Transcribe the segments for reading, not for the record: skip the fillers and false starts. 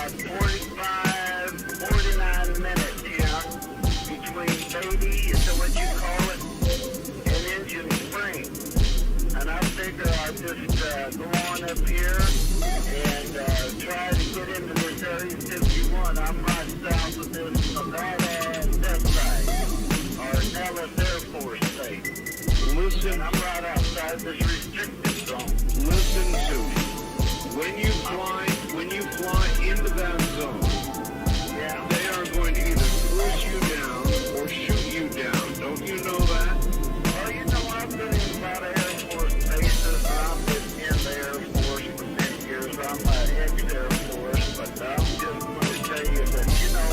about 45, 49 minutes here between Beatty, is that what you call it, and Engine Spring. And I figure I'll just go on up here and try to get into this Area 51. I'm right south of this Nevada test site, or Nellis Air Force Base. Listen, And I'm right outside this restricted zone. listen to me. When you fly into that zone, Yeah. they are going to either push you down or shoot you down. Don't you know that? Well, you know, I've been in a lot of Air Force bases. I've been in the Air Force for many years. I'm an ex-Air Force, but I'm just going to tell you that, you know,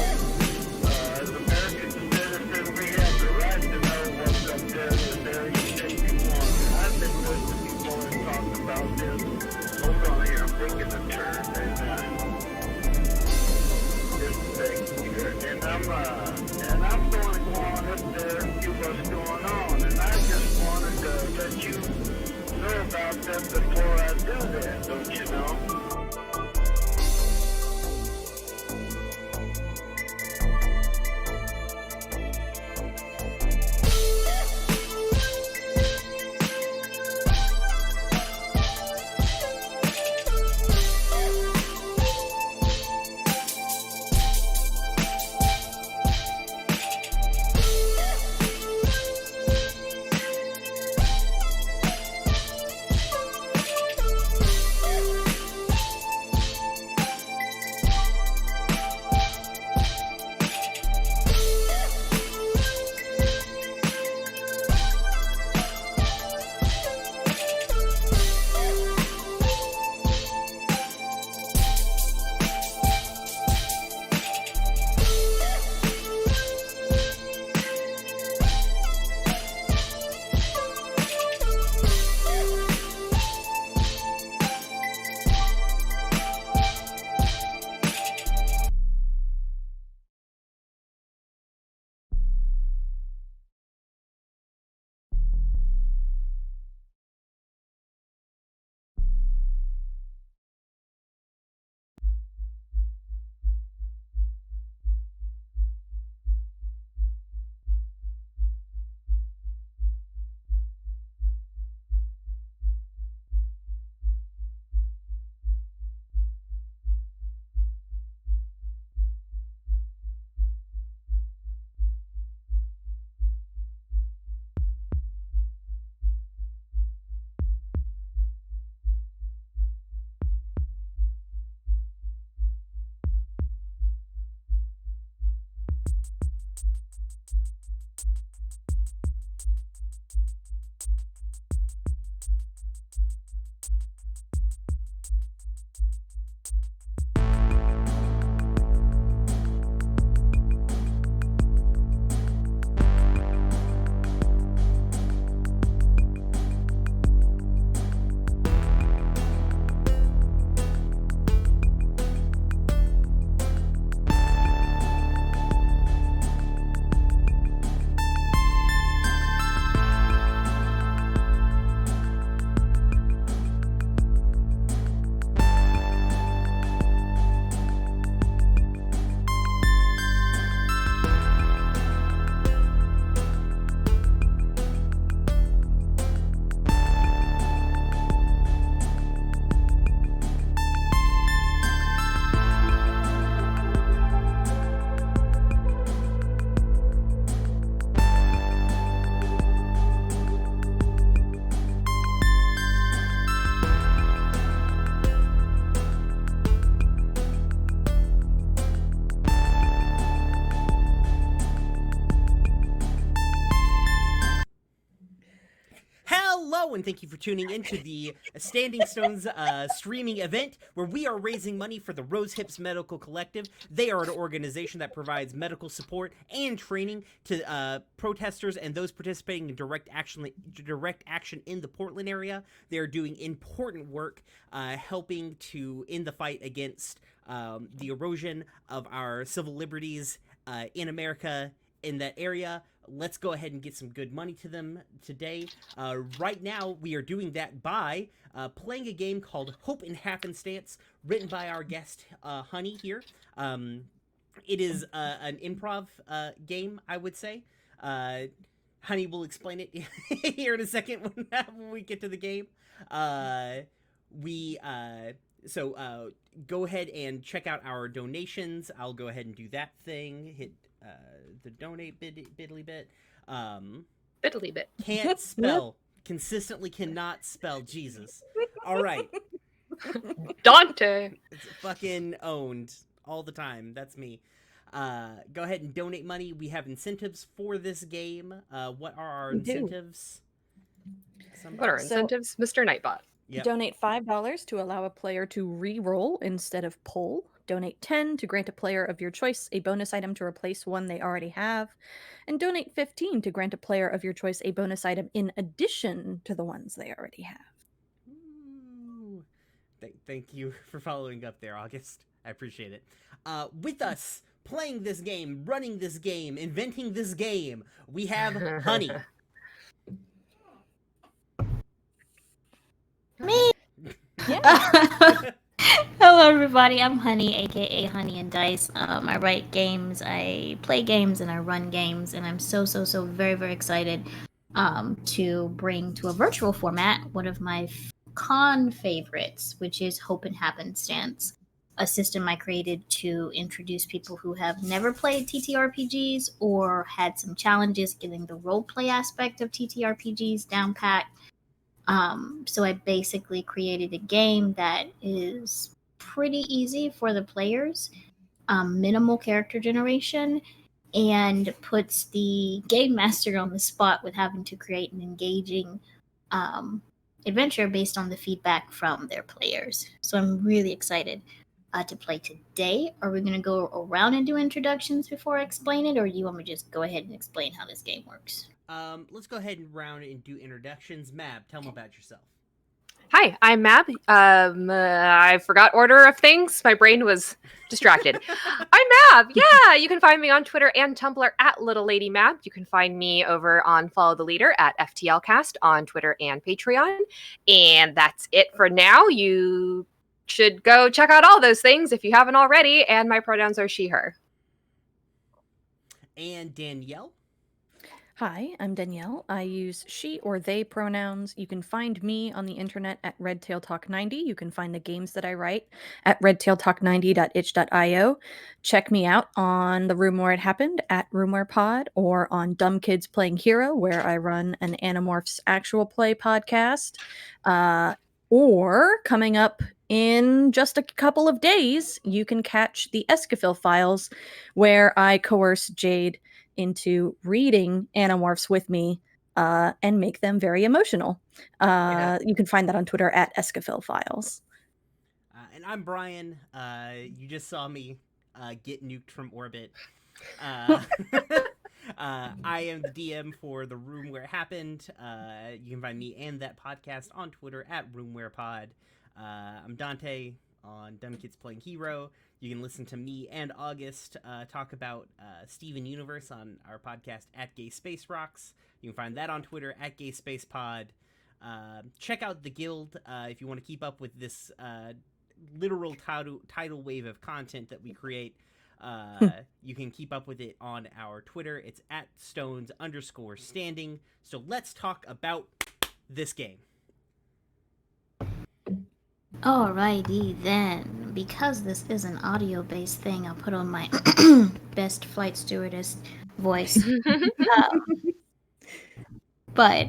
as American citizens, we have the right to know what's up there in this area 51. I've been listening to people talk about this. Hold on here, I'm taking a turn. This thing here. And I'm going to go on up there and see what's going on. And I just wanted to let you know about that before I do that, don't you know? Hello, and thank you for tuning into the Standing Stones streaming event where we are raising money for the Rose Hips Medical Collective. They are an organization that provides medical support and training to protesters and those participating in direct action in the Portland area. They are doing important work helping to in the fight against the erosion of our civil liberties in America in that area, let's go ahead and get some good money to them today. Right now, we are doing that by playing a game called Hope and Happenstance, written by our guest Honey here. It is an improv game, I would say. Honey will explain it here in a second when we get to the game. So go ahead and check out our donations. I'll go ahead and do that thing. Hit the donate bit.ly bit. Fiddly bit. Can't spell. Consistently cannot spell Jesus. All right. Dante. It's fucking owned all the time. That's me. Go ahead and donate money. We have incentives for this game. What are our incentives? What are incentives, Mr. Nightbot? Yep. Donate $5 to allow a player to re-roll instead of pull. Donate $10 to grant a player of your choice a bonus item to replace one they already have. And donate $15 to grant a player of your choice a bonus item in addition to the ones they already have. Ooh. Thank you for following up there, August. I appreciate it. With us, playing this game, running this game, inventing this game, we have Honey. Me. Yeah. Hello, everybody. I'm Honey, aka Honey and Dice. I write games, I play games, and I run games, and I'm so very, very excited to bring to a virtual format one of my con favorites, which is Hope and Happenstance, a system I created to introduce people who have never played TTRPGs or had some challenges getting the roleplay aspect of TTRPGs down pat. So I basically created a game that is pretty easy for the players, minimal character generation, and puts the game master on the spot with having to create an engaging adventure based on the feedback from their players. So I'm really excited to play today. Are we going to go around and do introductions before I explain it, or do you want me to just go ahead and explain how this game works? Let's go ahead and round and do introductions. Mab, tell them about yourself. Hi, I'm Mab. I forgot order of things. My brain was distracted. I'm Mab. Yeah, you can find me on Twitter and Tumblr at Little Lady Mab. You can find me over on Follow the Leader at FTLcast on Twitter and Patreon. And that's it for now. You should go check out all those things if you haven't already. And my pronouns are she, her. And Danielle. Hi, I'm Danielle. I use she or they pronouns. You can find me on the internet at RedtailTalk90. You can find the games that I write at redtailtalk90.itch.io. Check me out on the room where it happened at RoomWherePod, or on Dumb Kids Playing Hero, where I run an Animorphs actual play podcast. Or coming up in just a couple of days, you can catch the Escafil Files, where I coerce Jade into reading Animorphs with me and make them very emotional. You can find that on Twitter at Escafil Files. And I'm Brian. You just saw me get nuked from orbit. I am the DM for The Room Where It Happened. You can find me and that podcast on Twitter at RoomWherePod. I'm Dante on Dumb Kids Playing Hero. You can listen to me and August talk about Steven Universe on our podcast at Gay Space Rocks. You can find that on Twitter at Gay Space Pod. Check out the Guild if you want to keep up with this literal tidal wave of content that we create. You can keep up with it on our Twitter. It's at Stones_standing. So let's talk about this game. Alrighty then. Because this is an audio-based thing, I'll put on my best flight stewardess voice. But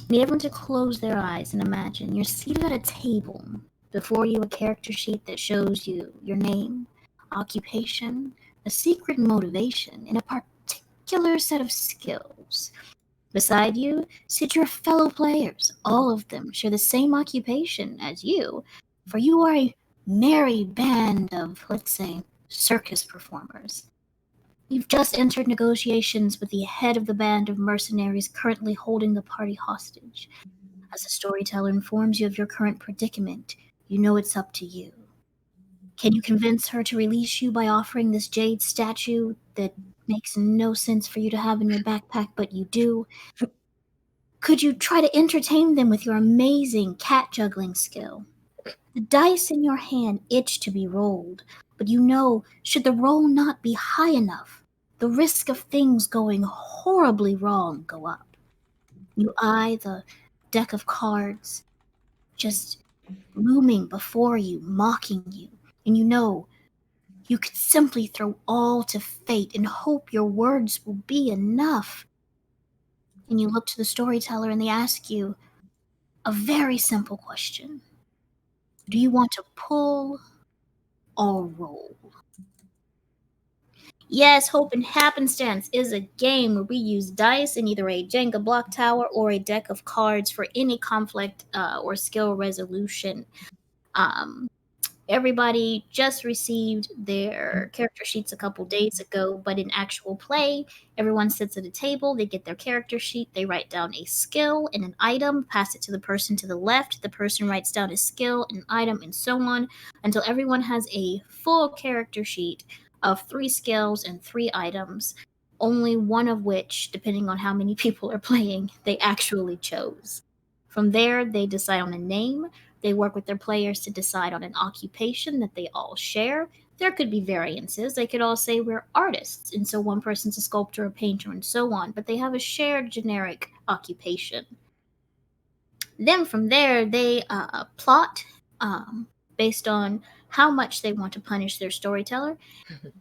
need everyone to close their eyes and imagine you're seated at a table. Before you, a character sheet that shows you your name, occupation, a secret motivation, and a particular set of skills. Beside you sit your fellow players. All of them share the same occupation as you, for you are a merry band of, let's say, circus performers. You've just entered negotiations with the head of the band of mercenaries currently holding the party hostage. As the storyteller informs you of your current predicament, you know it's up to you. Can you convince her to release you by offering this jade statue that makes no sense for you to have in your backpack, but you do. Could you try to entertain them with your amazing cat juggling skill? The dice in your hand itch to be rolled, but you know, should the roll not be high enough, the risk of things going horribly wrong go up. You eye the deck of cards, just looming before you, mocking you, and you know you could simply throw all to fate and hope your words will be enough. And you look to the storyteller and they ask you a very simple question. Do you want to pull or roll? Yes, Hope and Happenstance is a game where we use dice in either a Jenga block tower or a deck of cards for any conflict or skill resolution. Um, Everybody just received their character sheets a couple days ago, but in actual play, everyone sits at a table, they get their character sheet, they write down a skill and an item, pass it to the person to the left, the person writes down a skill, an item, and so on, until everyone has a full character sheet of 3 skills and 3 items, only one of which, depending on how many people are playing, they actually chose. From there, they decide on a name. They work with their players to decide on an occupation that they all share. There could be variances. They could all say we're artists, and so one person's a sculptor, a painter, and so on, but they have a shared generic occupation. Then from there, they plot based on how much they want to punish their storyteller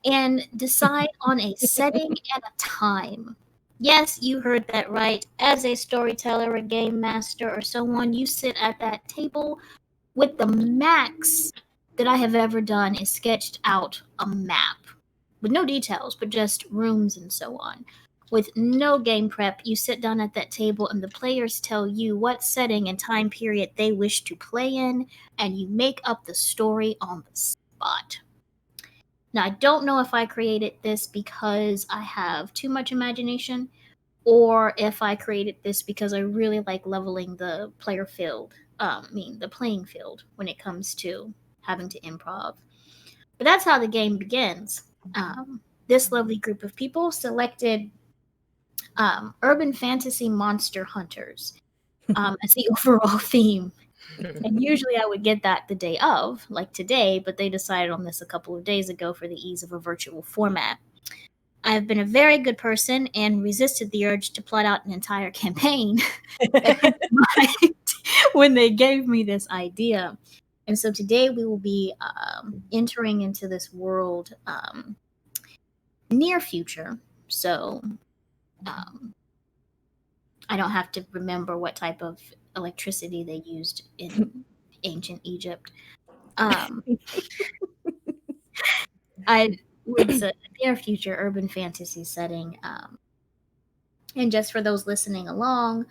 and decide on a setting and a time. Yes, you heard that right. As a storyteller, a game master, or so on, you sit at that table with the max that I have ever done is sketched out a map with no details, but just rooms and so on. With no game prep, you sit down at that table and the players tell you what setting and time period they wish to play in, and you make up the story on the spot. Now, I don't know if I created this because I have too much imagination or if I created this because I really like leveling the player field, the playing field when it comes to having to improv. But that's how the game begins. This lovely group of people selected urban fantasy monster hunters as the overall theme. And usually I would get that the day of, like today, but they decided on this a couple of days ago for the ease of a virtual format. I have been a very good person and resisted the urge to plot out an entire campaign when they gave me this idea. And so today we will be entering into this world near future. So I don't have to remember what type of electricity they used in ancient Egypt. It's a near future urban fantasy setting. And just for those listening along,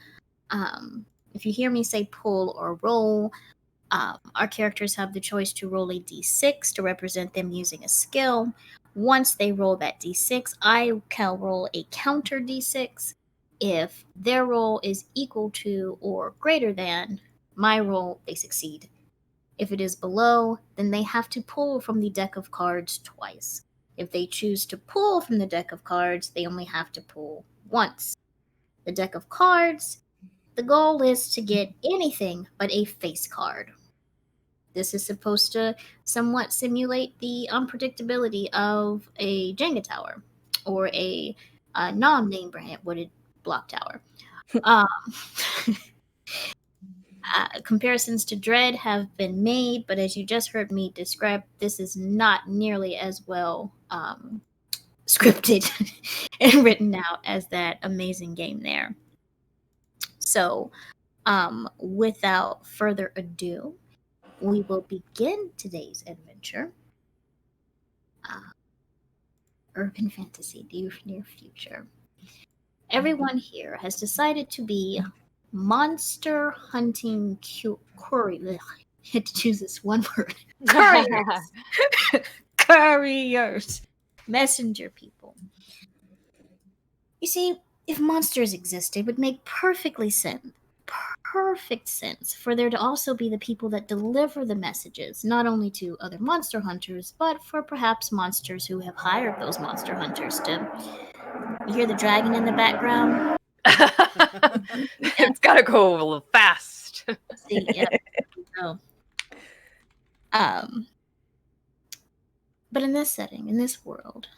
if you hear me say pull or roll, our characters have the choice to roll a d6 to represent them using a skill. Once they roll that d6, I can roll a counter d6. If their roll is equal to or greater than my roll, they succeed. If it is below, then they have to pull from the deck of cards twice. If they choose to pull from the deck of cards, they only have to pull once. The deck of cards, the goal is to get anything but a face card. This is supposed to somewhat simulate the unpredictability of a Jenga tower or a non-name brand wooded block tower. Comparisons to Dread have been made, but as you just heard me describe, this is not nearly as well scripted and written out as that amazing game there. So, without further ado, we will begin today's adventure. Urban fantasy, near future. Everyone here has decided to be monster hunting couriers. I had to choose this one word. Couriers. Couriers. Messenger people. You see, if monsters exist, it would make perfect sense for there to also be the people that deliver the messages, not only to other monster hunters, but for perhaps monsters who have hired those monster hunters to You hear the dragon in the background? It's gotta go a little fast. See, yeah. So, but in this setting, in this world,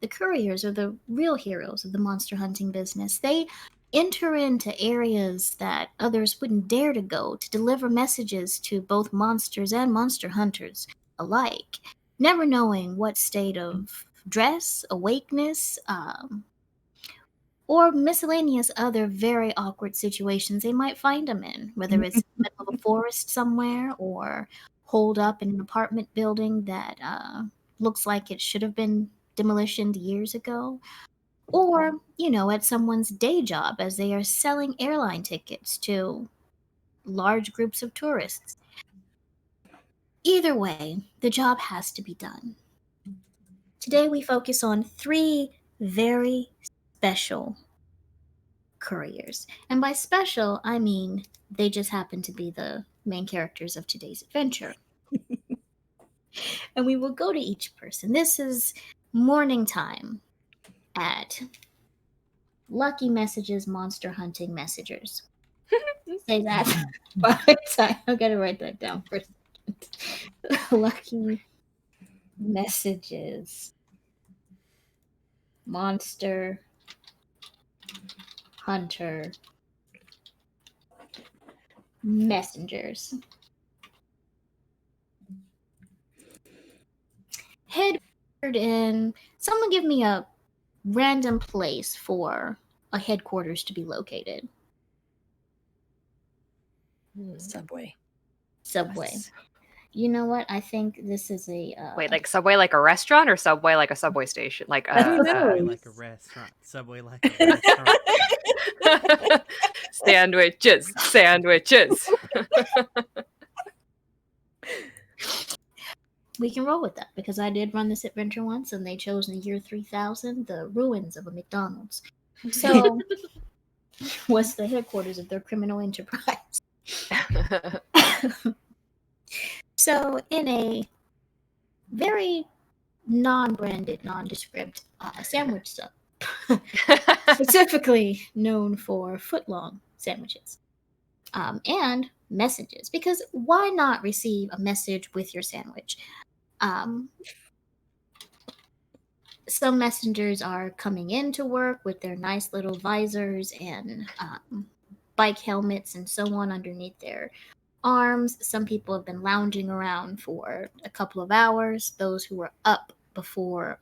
the couriers are the real heroes of the monster hunting business. They enter into areas that others wouldn't dare to go to deliver messages to both monsters and monster hunters alike, never knowing what state of dress, awakeness, or miscellaneous other very awkward situations they might find them in, whether it's in the middle of a forest somewhere or holed up in an apartment building that looks like it should have been demolished years ago, or, at someone's day job as they are selling airline tickets to large groups of tourists. Either way, the job has to be done. Today we focus on 3 very special couriers. And by special, I mean they just happen to be the main characters of today's adventure. And we will go to each person. This is morning time at Lucky Messages Monster Hunting Messengers. Say that one more time. I gotta write that down for a second. Lucky Messages Monster Hunter Messengers. Headquartered in. Someone give me a random place for a headquarters to be located. Subway. Subway. Yes. You know what? I think this is a. Wait, like Subway like a restaurant or Subway like a subway station? Like Who knows? Subway like a restaurant. Subway like a restaurant. sandwiches, sandwiches. We can roll with that because I did run this adventure once, and they chose in the year 3000 the ruins of a McDonald's. So, was the headquarters of their criminal enterprise. So, in a very non-branded, nondescript sandwich shop, specifically known for foot-long sandwiches and messages, because why not receive a message with your sandwich? Some messengers are coming into work with their nice little visors and bike helmets and so on underneath their arms. Some people have been lounging around for a couple of hours. Those who were up before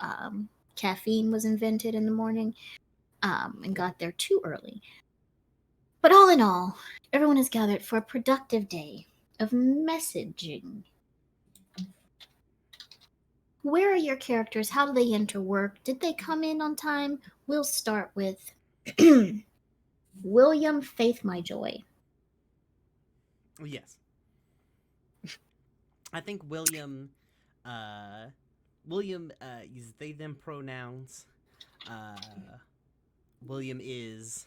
caffeine was invented in the morning and got there too early. But all in all, everyone is gathered for a productive day of messaging. Where are your characters? How do they enter work? Did they come in on time? We'll start with William Faith My Joy. Yes. I think William uses they them pronouns. William is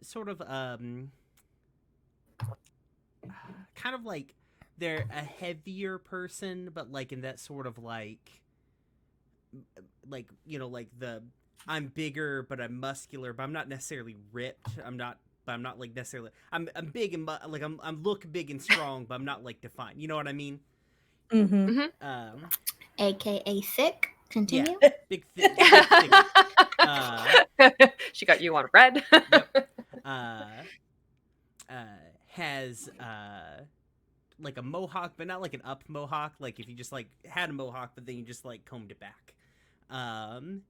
sort of kind of like they're a heavier person, but like in that sort of like like the I'm bigger but I'm muscular, but I'm not necessarily ripped. I'm not like necessarily I'm big and like I'm look big and strong, but I'm not like defined. You know what I mean? Mm-hmm. AKA thick. Continue. Yeah, big thick. She got you on red. Yep. Has like a mohawk, but not like an up mohawk. Like if you just like had a mohawk, but then you just like combed it back.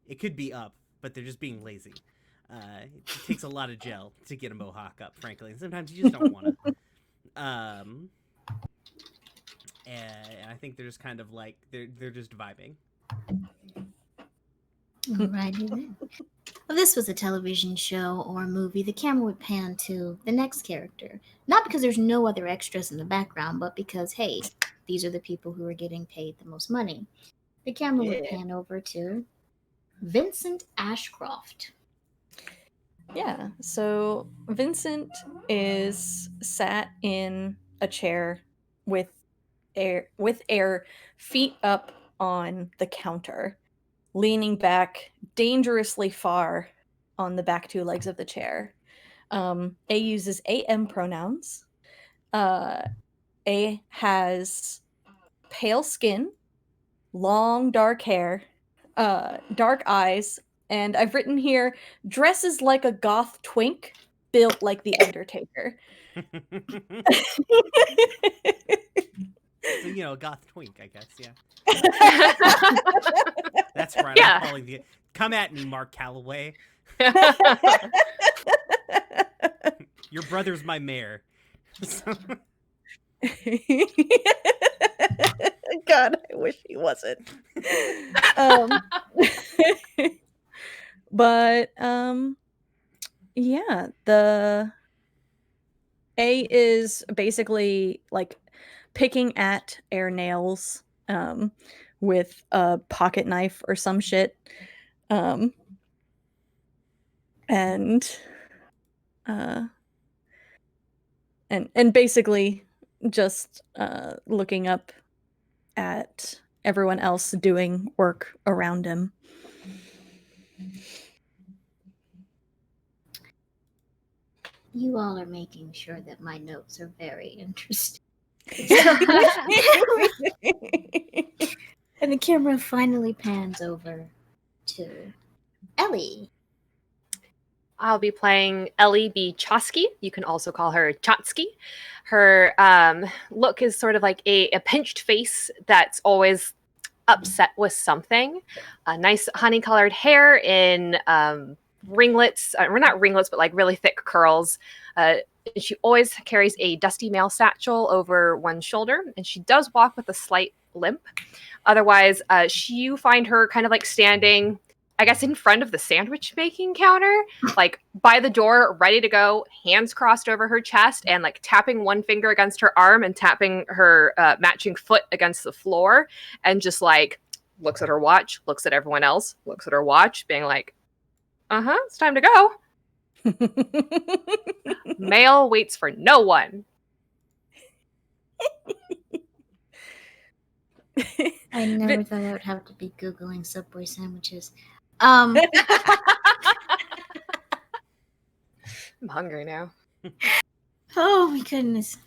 It could be up, but they're just being lazy. It takes a lot of gel to get a mohawk up, frankly. And sometimes you just don't want to. And I think they're just kind of like they're just vibing. Alrighty then. If this was a television show or a movie, the camera would pan to the next character. Not because there's no other extras in the background, but because, hey, these are the people who are getting paid the most money. The camera would pan over to Vincent Ashcroft. Yeah, so Vincent is sat in a chair with air feet up on the counter, leaning back dangerously far on the back two legs of the chair. A uses AM pronouns. A has pale skin, long dark hair, dark eyes, and I've written here dresses like a goth twink, built like the Undertaker. So, a goth twink, I guess, yeah. That's right, Yeah. I'm calling the... Come at me, Mark Calloway. Your brother's my mayor. God, I wish he wasn't. But yeah, the A is basically like picking at air nails with a pocket knife or some shit. And basically just looking up at everyone else doing work around him. You all are making sure that my notes are very interesting. And the camera finally pans over to Ellie. I'll be playing Ellie B. Chosky. You can also call her Chotsky. Her look is sort of like a pinched face that's always upset with something. Nice honey-colored hair in ringlets. Or not ringlets, but like really thick curls. She always carries a dusty mail satchel over one shoulder, and she does walk with a slight limp. Otherwise, you find her kind of like standing, I guess, in front of the sandwich making counter, like by the door, ready to go, hands crossed over her chest, and like tapping one finger against her arm and tapping her matching foot against the floor, and just like looks at her watch, looks at everyone else, looks at her watch, being like, it's time to go. Mail waits for no one. I never thought I would have to be Googling Subway sandwiches. I'm hungry now. Oh my goodness.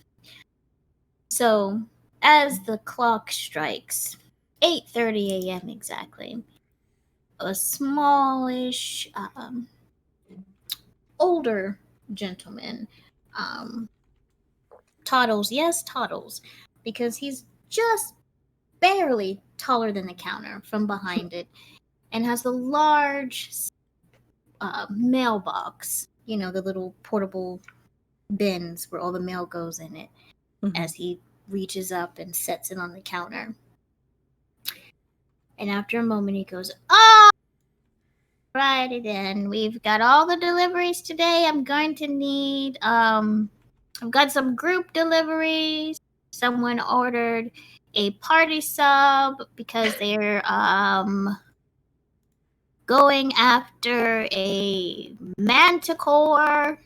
So, as the clock strikes 8:30 a.m. exactly, a smallish, older gentleman, toddles, yes, toddles, because he's just barely taller than the counter from behind it, and has a large mailbox, the little portable bins where all the mail goes in it, as he reaches up and sets it on the counter. And after a moment, he goes, "Oh, righty then. We've got all the deliveries today. I'm going to need, I've got some group deliveries. Someone ordered a party sub because they're, going after a manticore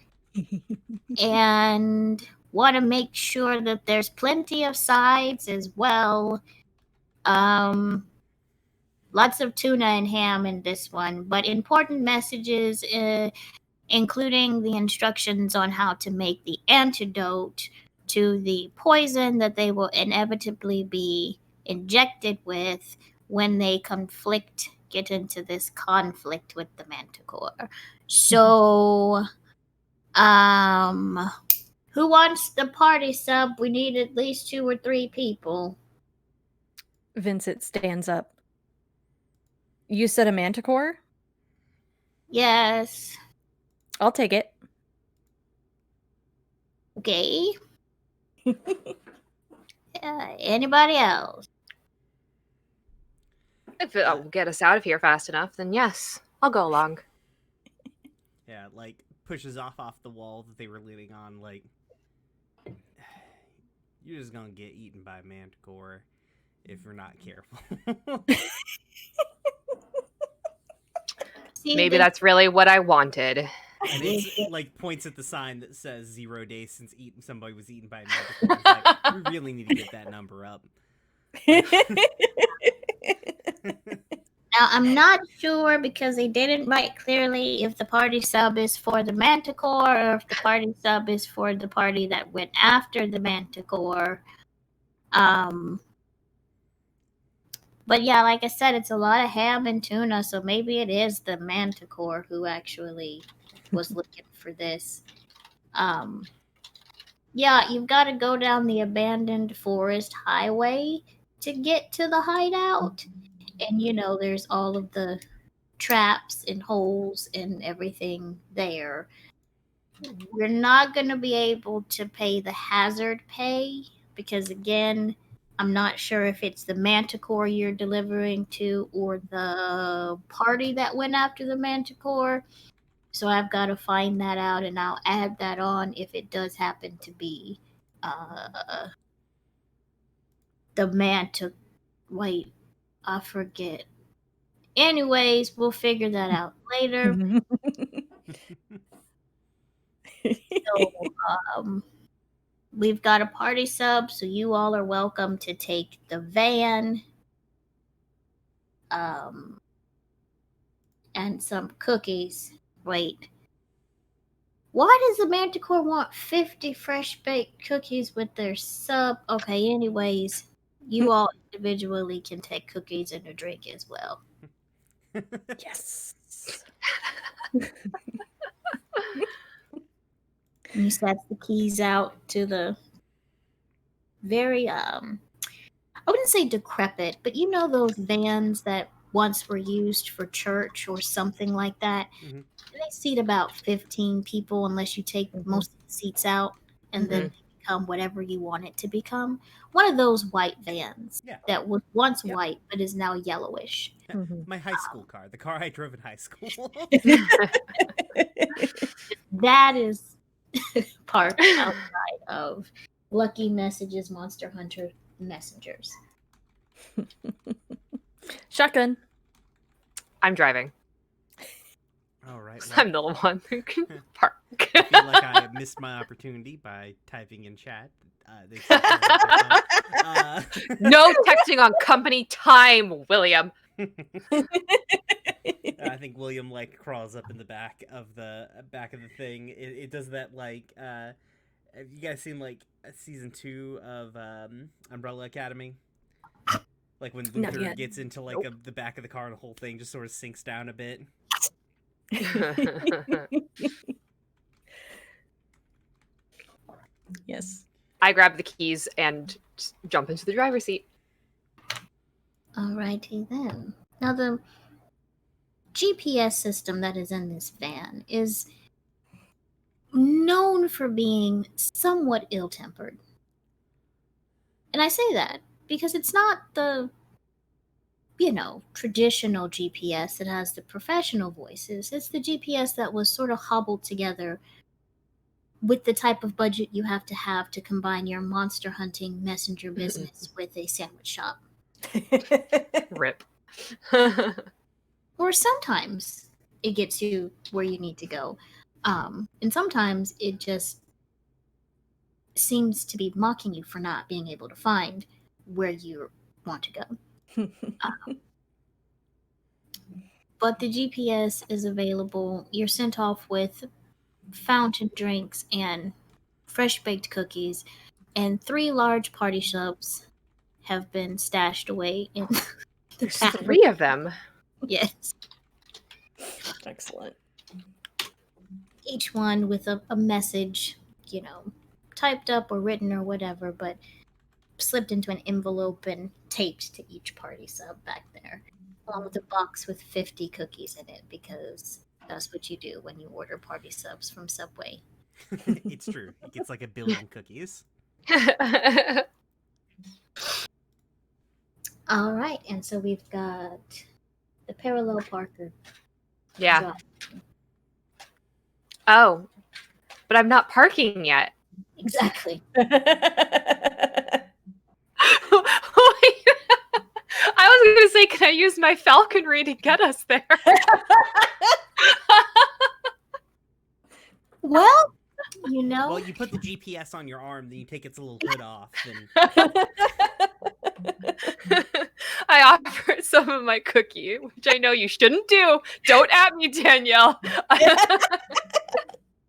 and want to make sure that there's plenty of sides as well. Lots of tuna and ham in this one, but important messages, including the instructions on how to make the antidote to the poison that they will inevitably be injected with when they get into this conflict with the manticore. So, who wants the party sub? We need at least 2 or 3 people. Vincent stands up. You said a manticore? Yes. I'll take it. Okay. Anybody else? If it'll get us out of here fast enough, then yes, I'll go along. Yeah, like, pushes off the wall that they were leaning on, like, you're just gonna get eaten by a manticore if you're not careful. Maybe that's really what I wanted. And it's, like, points at the sign that says 0 days since somebody was eaten by a manticore. It's like, we really need to get that number up. Now, I'm not sure because they didn't write clearly if the party sub is for the Manticore or if the party sub is for the party that went after the Manticore. But yeah, like I said, it's a lot of ham and tuna, so maybe it is the Manticore who actually was looking for this. Yeah, you've got to go down the abandoned forest highway to get to the hideout. And there's all of the traps and holes and everything there. We're not going to be able to pay the hazard pay because, again, I'm not sure if it's the Manticore you're delivering to or the party that went after the Manticore. So I've got to find that out, and I'll add that on if it does happen to be the Manticore. Wait, I forget. Anyways, we'll figure that out later. So, we've got a party sub, so you all are welcome to take the van. And some cookies. Wait. Why does the Manticore want 50 fresh baked cookies with their sub? Okay, anyways, you all individually can take cookies and a drink as well. Yes. And he sets the keys out to the very I wouldn't say decrepit, but those vans that once were used for church or something like that. Mhm. They seat about 15 people unless you take most of the seats out and then they become whatever you want it to become. One of those white vans Yeah. that was once Yep. white but is now yellowish. My high school car, the car I drove in high school. That is parked outside of Lucky Messages Monster Hunter Messengers. Shotgun. I'm driving. All right. I'm the one who can park. I feel like I missed my opportunity by typing in chat. No texting on company time, William. I think William crawls up in the back of the thing. It does that have you guys seen season 2 of Umbrella Academy? Like when Luther gets into the back of the car and the whole thing just sort of sinks down a bit. Yes. I grab the keys and just jump into the driver's seat. Alrighty then. Now the GPS system that is in this van is known for being somewhat ill-tempered. And I say that because it's not the traditional GPS that has the professional voices. It's the GPS that was sort of hobbled together with the type of budget you have to combine your monster hunting messenger business with a sandwich shop. Rip. Or sometimes it gets you where you need to go. And sometimes it just seems to be mocking you for not being able to find where you want to go. But the GPS is available. You're sent off with fountain drinks and fresh baked cookies, and 3 large party subs have been stashed away in the There's back. 3 of them. Yes. Excellent. Each one with a message, typed up or written or whatever, but slipped into an envelope and taped to each party sub back there, along with a box with 50 cookies in it, because that's what you do when you order party subs from Subway. It's true. It gets 1 billion cookies. All right, and so we've got the parallel parker. Yeah. drop. Oh, but I'm not parking yet. Exactly. Wait, I was going to say, can I use my falconry to get us there? Well, Well, you put the GPS on your arm, then you take its little hood off. And... I I offer some of my cookie, which I know you shouldn't do. Don't at me, Danielle.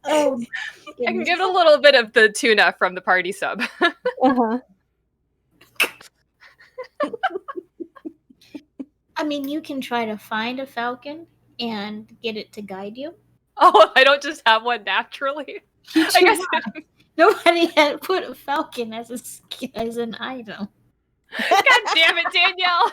Oh, I can goodness. give it a little bit of the tuna from the party sub. Uh-huh. I mean, you can try to find a falcon and get it to guide you. Oh, I don't just have one naturally. You I do guess. not. Nobody had put a falcon as an item. God damn it, Danielle!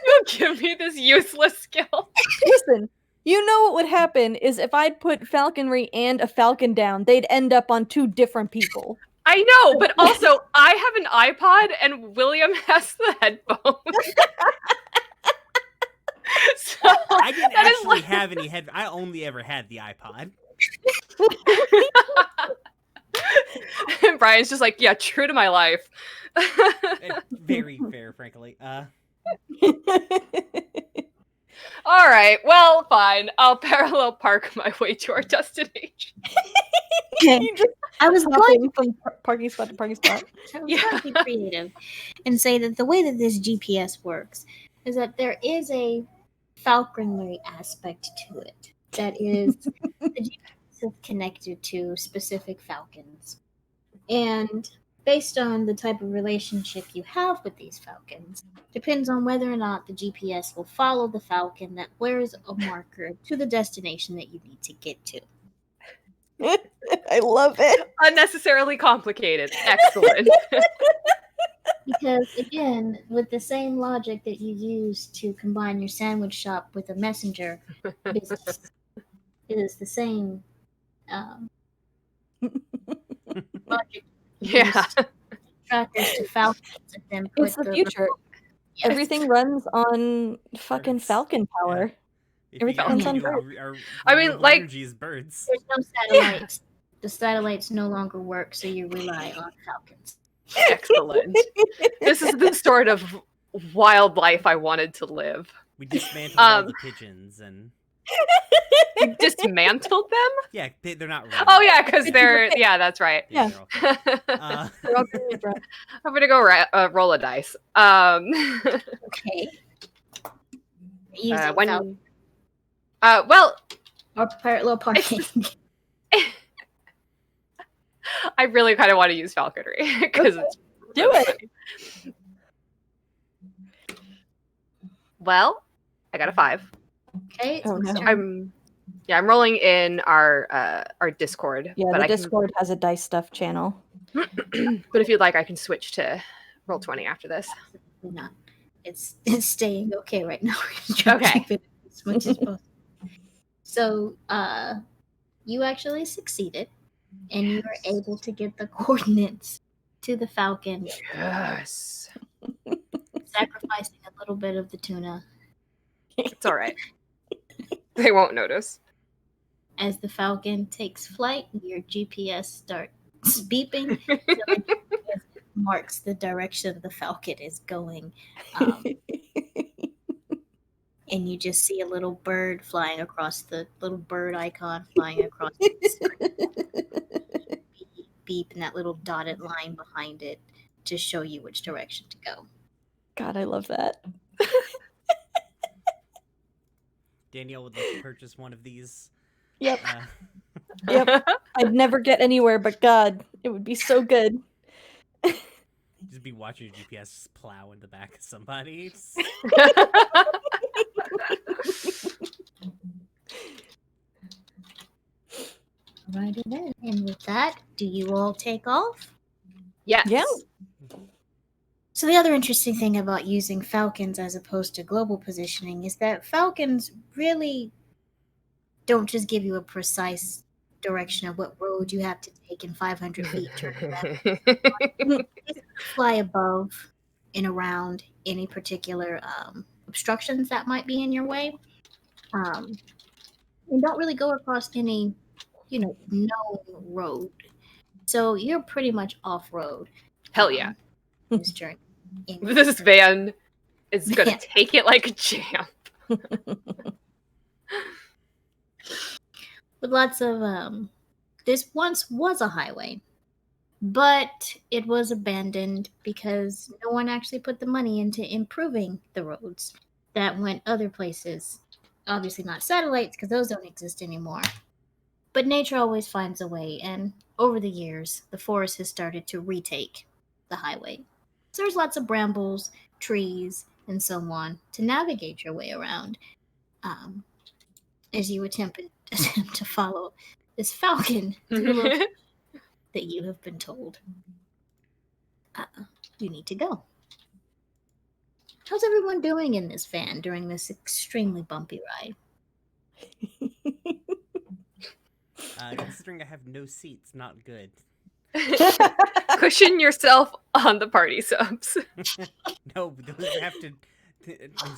You give me this useless skill. Listen, you know what would happen is if I'd put falconry and a falcon down, they'd end up on two different people. I know, but also I have an iPod and William has the headphones. So I didn't that is actually like- have any head. I only ever had the iPod. And Brian's just like, yeah, true to my life. Very fair, frankly. All right, well, fine. I'll parallel park my way to our destination. You just I was hop going in from parking spot to parking spot. I was Yeah. trying to be creative and say that the way that this GPS works is that there is a falconry aspect to it. That is, the GPS is connected to specific falcons. And based on the type of relationship you have with these falcons, depends on whether or not the GPS will follow the falcon that wears a marker to the destination that you need to get to. I love it. Unnecessarily complicated. Excellent. Because again, with the same logic that you use to combine your sandwich shop with a messenger business, it is the same logic. you Yeah. use trackers to falcons and then put It's the future. Yes. Everything runs on fucking Birds. falcon power. If Everything you runs got on your I mean, renewable like- energy is birds. There's no satellites. The satellites no longer work, so you rely on falcons. Excellent. This is the sort of wildlife I wanted to live. We dismantled all Um, the pigeons, and You dismantled them? yeah, they're not. Oh yeah, because they're that's right. Yeah. they're all fine. I'm They're all gonna drop. gonna go roll a dice. Okay. Using When falcon well, or parallel parking. I really kind of want to use falconry because it's Do really it. funny. Well, I got a 5. Okay. Oh, no. I'm rolling in our Discord. Yeah, but the I can- Discord has a dice stuff channel. but if you'd like, I can switch to roll 20 after this. Not. It's staying okay right now. We're trying to Okay. keep it as much as possible. So, you actually succeeded, and you were able to get the coordinates to the falcon, Yes, sacrificing a little bit of the tuna it's all right. They won't notice. as the falcon takes flight. Your GPS starts beeping, so it marks the direction the falcon is going. And you just see a little bird flying across the little bird icon flying across the screen. Beep, beep, and that little dotted line behind it to show you which direction to go. God, I love that. Danielle would like to purchase one of these. Yep. Uh, Yep. I'd never get anywhere, but God, it would be so good. just be watching your GPS plow in the back of somebody. Right then. And with that, do you all take off? Yes. Yeah. So the other interesting thing about using falcons as opposed to global positioning is that falcons really don't just give you a precise direction of what road you have to take in 500 feet. Fly above and around any particular obstructions that might be in your way, and don't really go across any, known road. So you're pretty much off road. Hell yeah. This journey. This van is gonna Yeah. take it like a champ. With lots of this once was a highway, but it was abandoned because no one actually put the money into improving the roads that went other places. Obviously, not satellites because those don't exist anymore. But nature always finds a way, and over the years, the forest has started to retake the highway. So there's lots of brambles, trees, and so on to navigate your way around as you attempt to follow this falcon to the location that you have been told you need to go. How's everyone doing in this van during this extremely bumpy ride? Considering I have no seats, not good. Cushion yourself on the party subs. No, those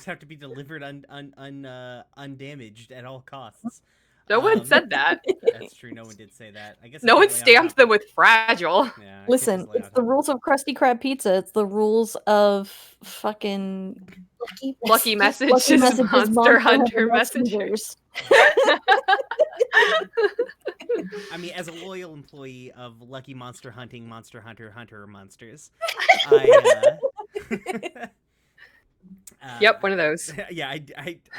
have to be delivered undamaged at all costs. No one said that. That's true. No one did say that. I guess I No could one lay on stamped top them of- with fragile. Yeah, I could Listen, just lay it's on the top. rules of Krusty Krab pizza. It's the rules of fucking Lucky message Lucky is Messages, Monster Hunter messengers. I mean, as a loyal employee of Lucky Monster Hunting, Monster Hunter, Hunter Monsters, Yep, one of those. Yeah, I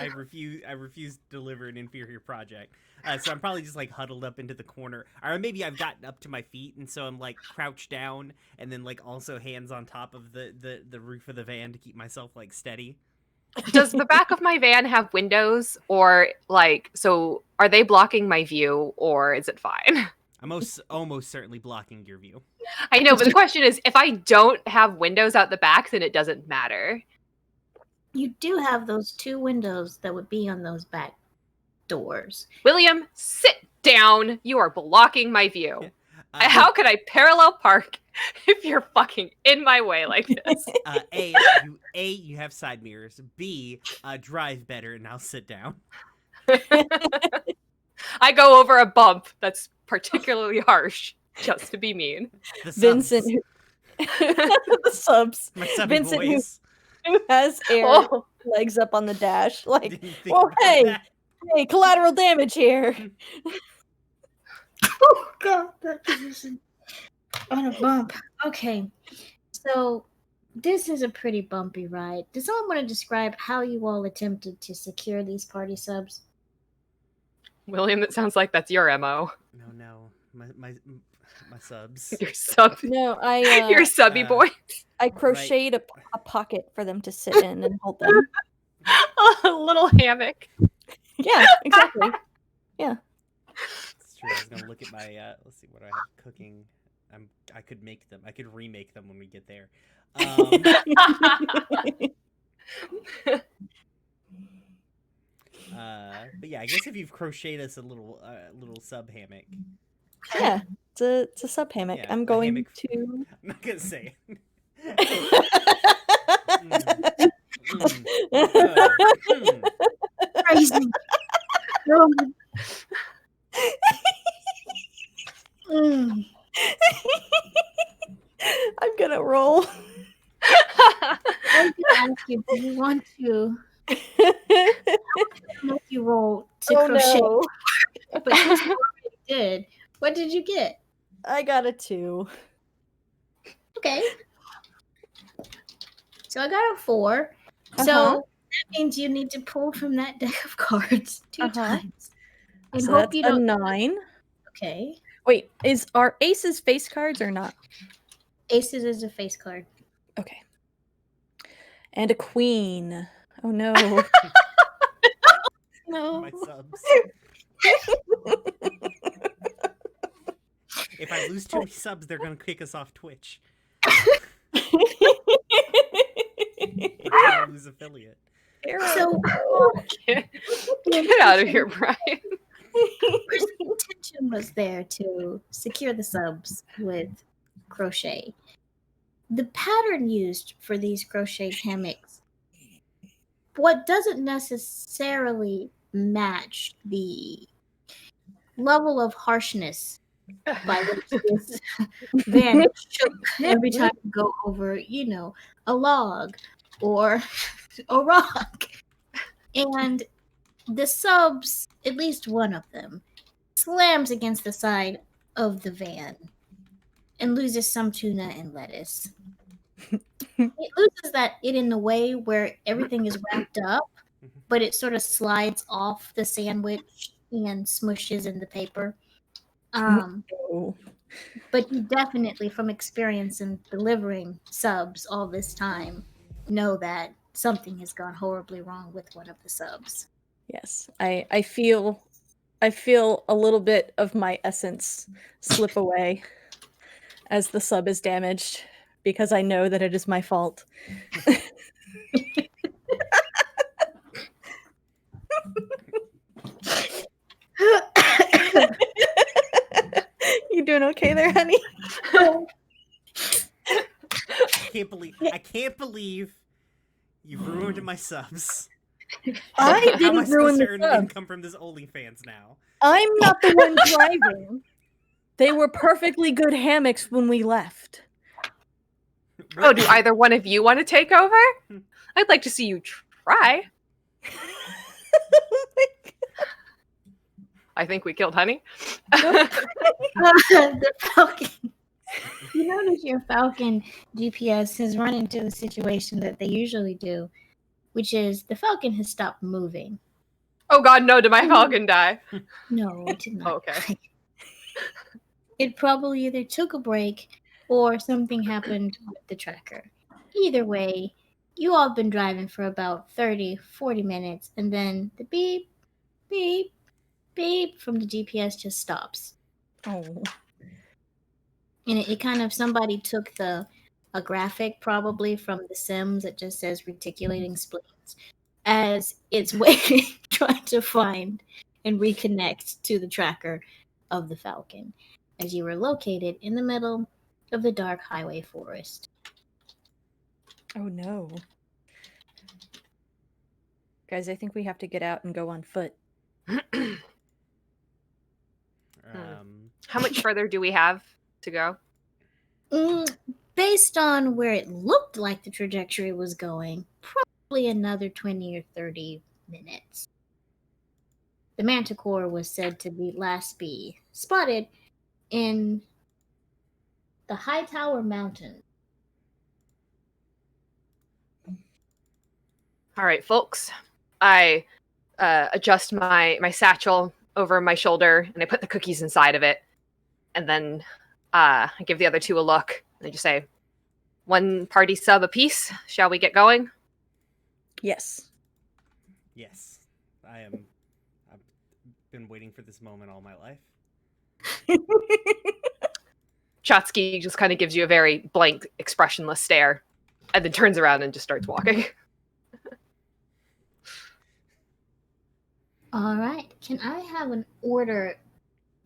refuse to deliver an inferior project. So I'm probably just like huddled up into the corner, or maybe I've gotten up to my feet, and so I'm like crouched down, and then like also hands on top of the roof of the van to keep myself like steady. Does the back of my van have windows, or like, so are they blocking my view, or is it fine? I'm almost certainly blocking your view. I know, but the question is, if I don't have windows out the back, then it doesn't matter. You do have those two windows that would be on those back doors. William, sit down. You are blocking my view. How could I parallel park if you're fucking in my way like this? You have side mirrors. B, drive better, and I'll sit down. I go over a bump that's particularly harsh, just to be mean. The subs. Vincent, the subs. My subby Vincent, voice. who has air Oh. legs up on the dash, like, Didn't think oh about hey, that. hey, collateral damage here. Oh god, that position on a bump. Okay, so this is a pretty bumpy ride. Does someone want to describe how you all attempted to secure these party subs? William, it sounds like that's your MO. No, my subs. Your sub, No, I your subby boy. I crocheted a pocket for them to sit in and hold them. A little hammock. Yeah, exactly. It's true. I was gonna look at my. Let's see what I have cooking. I could make them. I could remake them when we get there. But yeah, I guess if you've crocheted us a little sub hammock. Yeah, it's a sub hammock. Yeah, I'm a going hammock. to. I'm not gonna say it. Crazy. Mm. I'm gonna roll. I was gonna ask you, do you want to make you roll to Oh crochet? no! But since you already did, what did you get? I got a 2. Okay. So I got a 4. Uh-huh. So that means you need to pull from that deck of cards 2 Uh-huh. times. And So hope that's you a don't. 9. Okay. Wait, are aces face cards or not? Aces is a face card. Okay. And a queen. Oh no. No. My subs. If I lose too many subs, they're gonna kick us off Twitch. If I lose affiliate. So Get out of here, Brian. first the intention was there to secure the subs with crochet. The pattern used for these crochet hammocks, what doesn't necessarily match the level of harshness by which this van shook every time you go over, a log or a rock. And the subs, at least one of them, slams against the side of the van. and loses some tuna and lettuce. It loses it in the way where everything is wrapped up, but it sort of slides off the sandwich and smushes in the paper. Oh. But you definitely, from experience in delivering subs all this time, know that something has gone horribly wrong with one of the subs. Yes, I feel a little bit of my essence slip away as the sub is damaged because I know that it is my fault. You doing okay there, honey? I can't believe you've ruined my subs. I How am I didn't supposed ruin to the earn sub. income from this OnlyFans now? I'm not the one driving. They were perfectly good hammocks when we left. Oh, do either one of you want to take over? I'd like to see you try. I think we killed Honey. The Falcon. You notice your Falcon GPS has run into the situation that they usually do, which is the Falcon has stopped moving. Oh God, no! Did my Falcon die? No, it did not. Okay. It probably either took a break or something happened with the tracker. Either way, you all have been driving for about 30, 40 minutes, and then the beep, beep, beep from the GPS just stops. Oh. And it kind of, somebody took a graphic probably from The Sims that just says reticulating spleens as it's waiting, trying to find and reconnect to the tracker of the Falcon, as you were located in the middle of the dark highway forest. Oh no. Guys, I think we have to get out and go on foot. How much further do we have to go? Based on where it looked like the trajectory was going, probably another 20 or 30 minutes. The manticore was said to be spotted in the Hightower Mountain. All right, folks. I adjust my satchel over my shoulder, and I put the cookies inside of it. And then I give the other two a look, and I just say, 1 party sub apiece. Shall we get going? Yes. Yes, I've been waiting for this moment all my life. Chotsky just kind of gives you a very blank, expressionless stare, and then turns around and just starts walking. All right. Can I have an order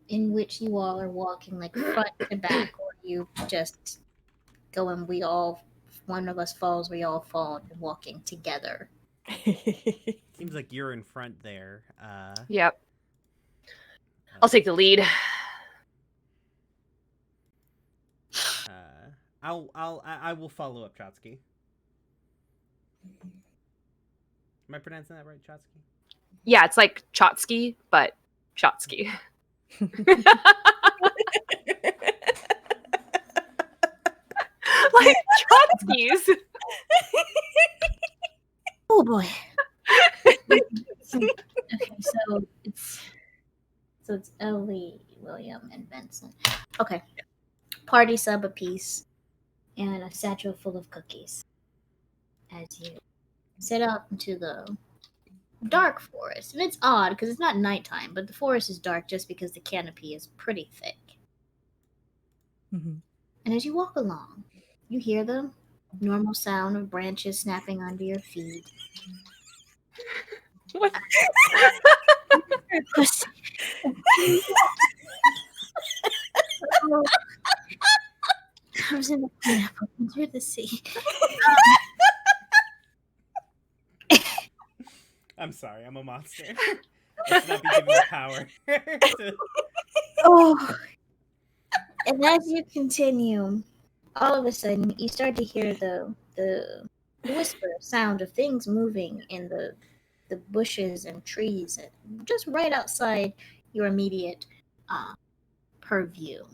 in which you all are walking, like front to back, or you just go and one of us falls, we all fall, and walking together? Seems like you're in front there. Yep. I'll take the lead. I will follow up Chotsky. Am I pronouncing that right, Chotsky? Yeah, it's like Chotsky, but Chotsky. Like Chotskys. Oh boy. Okay, so it's Ellie, William, and Vincent. Okay. Party sub apiece and a satchel full of cookies. As you set out into the dark forest. And it's odd because it's not nighttime, but the forest is dark just because the canopy is pretty thick. Mhm. And as you walk along, you hear the normal sound of branches snapping under your feet. What? I was in the pineapple under the sea. I'm sorry, I'm a monster. Let's not be given the power. Oh. And as you continue, all of a sudden you start to hear the whisper sound of things moving in the bushes and trees, just right outside your immediate purview.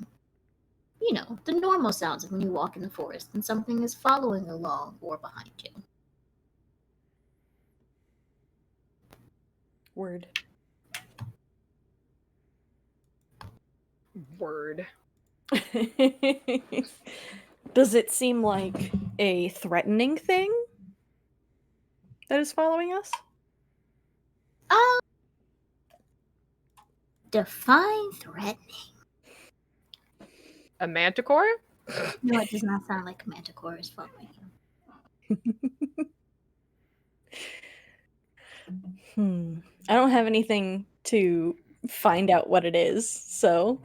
you know, the normal sounds of when you walk in the forest and something is following along or behind you. Word. Word. Does it seem like a threatening thing that is following us? Define threatening. A manticore? No, it does not sound like a manticore is following you. I don't have anything to find out what it is, so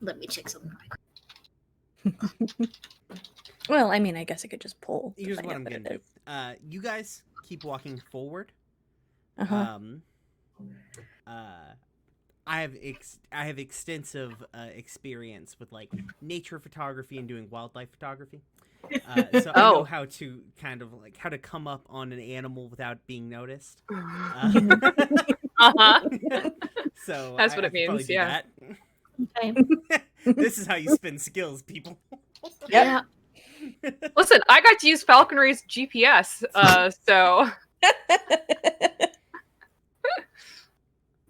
Let me check something real quick. well, I mean, I guess I could just pull. To Here's find what out I'm what gonna it do. is. You guys keep walking forward. Uh-huh. I have extensive experience with like nature photography and doing wildlife photography. So I know Oh. how to kind of like how to come up on an animal without being noticed. Uh-huh. So That's I what it could probably means, do yeah. Okay. that. This is how you spend skills, people. Yeah. Listen, I got to use Falconry's GPS, so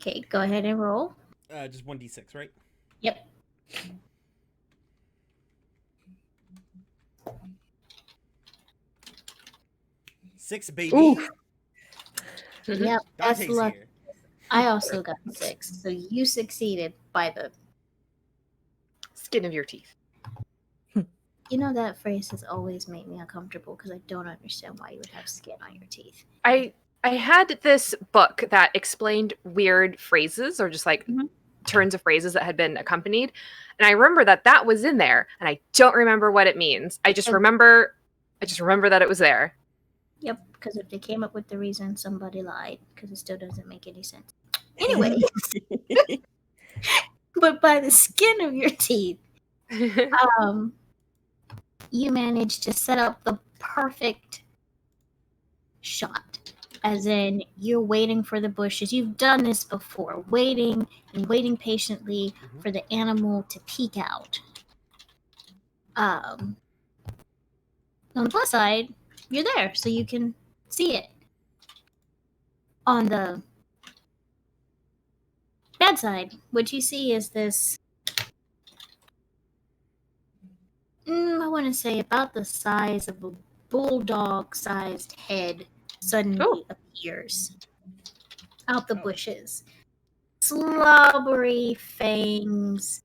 Okay, go ahead and roll. Just 1d6, right? Yep. Six, baby. Oof. Yep, that's Dante's luck. here. I also got 6, so you succeeded by the. skin of your teeth. You know, that phrase has always made me uncomfortable because I don't understand why you would have skin on your teeth. I had this book that explained weird phrases or just like turns of phrases that had been accompanied, and I remember that was in there, and I don't remember what it means. I just remember that it was there. Yep, because if they came up with the reason, somebody lied, because it still doesn't make any sense. Anyway, but by the skin of your teeth, you managed to set up the perfect shot. As in, you're waiting for the bushes. You've done this before, waiting and waiting patiently for the animal to peek out. On the plus side, you're there, so you can see it. On the bad side, what you see is this, I want to say about the size of a bulldog-sized head suddenly appears out the bushes. Slobbery fangs,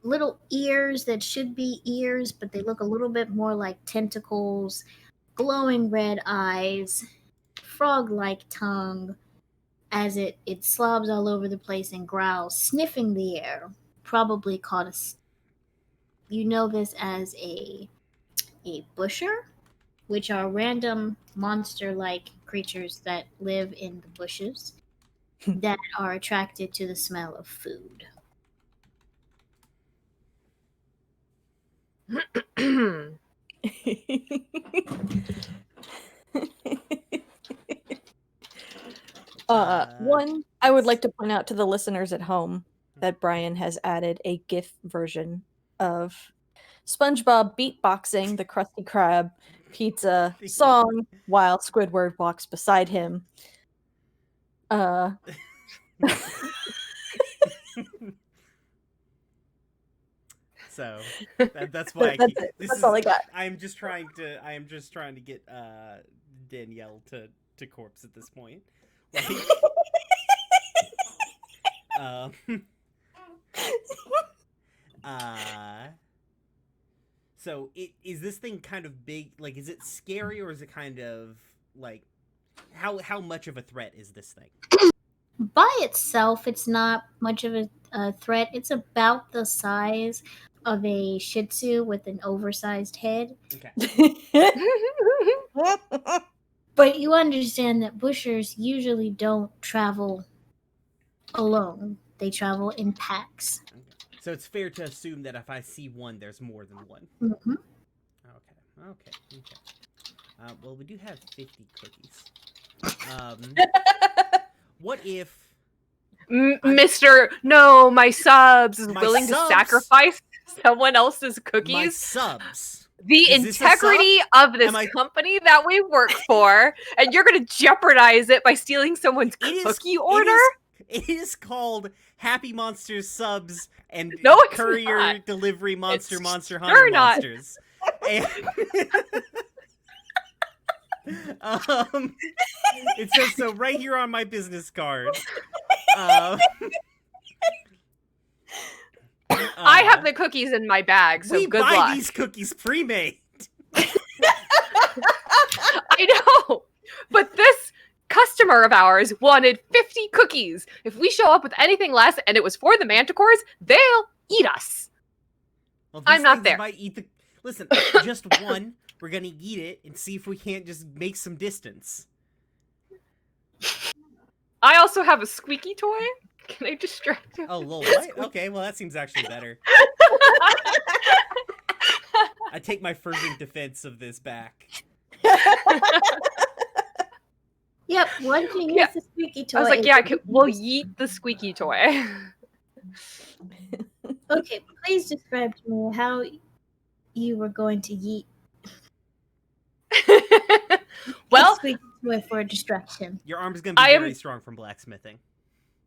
little ears that should be ears, but they look a little bit more like tentacles, glowing red eyes, frog-like tongue, as it slobs all over the place and growls, sniffing the air. Probably caught us. You know this as a busher, which are random monster-like creatures that live in the bushes that are attracted to the smell of food. One, I would like to point out to the listeners at home that Brian has added a GIF version of SpongeBob beatboxing the Krusty Krab pizza song while Squidward walks beside him. So that's why That's it. That's all I got. I am just trying to get Danielle to corpse at this point. Like, um, so is this thing kind of big? Like, is it scary or is it kind of like how much of a threat is this thing? By itself, it's not much of a threat. It's about the size of a Shih Tzu with an oversized head. Okay. But you understand that bushers usually don't travel alone. They travel in packs. Okay. So it's fair to assume that if I see one, there's more than one. Mm-hmm. Okay. Well, we do have 50 cookies. What if Mr. No, my subs is My willing subs? to sacrifice someone else's My cookies. subs. The Is this a integrity sub? of this Am I- company that we work for, and you're going to jeopardize it by stealing someone's cookie order? It is called Happy Monsters subs and No, it's Courier not. Delivery Monster It's Monster sure Hunter not. Monsters. And it says so right here on my business card. I have the cookies in my bag, so we good buy luck. these cookies pre-made. I know, but this customer of ours wanted 50 cookies. If we show up with anything less and it was for the manticores, they'll eat us. Well, I'm these not things there. Might eat the... Listen, just one. We're gonna eat it and see if we can't just make some distance. I also have a squeaky toy. Can I distract him? Oh, lol, what? Okay, well that seems actually better. I take my fervent defense of this back. Yep, one can use Yeah. the squeaky toy. I was like, yeah, we'll yeet the squeaky toy. Okay, please describe to me how you were going to yeet Well, the squeaky toy for a distraction. Your arm's gonna be I am- very strong from blacksmithing.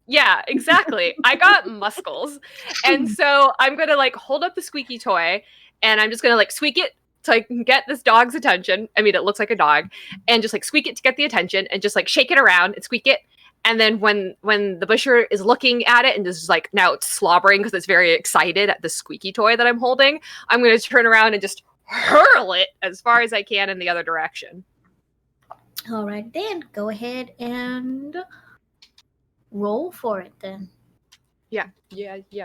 yeah, exactly. I got muscles. And so I'm going to like hold up the squeaky toy and I'm just going to like squeak it so I can get this dog's attention. I mean, it looks like a dog, and just like squeak it to get the attention and just like shake it around and squeak it. And then when the busher is looking at it and just like now it's slobbering because it's very excited at the squeaky toy that I'm holding, I'm going to turn around and just hurl it as far as I can in the other direction. All right, then go ahead and roll for it then. Yeah,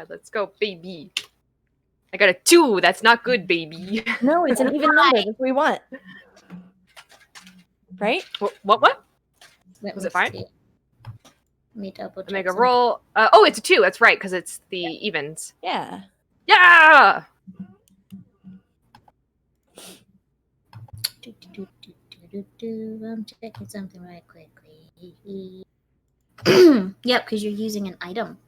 let's go, baby. I got a 2. That's not good, baby. No, it's an even number. That's what we want. Right? What? Let Was me it fine? see. Let me double check. Make a something. roll. Oh, it's a 2. That's right, because it's the evens. Yeah. Yeah! I'm checking something right quickly. Yep, because you're using an item.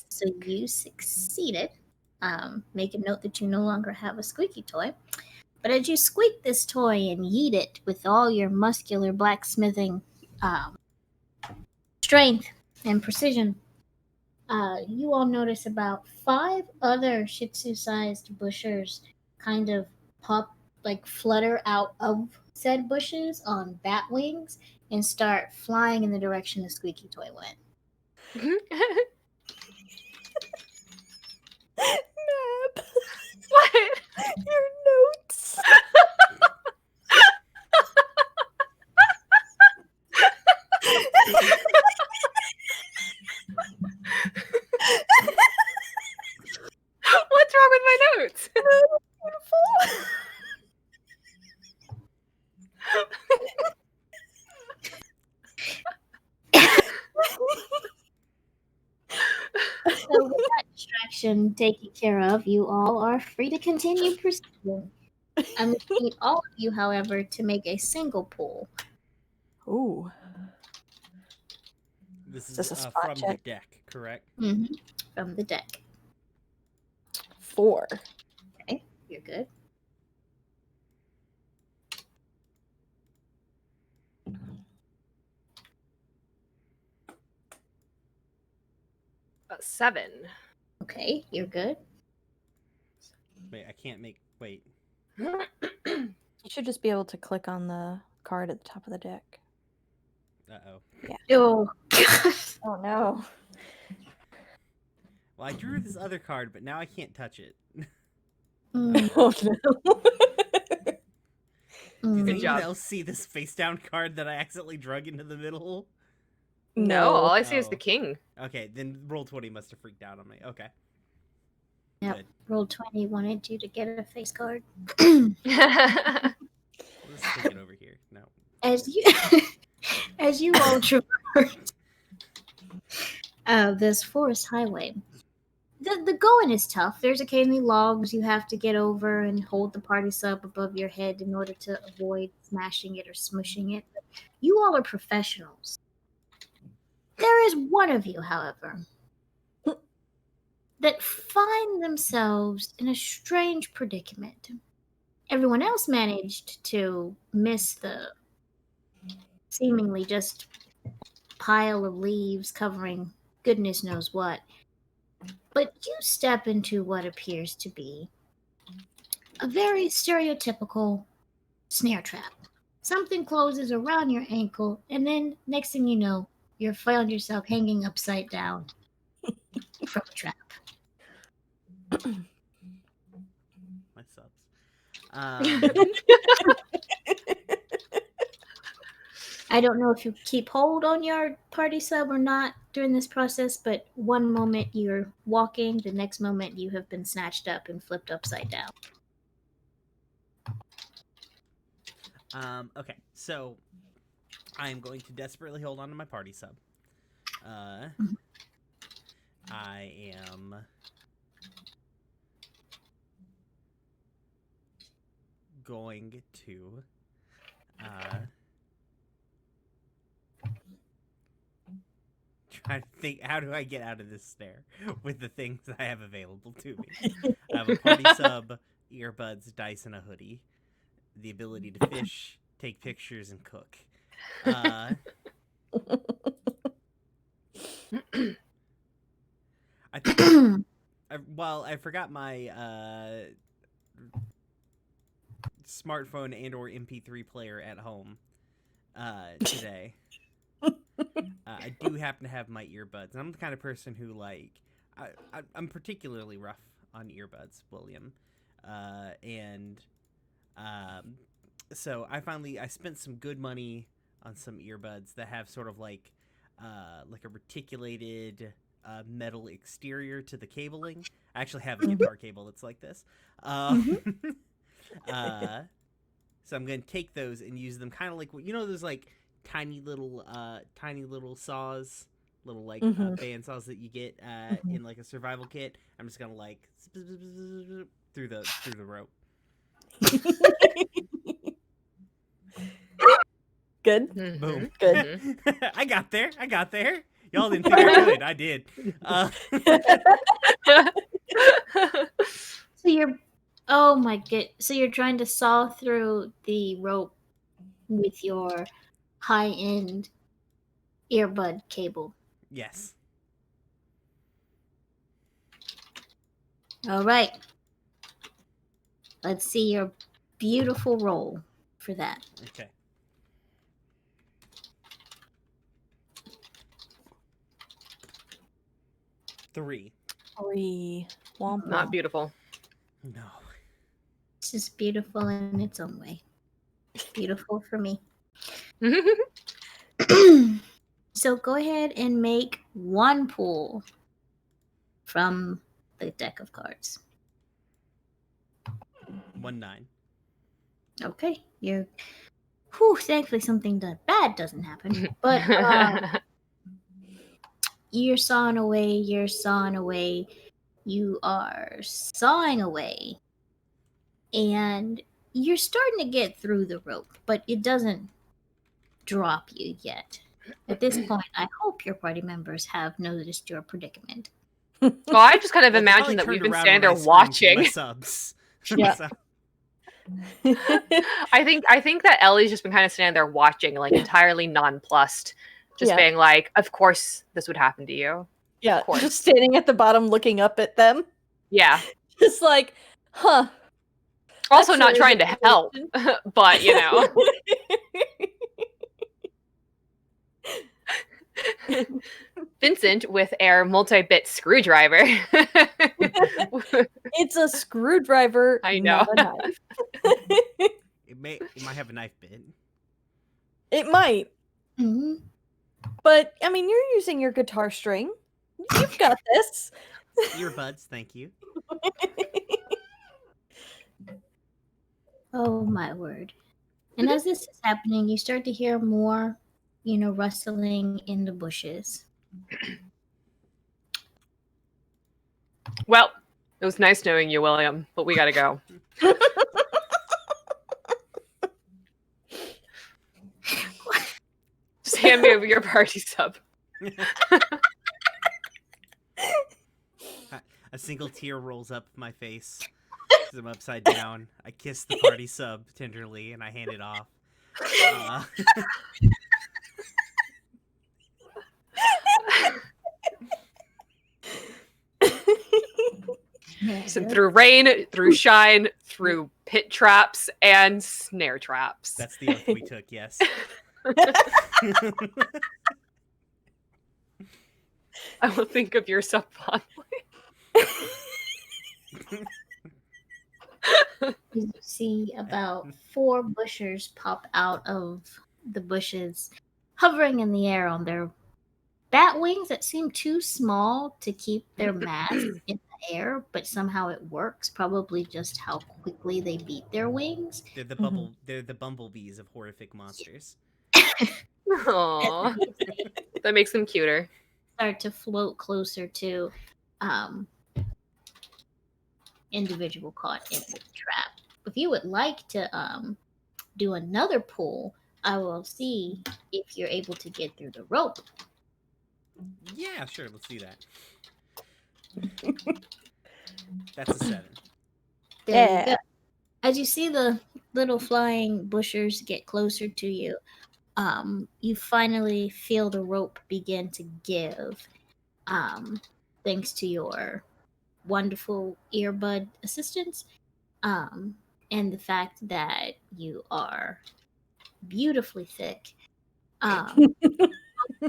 So you succeeded. Make a note that you no longer have a squeaky toy. But as you squeak this toy and yeet it with all your muscular blacksmithing strength and precision, you all notice about 5 other Shih Tzu-sized bushers kind of flutter out of said bushes on bat wings and start flying in the direction the squeaky toy went. Mab, What? your notes. What's wrong with my notes? So with that distraction taken care of, you all are free to continue proceeding. I would need all of you, however, to make a single pull. Ooh. This is this a spot from check? the deck, correct? From the deck. 4. Okay, you're good. A 7. Okay, you're good. Wait, I can't make. Wait. You should just be able to click on the card at the top of the deck. Oh, Oh no. Well, I drew this other card, but now I can't touch it. Oh no. Did Mm. anyone job. else see this face down card that I accidentally drug into the middle? No, all I see is Oh. the king. Okay, then roll 20 must have freaked out on me. Okay. Yep. Good. Roll 20 wanted you to get a face card. Let's take it over here. No. As you as you all traverse this forest highway, the going is tough. There's occasionally logs you have to get over and hold the party sub above your head in order to avoid smashing it or smushing it. But you all are professionals. There is one of you, however, that find themselves in a strange predicament. Everyone else managed to miss the seemingly just pile of leaves covering goodness knows what. But you step into what appears to be a very stereotypical snare trap. Something closes around your ankle, and then next thing you know, you found yourself hanging upside down from a trap. My subs. I don't know if you keep hold on your party sub or not during this process, but one moment you're walking, the next moment you have been snatched up and flipped upside down. Okay, so I'm going to desperately hold on to my party sub. I am going to try to think, how do I get out of this snare with the things I have available to me? I have a party sub, earbuds, dice, and a hoodie. The ability to fish, take pictures, and cook. I think I forgot my smartphone and or MP3 player at home today. I do happen to have my earbuds. And I'm the kind of person who I'm particularly rough on earbuds, William, and so I spent some good money on some earbuds that have sort of like a reticulated metal exterior to the cabling. I actually have a guitar cable that's like this. So I'm gonna take those and use them kind of like those like tiny little saws, little like band saws that you get in like a survival kit. I'm just gonna like through the rope. Good. Boom. Good. I got there. Y'all didn't think I could. I did. So you're, oh my god! So you're trying to saw through the rope with your high-end earbud cable. Yes. All right. Let's see your beautiful roll for that. Okay. Three. Womp Not womp. beautiful. No. It's just beautiful in its own way. Beautiful for me. So go ahead and make one pull from the deck of cards. 1-9. Okay, you're. Whew, thankfully something bad doesn't happen. But you're sawing away, you are sawing away, and you're starting to get through the rope, but it doesn't drop you yet. At this point, I hope your party members have noticed your predicament. Well, I just kind of Well, they imagine probably that we've turned been around standing there when I screamed for my watching. subs. Yeah. So, I think that Ellie's just been kind of standing there watching, like entirely nonplussed, just Yeah. being like, "Of course, this would happen to you." Yeah, course. just standing at the bottom looking up at them. Yeah. Just like, huh. Also, that's not your trying to help, revelation. but you know. Vincent with a multi-bit screwdriver. It's a screwdriver, I know. not a knife. it might have a knife bit. It might, Mhm. but I mean, you're using your guitar string. You've got this. Earbuds, thank you. Oh my word. And as this is happening, you start to hear more, rustling in the bushes. Well, it was nice knowing you, William, but we gotta go. Just hand me over your party sub. A single tear rolls up my face because I'm upside down. I kiss the party sub tenderly and I hand it off. So through rain, through shine, through pit traps and snare traps. That's the oath we took, yes. I will think of your sub fondly. You see about 4 bushers pop out of the bushes, hovering in the air on their bat wings that seem too small to keep their mass in the air, but somehow it works. Probably just how quickly they beat their wings. They're the they're the bumblebees of horrific monsters. Aww. That makes them cuter. Start to float closer to individual caught in the trap. If you would like to do another pull, I will see if you're able to get through the rope. Yeah, sure, let's do that. That's a 7. There you go. As you see the little flying bushers get closer to you, you finally feel the rope begin to give, thanks to your wonderful earbud assistance, and the fact that you are beautifully thick.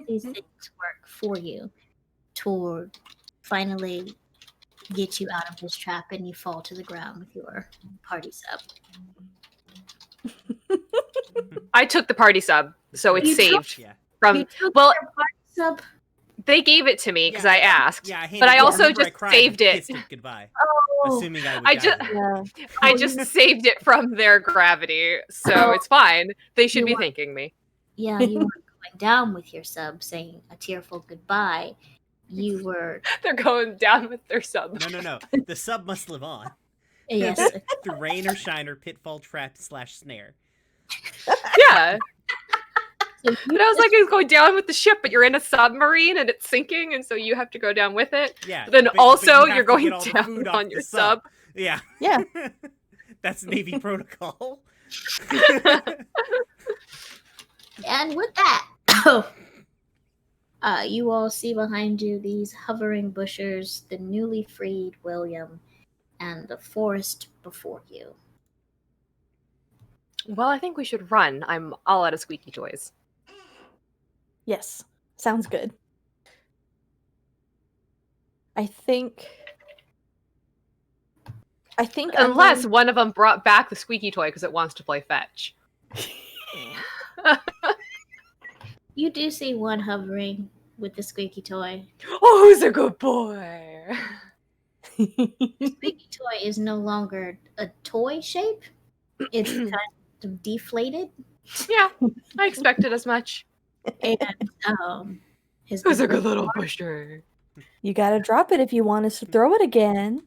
These things work for you to finally get you out of this trap, and you fall to the ground with your party sub. I took the party sub, so it's You took- saved Yeah. from. You took Well, your party sub. they gave it to me because I asked. Yeah, I handed but I it. also Remember I just cried saved and it. kissed it goodbye, Oh, assuming I would I die. just- there. Yeah. I just saved it from their gravity, so it's fine. They should You be want- thanking me. yeah, you weren't going down with your sub, saying a tearful goodbye. You were, They're going down with their sub. No. The sub must live on. yes, Through rain or shine or pitfall, trap / snare. Yeah. so you But I was like, it's going down with the ship, but you're in a submarine and it's sinking, and so you have to go down with it. Yeah. But then but also, you have you're to going get all the down food off on the your sub. Yeah. Yeah. That's Navy protocol. And with that, you all see behind you these hovering bushers, the newly freed William, and the forest before you. Well, I think we should run. I'm all out of squeaky toys. Yes. Sounds good. I think I'm Unless going- one of them brought back the squeaky toy because it wants to play fetch. You do see one hovering with the squeaky toy. Oh, who's a good boy? The squeaky toy is no longer a toy shape. It's kind of deflated. Yeah, I expected as much. And his Who's a good little pusher? You gotta drop it if you want us to throw it again.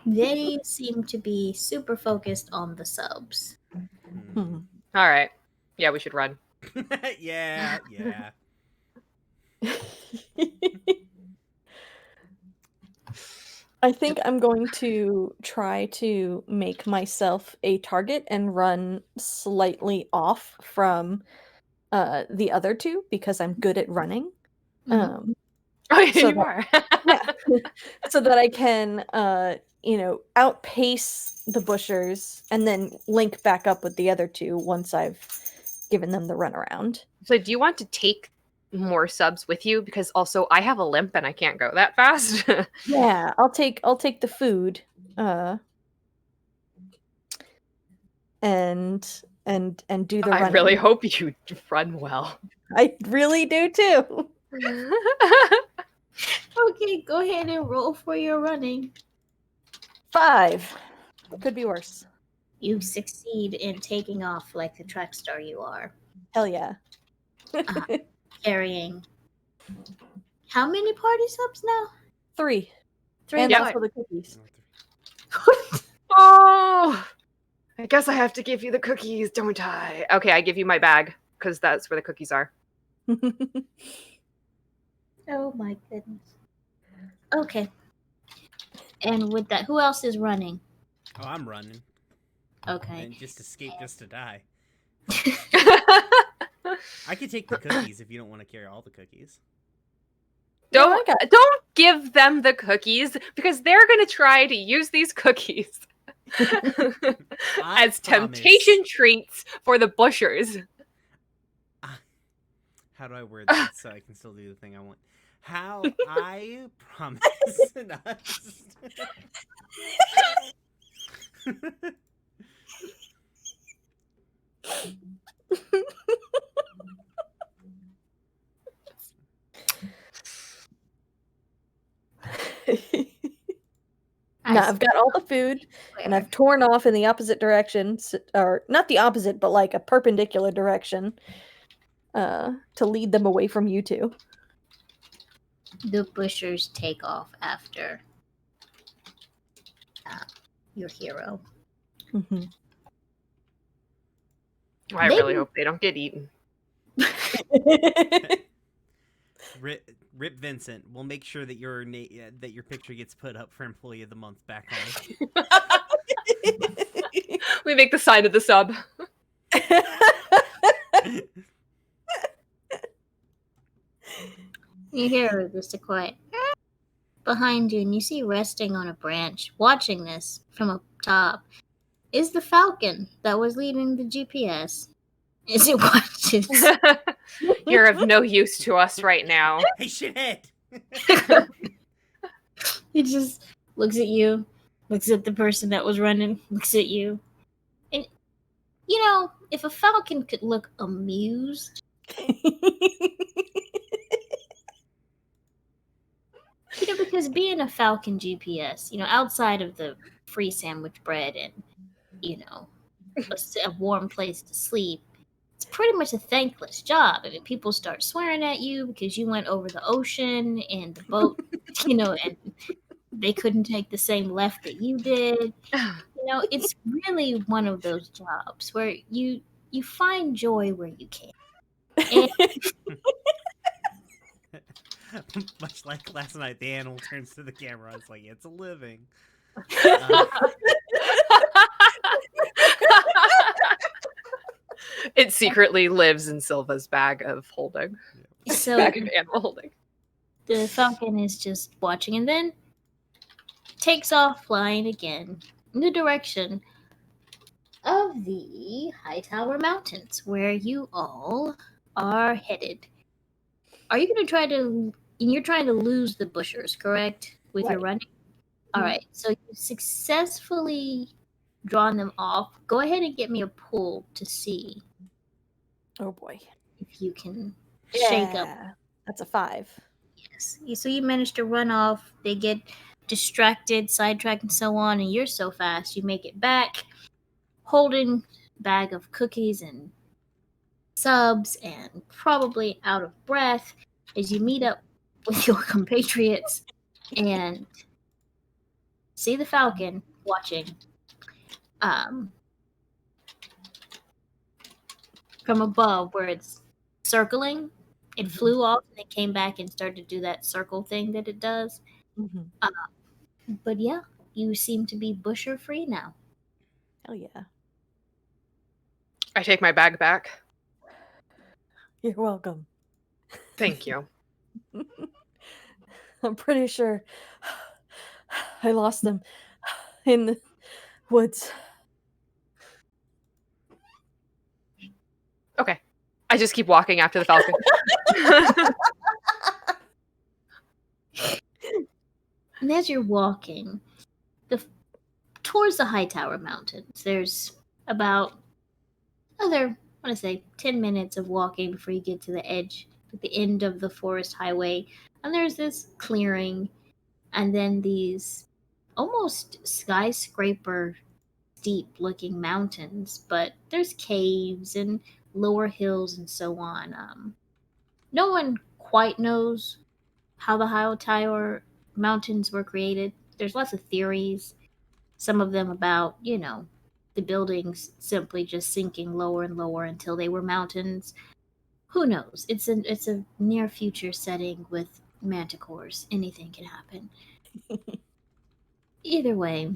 They seem to be super focused on the subs. Hmm. All right. Yeah, we should run. yeah. I think I'm going to try to make myself a target and run slightly off from the other two because I'm good at running. Mhm. Oh, yeah, So you that- are. Yeah. So that I can outpace the bushers and then link back up with the other two once I've given them the runaround. So, do you want to take more subs with you? Because also, I have a limp and I can't go that fast. Yeah, I'll take the food. And do the I running. really hope you run well. I really do too. Okay, go ahead and roll for your running. 5. Could be worse. You succeed in taking off like the track star you are, Hell yeah. carrying. How many party subs now? 3. 3 And Yeah. also the cookies. Oh, I guess I have to give you the cookies, don't I? Okay, I give you my bag because that's where the cookies are. Oh my goodness. Okay. And with that, who else is running? Oh, I'm running. Okay. And just escape just to die. I could take the cookies if you don't want to carry all the cookies. No, I got Don't give them the cookies because they're going to try to use these cookies as temptation treats for the bushers. How do I word this so I can still do the thing I want? How I promise not. No, I've got all the food, and I've torn off in the opposite direction, or not the opposite, but like a perpendicular direction, to lead them away from you two. The bushers take off after your hero. Mm-hmm. I really hope they don't get eaten. Rip Vincent. We'll make sure that your picture gets put up for Employee of the Month back home. We make the sign of the sub. You hear just a quiet behind you, and you see resting on a branch, watching this from up top, is the falcon that was leading the GPS. As it watches. You're of no use to us right now. Hey, shithead! He just looks at you, looks at the person that was running, looks at you. And, you know, if a falcon could look amused, because being a falcon GPS, outside of the free sandwich bread and, a warm place to sleep, it's pretty much a thankless job. I mean, people start swearing at you because you went over the ocean and the boat, and they couldn't take the same left that you did. It's really one of those jobs where you find joy where you can. And much like last night, the animal turns to the camera. It's like, it's a living. It secretly lives in Silva's bag of holding. So bag of animal holding. The falcon is just watching and then takes off flying again in the direction of the Hightower Mountains, where you all are headed. Are you going to try to... You're trying to lose the bushers, correct? With your running? All right. So you've successfully drawn them off. Go ahead and get me a pull to see. Oh boy. If you can shake up. That's a 5. Yes. So you managed to run off. They get distracted, sidetracked, and so on, and you're so fast. You make it back, holding a bag of cookies and subs and probably out of breath as you meet up with your compatriots and see the falcon watching from above where it's circling. It flew off and it came back and started to do that circle thing that it does. Mm-hmm. But yeah, you seem to be busher free now. Hell yeah. I take my bag back. You're welcome. Thank you. I'm pretty sure I lost them in the woods. Okay. I just keep walking after the falcon. And as you're walking towards the Hightower Mountains, there's about another, I want to say, 10 minutes of walking before you get to the edge, at the end of the forest highway. And there's this clearing, and then these almost skyscraper steep looking mountains, but there's caves and lower hills and so on. No one quite knows how the Hightower Mountains were created. There's lots of theories, some of them about, the buildings simply just sinking lower and lower until they were mountains. who knows? It's a near future setting with manticores. Anything can happen. Either way,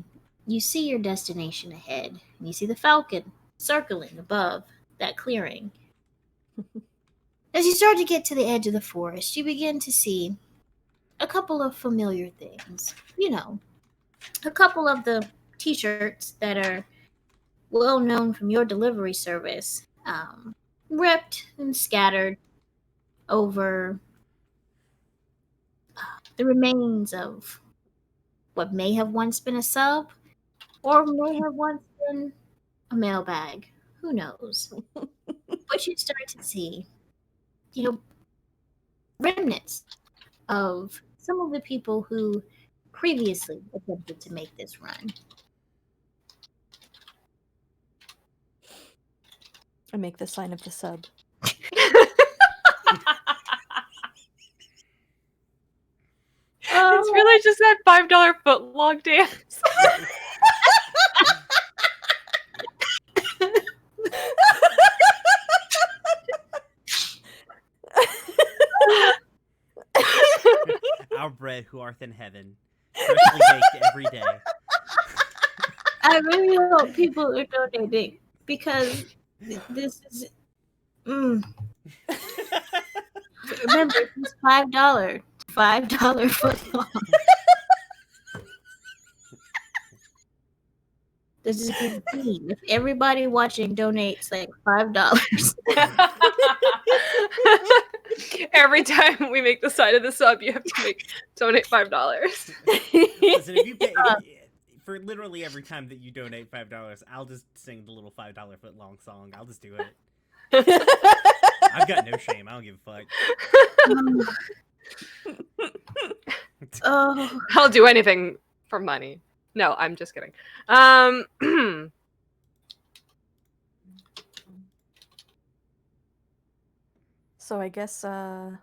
you see your destination ahead, and you see the falcon circling above that clearing. As you start to get to the edge of the forest, you begin to see a couple of familiar things. You know, a couple of the t shirts that are well known from your delivery service, ripped and scattered over the remains of what may have once been a sub or may have once been a mailbag. Who knows? But you start to see, you know, remnants of some of the people who previously attempted to make this run. I make the sign of the sub. It's really just that $5 footlong dance. Our bread who art in heaven, freshly baked every day. I really hope people are donating because this is. Remember, it's $5 foot long. This is the theme. If everybody watching donates like $5, Every time we make the sign of the sub, you have to donate $5. Listen, if you pay, for literally every time that you donate $5, I'll just sing the little $5 foot long song. I'll just do it. I've got no shame. I don't give a fuck. oh, I'll do anything for money. No, I'm just kidding. So I guess we're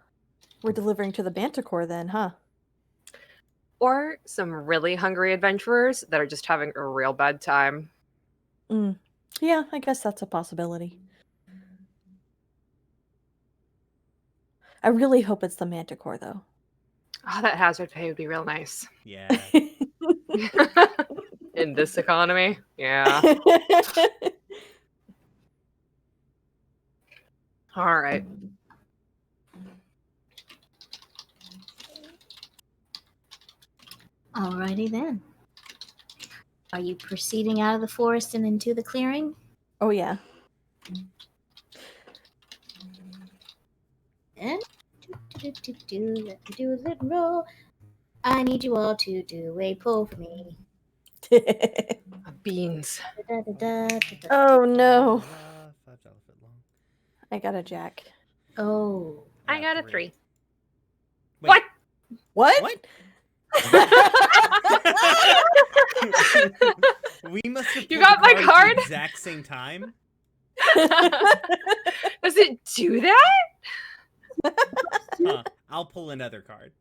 delivering to the Manticore then, huh? Or some really hungry adventurers that are just having a real bad time. Yeah, I guess that's a possibility. I really hope it's the Manticore, though. Oh, that hazard pay would be real nice. Yeah. In this economy, yeah. All right. alrighty then. Are you proceeding out of the forest and into the clearing? Oh, yeah. And let me do a little roll. I need you all to do a pull for me. Beans. Oh, no. $5 foot long. I got a jack. Oh. I got a 3. Wait, What? What? We must have. You pulled got my the card? at the exact same time. Does it do that? Huh. I'll pull another card.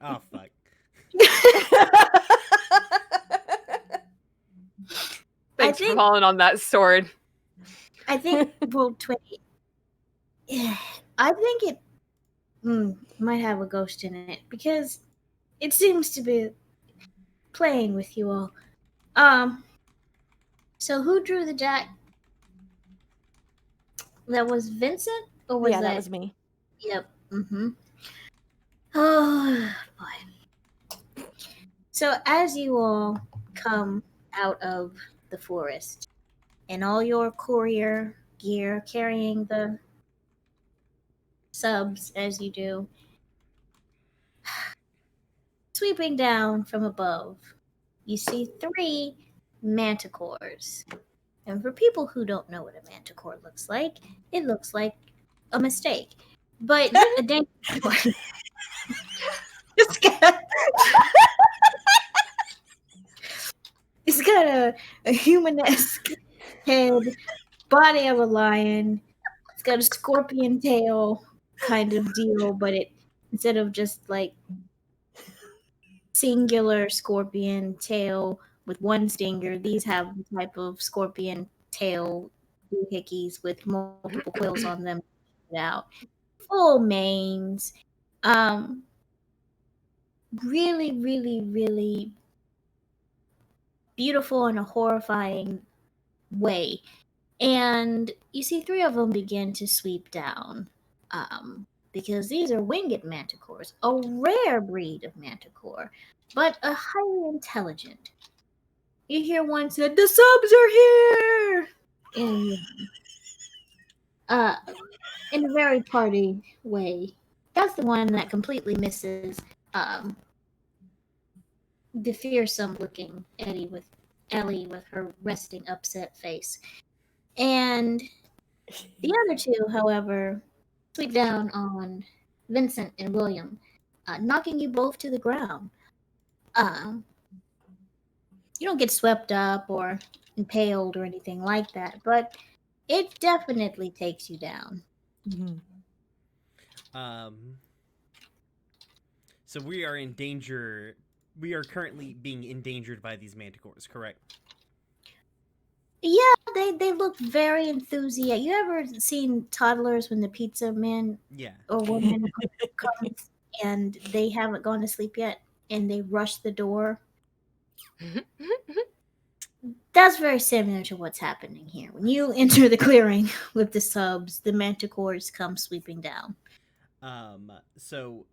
Oh fuck. Thanks for think- falling on that sword. I think roll 20. Yeah, I think it might have a ghost in it because it seems to be playing with you all. So who drew the jack? That was Vincent, or was Yeah, that was me. Yep. Mm-hmm. Oh boy. So as you all come out of the forest in all your courier gear, carrying the subs as you do, sweeping down from above, you see 3 manticores. And for people who don't know what a manticore looks like, it looks like a mistake. But a manticore. It's got a humanesque head, body of a lion. It's got a scorpion tail kind of deal, but it instead of just like singular scorpion tail with one stinger, these have the type of scorpion tail doohickeys with multiple quills on them out. Full manes. Um, really, really, really beautiful in a horrifying way. And you see three of them begin to sweep down. Because these are winged manticores, a rare breed of manticore, but a highly intelligent. You hear one say, "The subs are here!" Uh, in a very party way. That's the one that completely misses um, the fearsome looking Ellie with her resting upset face. And the other two, however, sweep down on Vincent and William, knocking you both to the ground. Um, you don't get swept up or impaled or anything like that, but it definitely takes you down. Um, so we are in danger. We are currently being endangered by these manticores, correct? Yeah, they look very enthusiastic. You ever seen toddlers when the pizza man Yeah. or woman comes and they haven't gone to sleep yet and they rush the door? That's very similar to what's happening here. When you enter the clearing with the subs, the manticores come sweeping down. So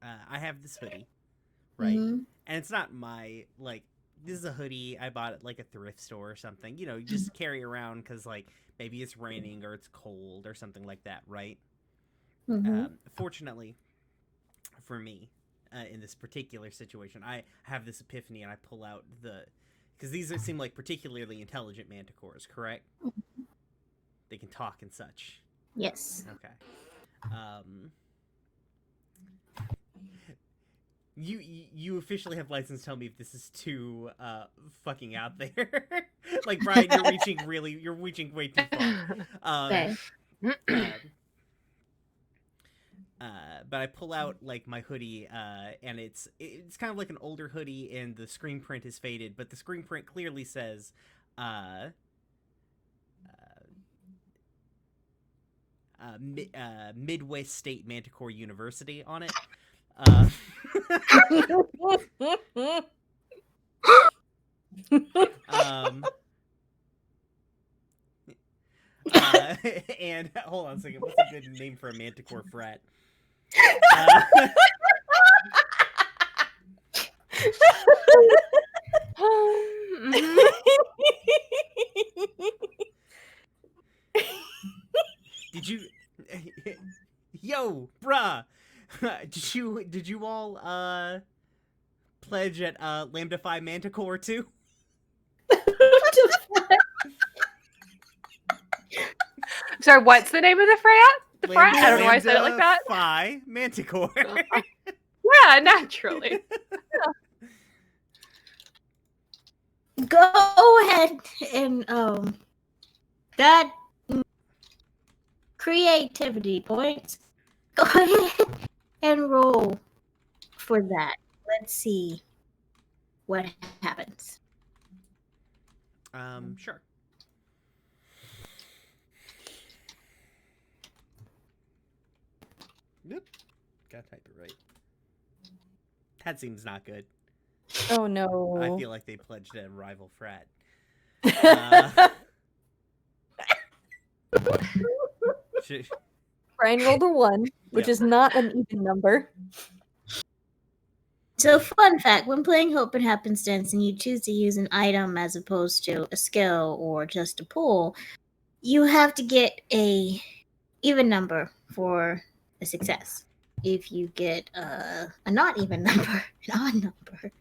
I have this hoodie, right? Mhm. And it's not my like. This is a hoodie I bought at like a thrift store or something. You know, you just carry around because like maybe it's raining or it's cold or something like that, right? Mhm. Fortunately for me, in this particular situation, I have this epiphany and I pull out because these seem like particularly intelligent manticores, correct? They can talk and such. Yes. Okay. You officially have license to tell me if this is too fucking out there. Like Brian, you're reaching way too far. Okay. But I pull out like my hoodie, and it's kind of like an older hoodie, and the screen print is faded, but the screen print clearly says, Midwest State Manticore University on it. Um, and hold on a second. What's a good name for a manticore frat? Did you, yo, bruh? Did you all pledge at Lambda Phi Manticore too? Sorry, what's the name of the frat? The frat? I don't know why I said it like that. Phi Manticore. Yeah, naturally. Go ahead and that creativity points. Go ahead and roll for that. Let's see what happens. Sure. Nope. Gotta type it right. That seems not good. Oh no. I feel like they pledged a rival frat. Brian rolled a 1, which is not an even number. So, fun fact, when playing Hope and Happenstance and you choose to use an item as opposed to a skill or just a pull, you have to get a even number for a success. If you get a not even number, an odd number,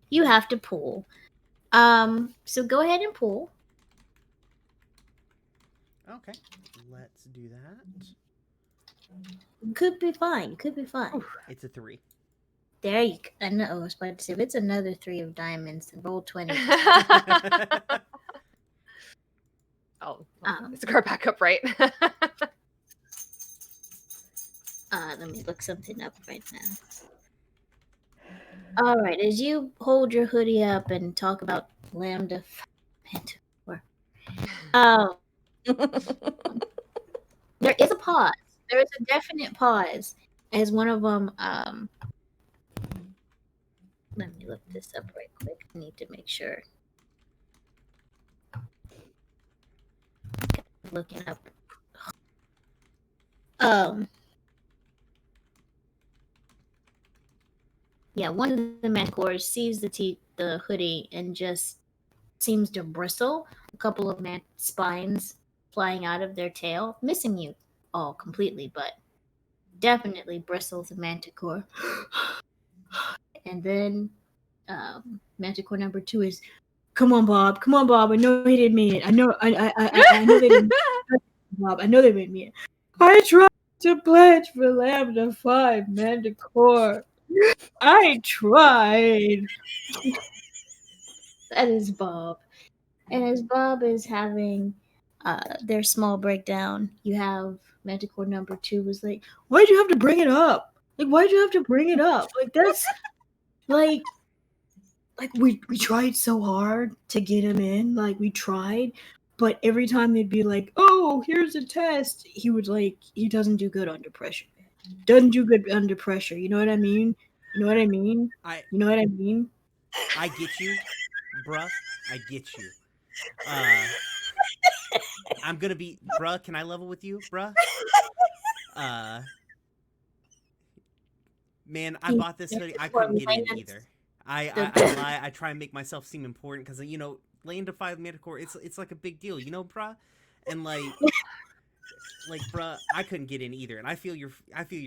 you have to pull. So go ahead and pull. Okay, let's do that. Could be fine. Could be fine. It's a 3. There you go. I know. I was about to say, if it's another 3 of diamonds, roll 20. Oh, it's car back up, right? Let me look something up right now. All right, as you hold your hoodie up and talk about Lambda Manticore. Um, there is a pause. There is a definite pause as one of them. Let me look this up right quick. I need to make sure. Looking up. Yeah, one of the manticores sees the hoodie and just seems to bristle. A couple of spines flying out of their tail, missing you all completely, but definitely bristles the manticore. And then manticore number 2 is, come on, Bob. Come on, Bob. I know he didn't mean it. I know they didn't. Bob, I know they didn't mean it. I tried to pledge for Lambda 5 Manticore. I tried. That is Bob. And as Bob is having their small breakdown, you have Manticore number 2 was like, why'd you have to bring it up? Like, why'd you have to bring it up? Like, that's like we tried so hard to get him in. Like, we tried. But every time they'd be like, oh, here's a test, he would he doesn't do good under pressure. Doesn't do good under pressure. You know what I mean? You know what I mean? You know what I mean? I get you, bruh. I get you. I'm gonna be, bruh. Can I level with you, bruh? Man, I bought this hoodie. I couldn't get in either. I lie. I try and make myself seem important because Lambda 5 Manticore. It's like a big deal, bruh. And like, bruh, I couldn't get in either. And I feel your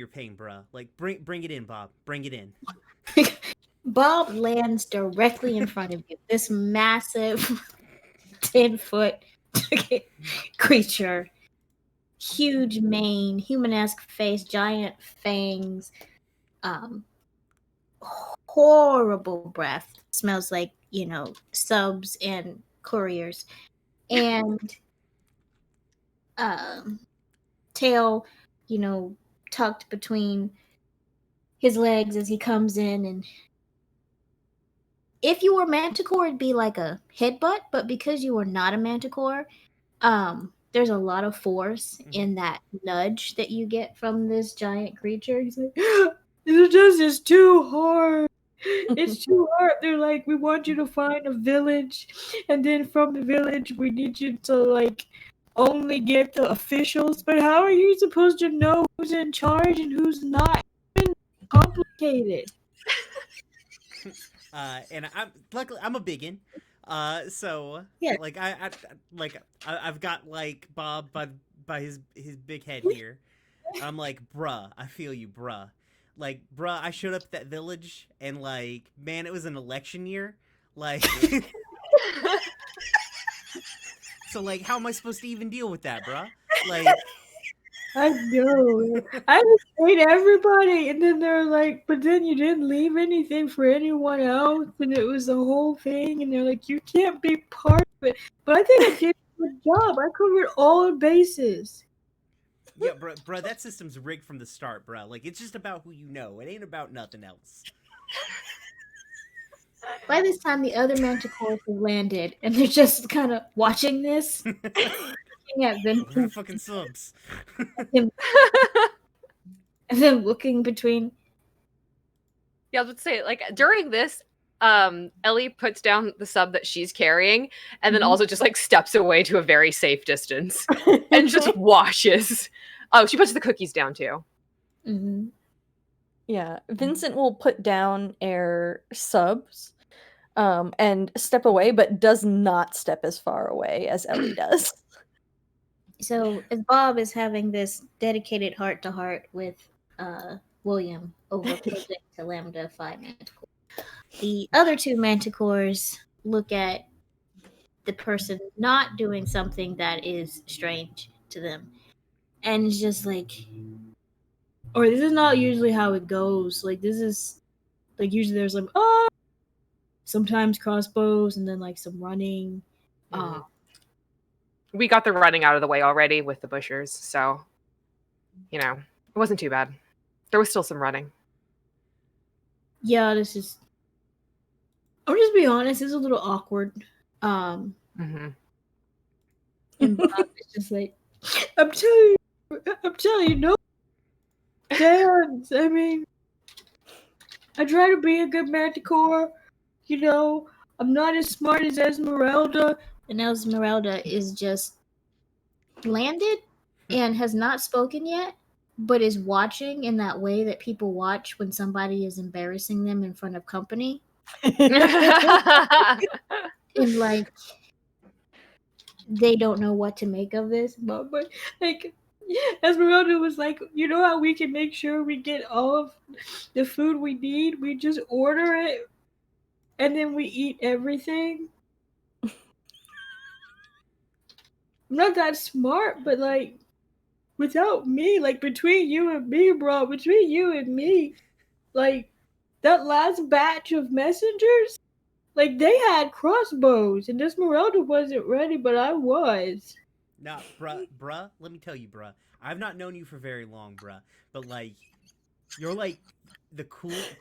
pain, bruh. Like, bring it in, Bob. Bring it in. Bob lands directly in front of you. This massive 10-foot creature, huge mane, human-esque face, giant fangs, horrible breath. Smells like, subs and couriers. And tail, tucked between his legs as he comes in. And if you were Manticore, it'd be like a headbutt, but because you are not a Manticore, there's a lot of force in that nudge that you get from this giant creature. He's like, this is too hard. It's too hard. They're like, we want you to find a village, and then from the village, we need you to only get the officials. But how are you supposed to know who's in charge and who's not? It's complicated. And luckily I'm a biggin. So yeah, I've got Bob by his big head here. I'm like, bruh, I feel you, bruh. Like, bruh, I showed up at that village and man, it was an election year. So how am I supposed to even deal with that, bruh? I know. I just hate everybody. And then they're like, but then you didn't leave anything for anyone else. And it was the whole thing. And they're like, you can't be part of it. But I think I did a good job. I covered all bases. Yeah, bruh, that system's rigged from the start, bruh. It's just about who you know. It ain't about nothing else. By this time, the other manticores have landed. And they're just kind of watching this. Looking at Vincent. Fucking subs. And then looking between. Yeah, I was about to say, during this, Ellie puts down the sub that she's carrying and then also just steps away to a very safe distance and just washes. Oh, she puts the cookies down too. Mm-hmm. Yeah, Vincent will put down air subs and step away, but does not step as far away as Ellie does. So as Bob is having this dedicated heart-to-heart with William over project to Lambda 5 Manticore, the other two Manticores look at the person not doing something that is strange to them, and it's just or this is not usually how it goes. This is usually there's sometimes crossbows and then some running. We got the running out of the way already with the bushers, so it wasn't too bad. There was still some running. Yeah, I'll just be honest, it's a little awkward Um, Mm-hmm. and Bob is just like, I'm telling you, no dance. I mean, I try to be a good manticore. You know, I'm not as smart as Esmeralda. And Esmeralda is just landed and has not spoken yet, but is watching in that way that people watch when somebody is embarrassing them in front of company. And like, they don't know what to make of this. But like, Esmeralda was like, you know how we can make sure we get all of the food we need? We just order it and then we eat everything. I'm not that smart, but like, without me, like between you and me, bro, between you and me, like that last batch of messengers, like they had crossbows, and Esmeralda wasn't ready, but I was. Nah, bruh, let me tell you, bruh. I've not known you for very long, bruh. But, like, you're, like, the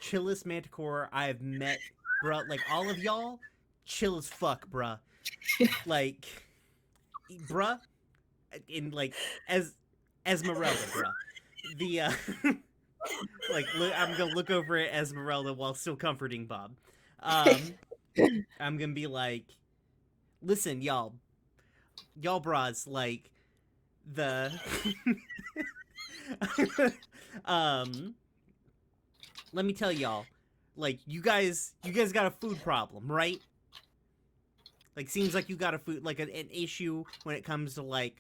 chillest manticore I have met, bruh. Like, all of y'all, chill as fuck, bruh. Like, bruh, like, Esmeralda, bruh. The, like, I'm gonna look over at Esmeralda while still comforting Bob. I'm gonna be like, listen, y'all bras, like, the let me tell y'all, like, you guys got a food problem, right? Like, seems like you got a food, like, an issue when it comes to like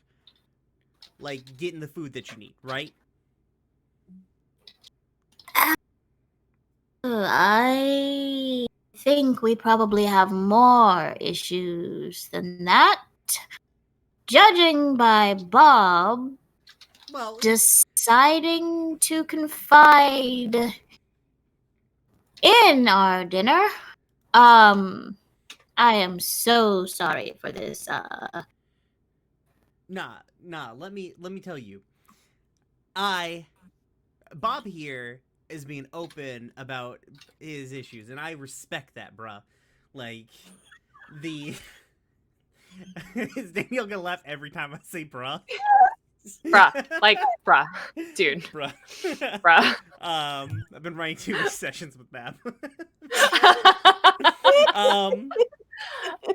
getting the food that you need, right? I think we probably have more issues than that. Judging by Bob Well, deciding to confide in our dinner. I am so sorry for this. nah, let me tell you. Bob here is being open about his issues, and I respect that, bruh. Like, is Daniel gonna laugh every time I say bruh? Bruh, dude, Bruh. bruh. I've been running too many sessions with Mab.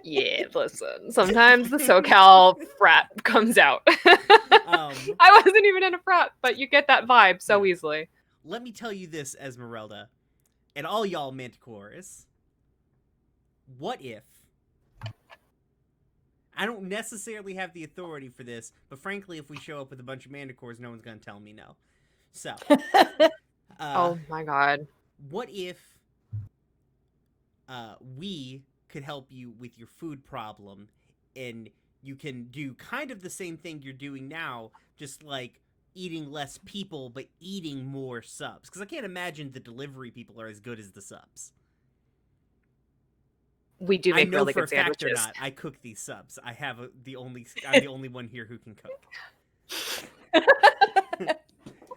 Yeah, listen. Sometimes the SoCal frat comes out. I wasn't even in a frat, but you get that vibe so easily. Let me tell you this, Esmeralda, and all y'all manticores. What if... I don't necessarily have the authority for this, but frankly, if we show up with a bunch of manticores, no one's gonna tell me no. So... oh my god. What if we could help you with your food problem, and you can do kind of the same thing you're doing now, just like eating less people, but eating more subs? Because I can't imagine the delivery people are as good as the subs. We do make I know really for good a fact sandwiches. or not. I cook these subs. I'm the only one here who can cook.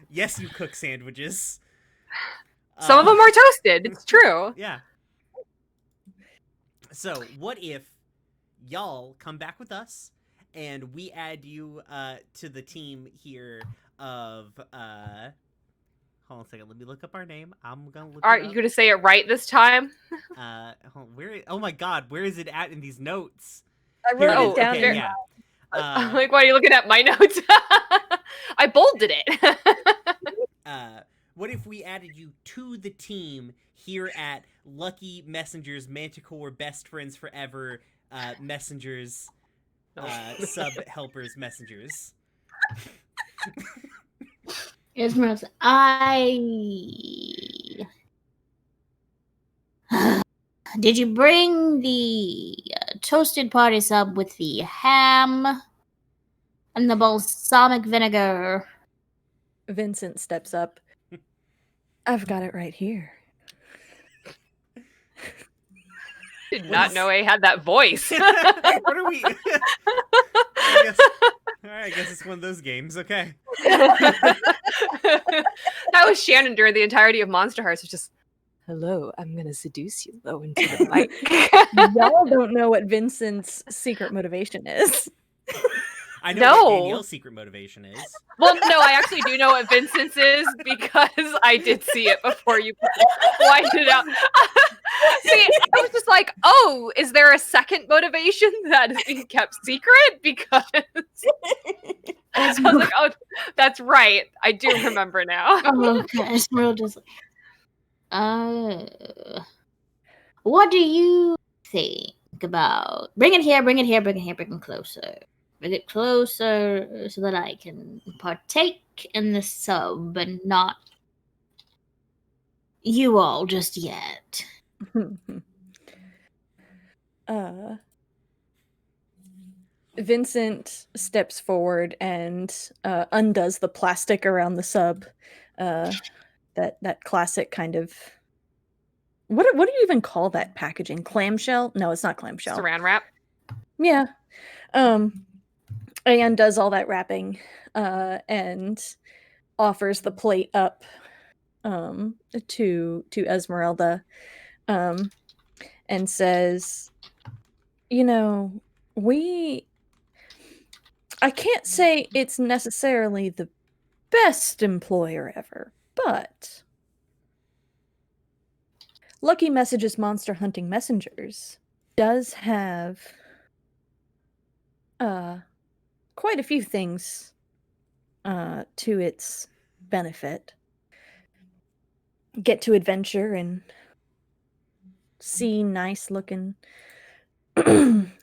Yes, you cook sandwiches. Some of them are toasted. It's true. Yeah. So, what if y'all come back with us, and we add you to the team here of hold on a second, let me look up our name. I'm gonna look Are it up. you gonna say it right this time? Oh my god, where is it at in these notes? I wrote it down. Okay, yeah. Like, why are you looking at my notes? I bolded it. What if we added you to the team here at Lucky Messengers Manticore Best Friends Forever Messengers Sub Helpers Messengers? Esmeralda, did you bring the toasted party sub with the ham and the balsamic vinegar? Vincent steps up. I've got it right here. Did not know I had that voice. What are we? I guess it's one of those games. Okay. That was Shannon during the entirety of Monster Hearts. Was just, hello, I'm gonna seduce you low into the mic. Y'all don't know what Vincent's secret motivation is. I know what No. Danielle's secret motivation is. Well, no, I actually do know what Vincent's is because I did see it before you pointed it out. See, I was just like, oh, is there a second motivation that is being kept secret? Because I was like, oh, that's right. I do remember now. Oh god, Esmeralda just what do you think about bring it here, bring it here, bring it here, bring it closer. Bring it closer so that I can partake in the sub, but not you all just yet. Vincent steps forward and undoes the plastic around the sub. That classic kind of what do you even call that packaging? Clamshell? No, it's not clamshell. Saran wrap. Yeah. He undoes all that wrapping and offers the plate up to Esmeralda and says, you know, I can't say it's necessarily the best employer ever, but Lucky Messages Monster Hunting Messengers does have quite a few things to its benefit. Get to adventure and see nice looking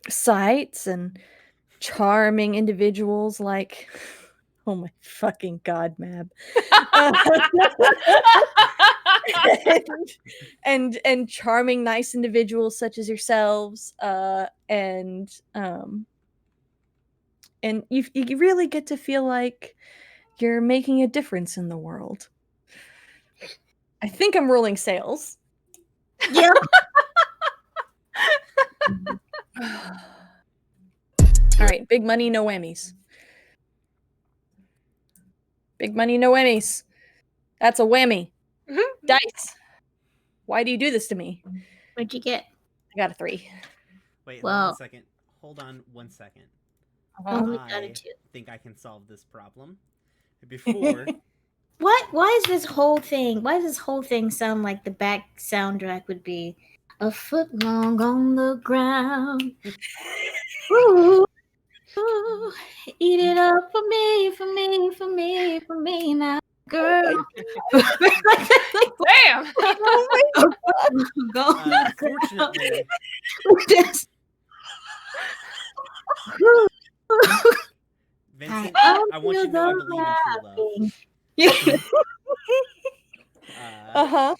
sights and charming individuals like oh my fucking god, Mab. and charming nice individuals such as yourselves and you really get to feel like you're making a difference in the world. I think I'm rolling sales. Yeah. All right, big money, no whammies. Big money, no whammies. That's a whammy. Dice. Why do you do this to me? What'd you get? I got a 3. Wait, hold on Well- a second. Hold on 1 second. Only got a I 2. think I can solve this problem. Before, What? Why does this whole thing sound like the back soundtrack would be a foot long on the ground? Ooh, ooh, eat it up for me, for me, for me, for me now, girl. Damn. Go. fortunately, Just- Vincent, I I want you to know I believe in true love. Uh-huh.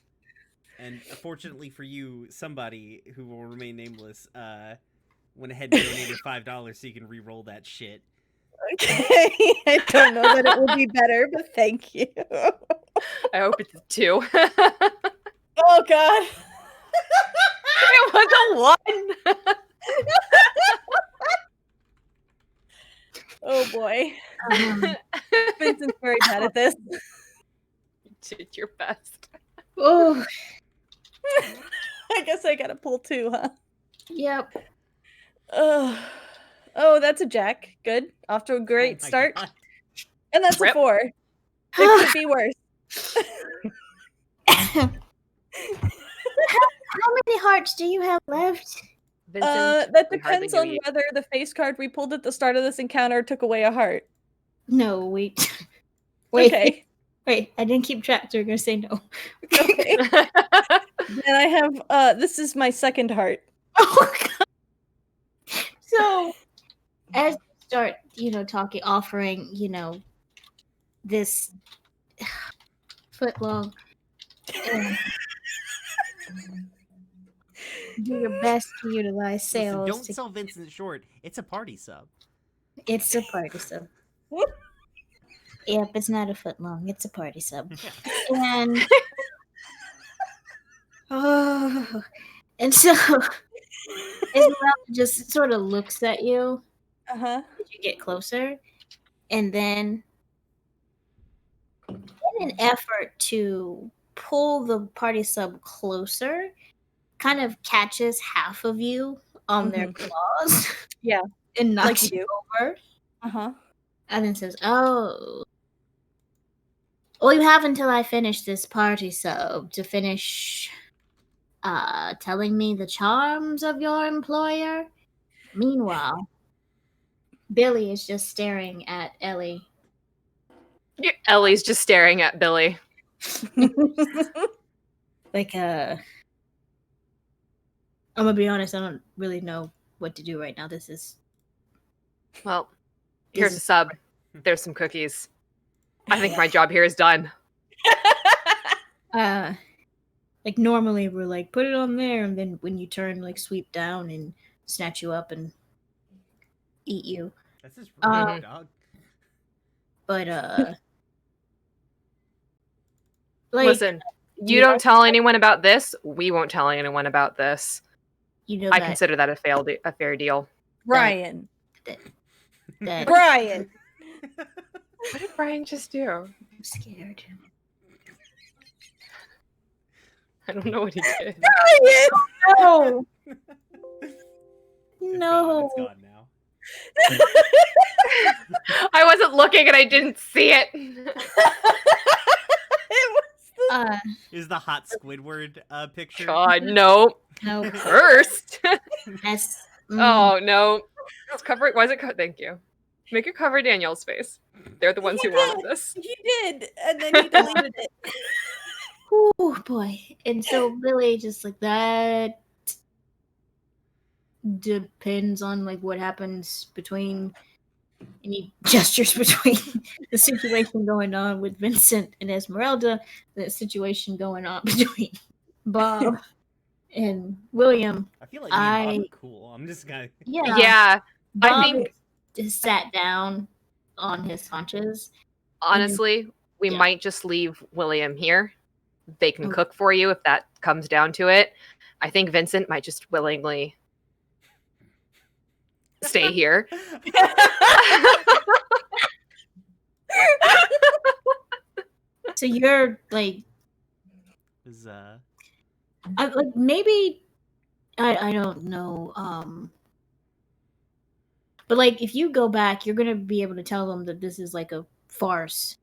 And fortunately for you, somebody who will remain nameless went ahead and donated $5 so you can re-roll that shit. Okay. I don't know that it will be better, but thank you. I hope it's a 2. Oh god. It was a 1. Oh boy. Vincent's very bad at this. You did your best. Oh, I guess I gotta pull 2, huh? yep. Oh, that's a jack. Good. Off to a great Oh my start. God. And that's Rip. a 4. It could be worse. How many hearts do you have left? Vincent, That we hardly depends knew on you. whether the face card we pulled at the start of this encounter took away a heart. No, wait. Wait, Okay. wait. I didn't keep track, so we're gonna say no. Okay. Then I have this is my second heart. Oh god. So as you start, talking, offering, this foot long do your best to utilize Listen, sales. don't sell Vincent short. It's a party sub. It's a party sub. Yep, it's not a foot long. It's a party sub. And and so Isabella just sort of looks at you Uh-huh. as you get closer, and then in an effort to pull the party sub closer, kind of catches half of you on their claws. Yeah. And knocks Like you you do. over. Uh-huh. And then says, "Oh. Well, you have until I finish this party sub to finish telling me the charms of your employer." Meanwhile, Billy is just staring at Ellie. Ellie's just staring at Billy. Like, I'm gonna be honest, I don't really know what to do right now. This is Well, here's a sub. There's some cookies. I think my job here is done. like normally we're like, put it on there, and then when you turn, like sweep down and snatch you up and eat you. That's just rude, dog. But like, Listen, you don't tell anyone about this. We won't tell anyone about this. you know I that, consider that a fair deal. Brian. that Brian. What did Brian just do? I'm scared. I don't know what he did. Brian! No! It's No. gone now. I wasn't looking and I didn't see it. Is the hot Squidward picture? God, no. No. Cursed. That's Oh, no. It's cover. Why is it thank you. Make it cover Danielle's face. They're the ones who wanted this. He did, and then he deleted it. oh boy. And so Billy just like that depends on like what happens between any gestures between the situation going on with Vincent and Esmeralda, the situation going on between Bob and William. I feel like me and Bob are cool. I'm just gonna. Yeah. Bob I think just sat down on his haunches. honestly, we yeah. might just leave William here. They can Okay. cook for you if that comes down to it. I think Vincent might just willingly stay here. So you're like, Is like maybe I don't know. But like if you go back, you're gonna be able to tell them that this is like a farce,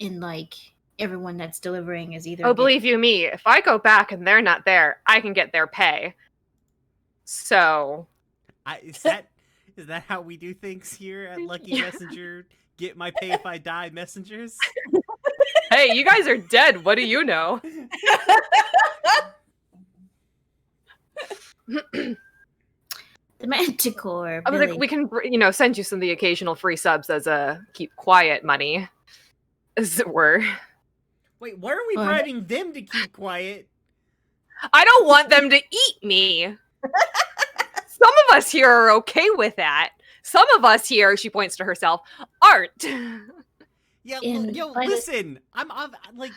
and like everyone that's delivering is either. Oh, believe you me, if I go back and they're not there, I can get their pay. So is that how we do things here at Lucky Messenger? Get my pay if I die messengers? hey, you guys are dead. What do you know? The Manticore. I was Billy. like, we can, send you some of the occasional free subs as a keep quiet money, as it were. Wait, why are we What? bribing them to keep quiet? I don't want them to eat me. Some of us here are okay with that. Some of us here, she points to herself, aren't. Yeah, And yo, by the- listen. I'm like,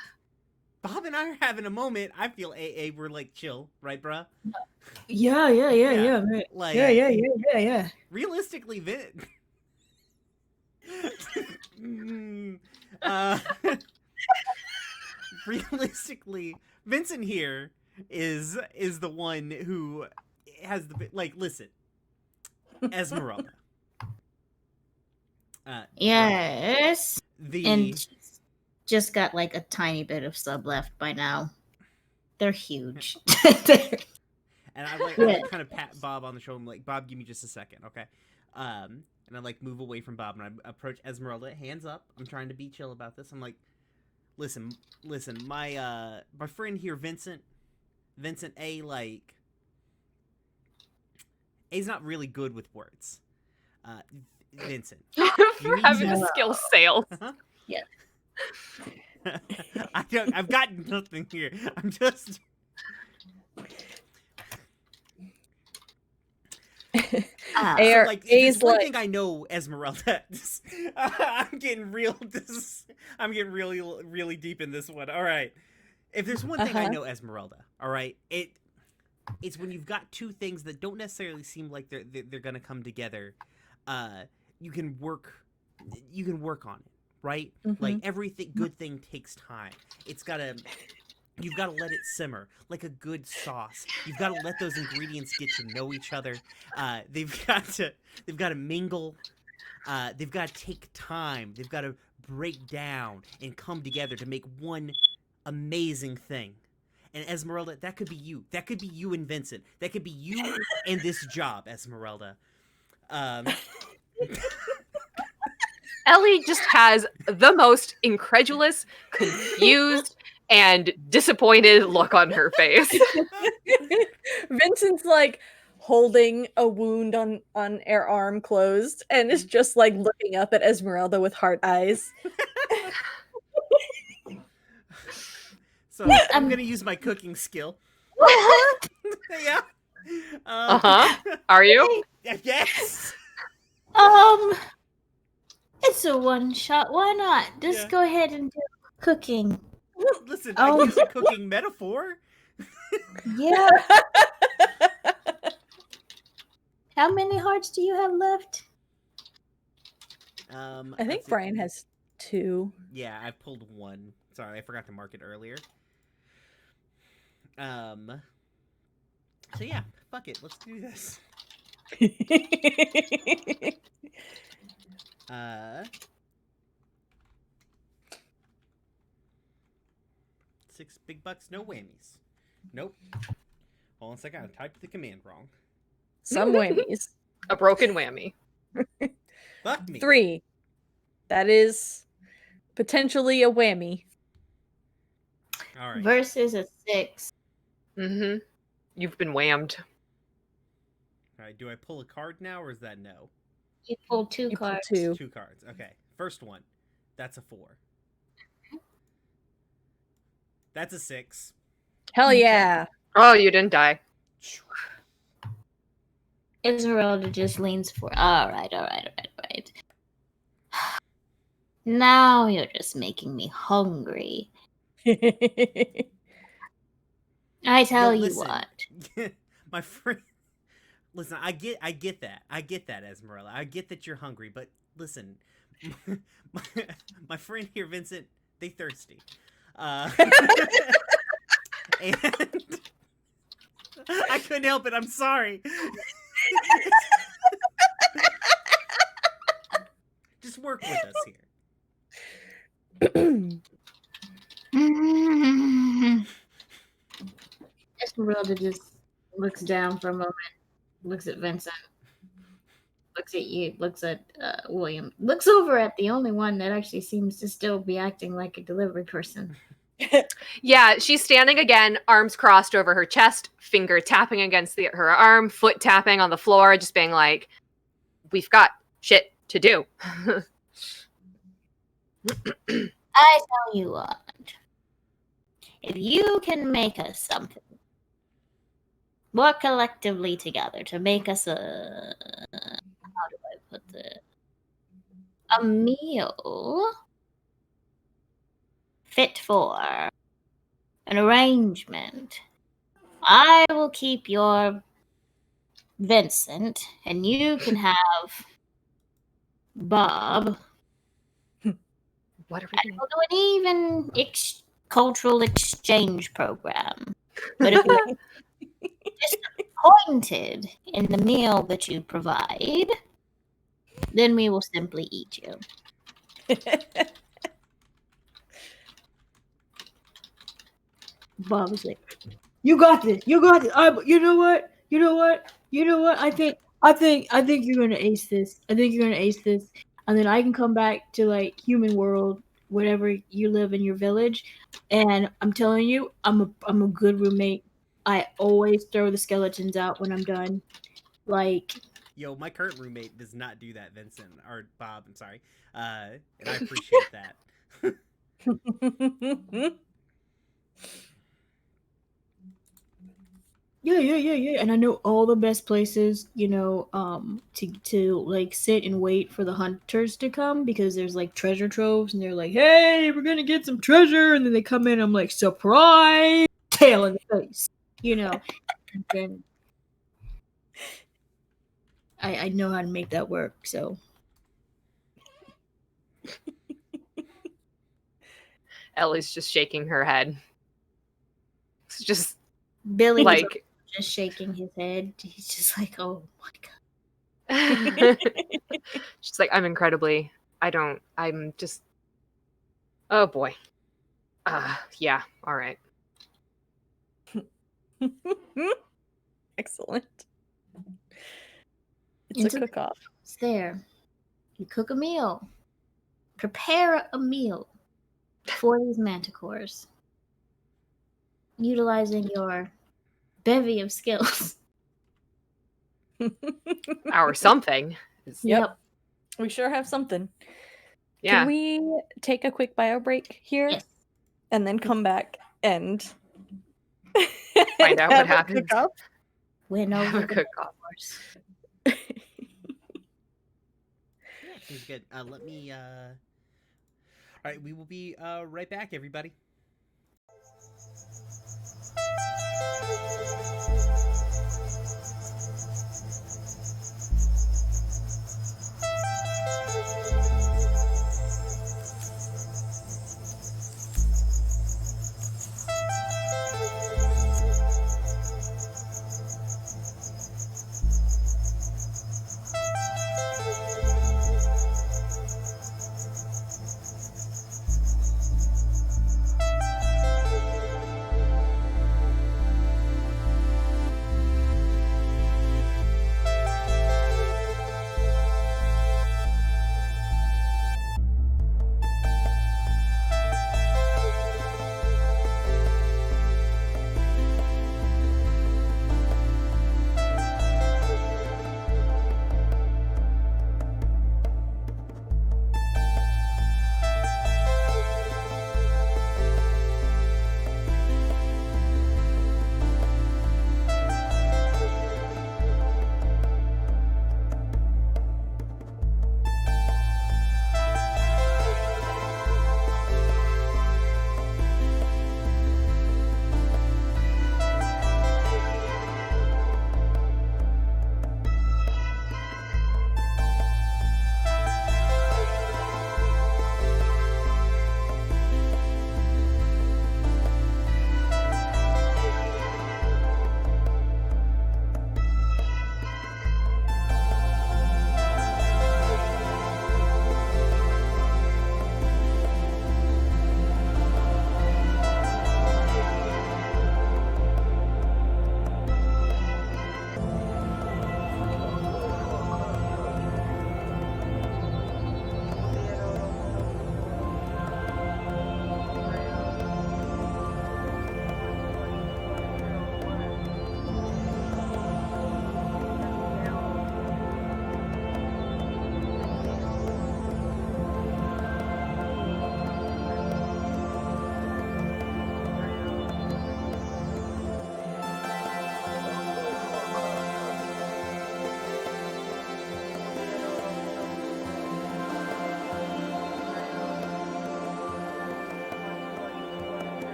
Bob and I are having a moment. I feel AA, we're like chill, right, bruh? Yeah, right. Like, yeah. realistically, realistically, Vincent here is the one who has the like. Listen, Esmeralda. Yes. The And she's just got like a tiny bit of sub left by now. They're huge. and I Yeah. kind of pat Bob on the shoulder. I'm like, Bob, give me just a second, okay? And I like move away from Bob and I approach Esmeralda, hands up. I'm trying to be chill about this. I'm like, listen, my friend here, Vincent A, like, A's not really good with words. Vincent, For need having to- a skill sales. Yeah. I've got nothing here. I'm just. Air, Like, A's there's one like, thing I know, Esmeralda. I'm getting I'm getting really, really deep in this one. All right. If there's one thing I know, Esmeralda, all right, it's when you've got two things that don't necessarily seem like they're gonna come together. You can work on it, right? Mhm. Like everything, good thing takes time. It's gotta. You've got to let it simmer like a good sauce. You've got to let those ingredients get to know each other. They've got to mingle. They've got to take time. They've got to break down and come together to make one amazing thing. And Esmeralda, that could be you. That could be you and Vincent. That could be you and this job, Esmeralda. Ellie just has the most incredulous, confused, and disappointed look on her face. Vincent's like holding a wound on her arm closed and is just like looking up at Esmeralda with heart eyes. So I'm gonna use my cooking skill. Yeah. Are you? Yes. It's a one shot. Why not? Just go ahead and do cooking. Listen, I use a cooking metaphor. Yeah. How many hearts do you have left? I think Brian has 2. Yeah, I pulled 1. Sorry, I forgot to mark it earlier. So yeah, fuck it. Let's do this. 6 big bucks, no whammies. Nope. Hold on a second, I typed the command wrong. Some whammies. A broken whammy. Fuck me. 3. That is potentially a whammy. All right. Versus a 6. Mm-hmm. You've been whammed. All right. Do I pull a card now, or is that no? You pulled 2 You pulled cards. 2. 2 cards. Okay. First one. That's a 4. That's a 6. Hell yeah. Oh, you didn't die. Esmeralda just leans for. All right. Now you're just making me hungry. I tell you listen. what. My friend. Listen, I get that. I get that, Esmeralda. I get that you're hungry, but listen, my friend here, Vincent, they thirsty. And I couldn't help it. I'm sorry. Just work with us here. Esmeralda just looks down for a moment, looks at Vincent, looks at you, looks at William, looks over at the only one that actually seems to still be acting like a delivery person. Yeah, she's standing again, arms crossed over her chest, finger tapping against her arm, foot tapping on the floor, just being like, we've got shit to do. I tell you what, if you can make us something, work collectively together to make us a, how do I put this, a meal fit for an arrangement, I will keep your Vincent, and you can have Bob. What are we doing? We'll do an even cultural exchange program. But if you're disappointed in the meal that you provide, then we will simply eat you. Bob was like, You got this. You got this. You know what? I think you're gonna ace this. And then I can come back to like human world, whatever you live in your village. And I'm telling you, I'm a good roommate. I always throw the skeletons out when I'm done. Like, Yo, my current roommate does not do that, Vincent or Bob. I'm sorry, and I appreciate that. Yeah. And I know all the best places, to like sit and wait for the hunters to come because there's like treasure troves and they're like, hey, we're gonna get some treasure, and then they come in, I'm like, surprise, tail in the face, And then I know how to make that work, so. Ellie's just shaking her head. It's just Billy is like just shaking his head. He's just like, oh my god. she's like, I'm just, oh boy. Yeah, all right. Excellent. It's Into a cook-off. It's there. You cook a meal. Prepare a meal for these manticores. Utilizing your bevy of skills. Or something. Yep. We sure have something. Yeah. Can we take a quick bio break here? Yes. And then come back and Find out what have a happens. cook-off? Win Have over a the cook-off. manticores. Yeah, seems good. Let me. All right, we will be right back, everybody.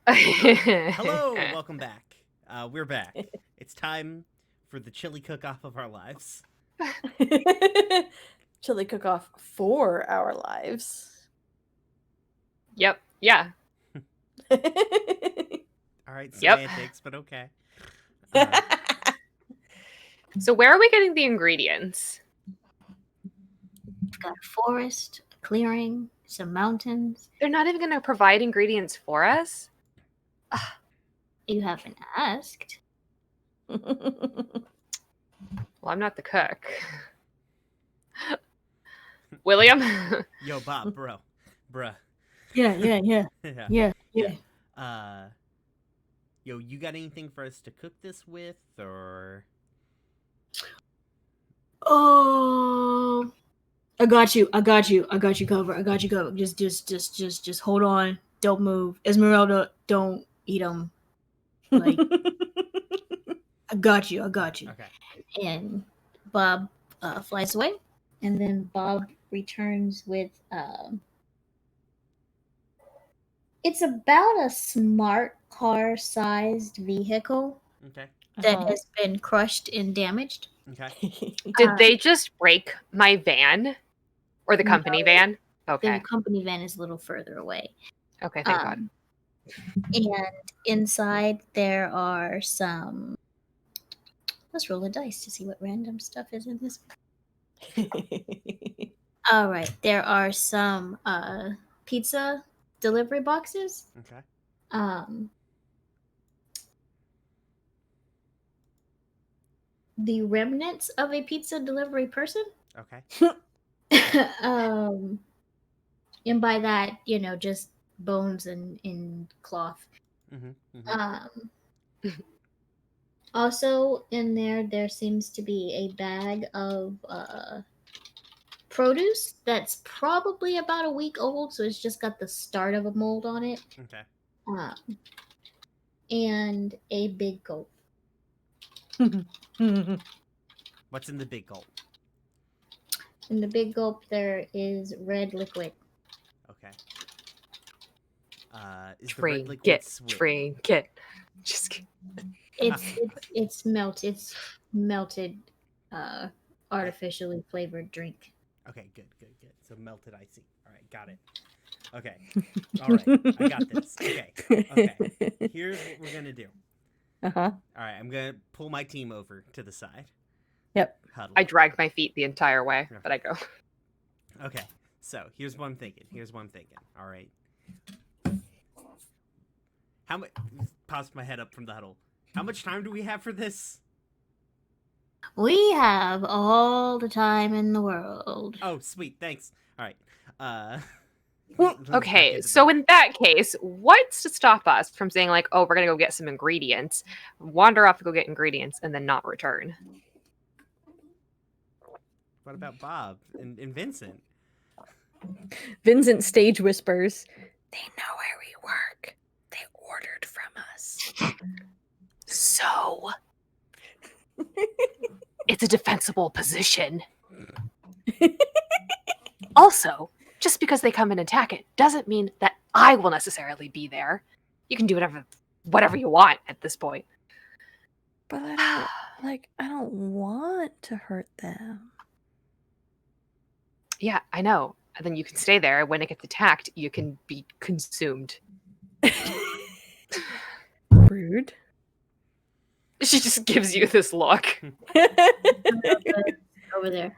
Hello, welcome back. We're back. It's time for the chili cook-off of our lives. Chili cook-off for our lives. Yep. Yeah. All right, Yep. semantics, but okay. So where are we getting the ingredients? We've got a forest, a clearing, some mountains. They're not even going to provide ingredients for us? You haven't asked. Well, I'm not the cook. William? Yo, Bob, bruh. Yeah. Yo, you got anything for us to cook this with, or? Oh, I got you covered. Just hold on. Don't move. Esmeralda, don't eat them. Like, I got you. Okay. And Bob flies away, and then Bob returns with it's about a smart car sized vehicle Okay. that has been crushed and damaged. Okay. Did they just break my van? Or the company No. van? The Okay. company van is a little further away. Okay, thank God. And inside there are some. Let's roll a dice to see what random stuff is in this. All right, there are some pizza delivery boxes. Okay. The remnants of a pizza delivery person. Okay. And by that, just bones and cloth. Also in there seems to be a bag of produce that's probably about a week old, so it's just got the start of a mold on it. Okay. And a big gulp. What's in the big gulp? In the big gulp, there is red liquid. Okay. Is the red liquid sweet? Trinket. Just kidding. It's melted, artificially flavored drink. Okay, good. So melted icy. All right, got it. Okay. All right, I got this. Okay. Here's what we're gonna do. All right, I'm gonna pull my team over to the side. Yep. Huddle. I dragged my feet the entire way, but I go. Okay, so here's what I'm thinking. All right. How much? Popped my head up from the huddle. How much time do we have for this? We have all the time in the world. Oh, sweet. Thanks. All right. Okay, so in that case, what's to stop us from saying like, oh, we're gonna go get some ingredients, wander off to go get ingredients, and then not return? What about Bob and Vincent? Vincent stage whispers, "They know where we work. They ordered from us." So it's a defensible position. Also, just because they come and attack it doesn't mean that I will necessarily be there. You can do whatever you want at this point. But I don't want to hurt them. Yeah, I know. And then you can stay there. When it gets attacked, you can be consumed. Rude. She just gives you this look. Over there.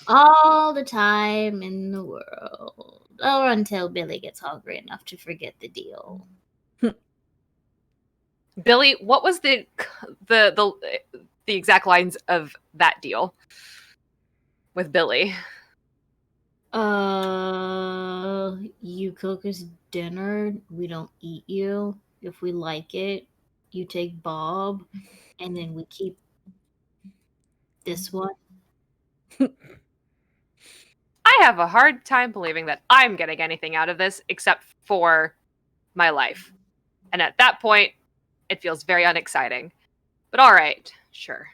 All the time in the world. Or until Billy gets hungry enough to forget the deal. Billy, what was the exact lines of that deal with Billy? You cook us dinner, we don't eat you. If we like it, you take Bob, and then we keep this one. I have a hard time believing that I'm getting anything out of this except for my life. And at that point, it feels very unexciting. But all right, sure.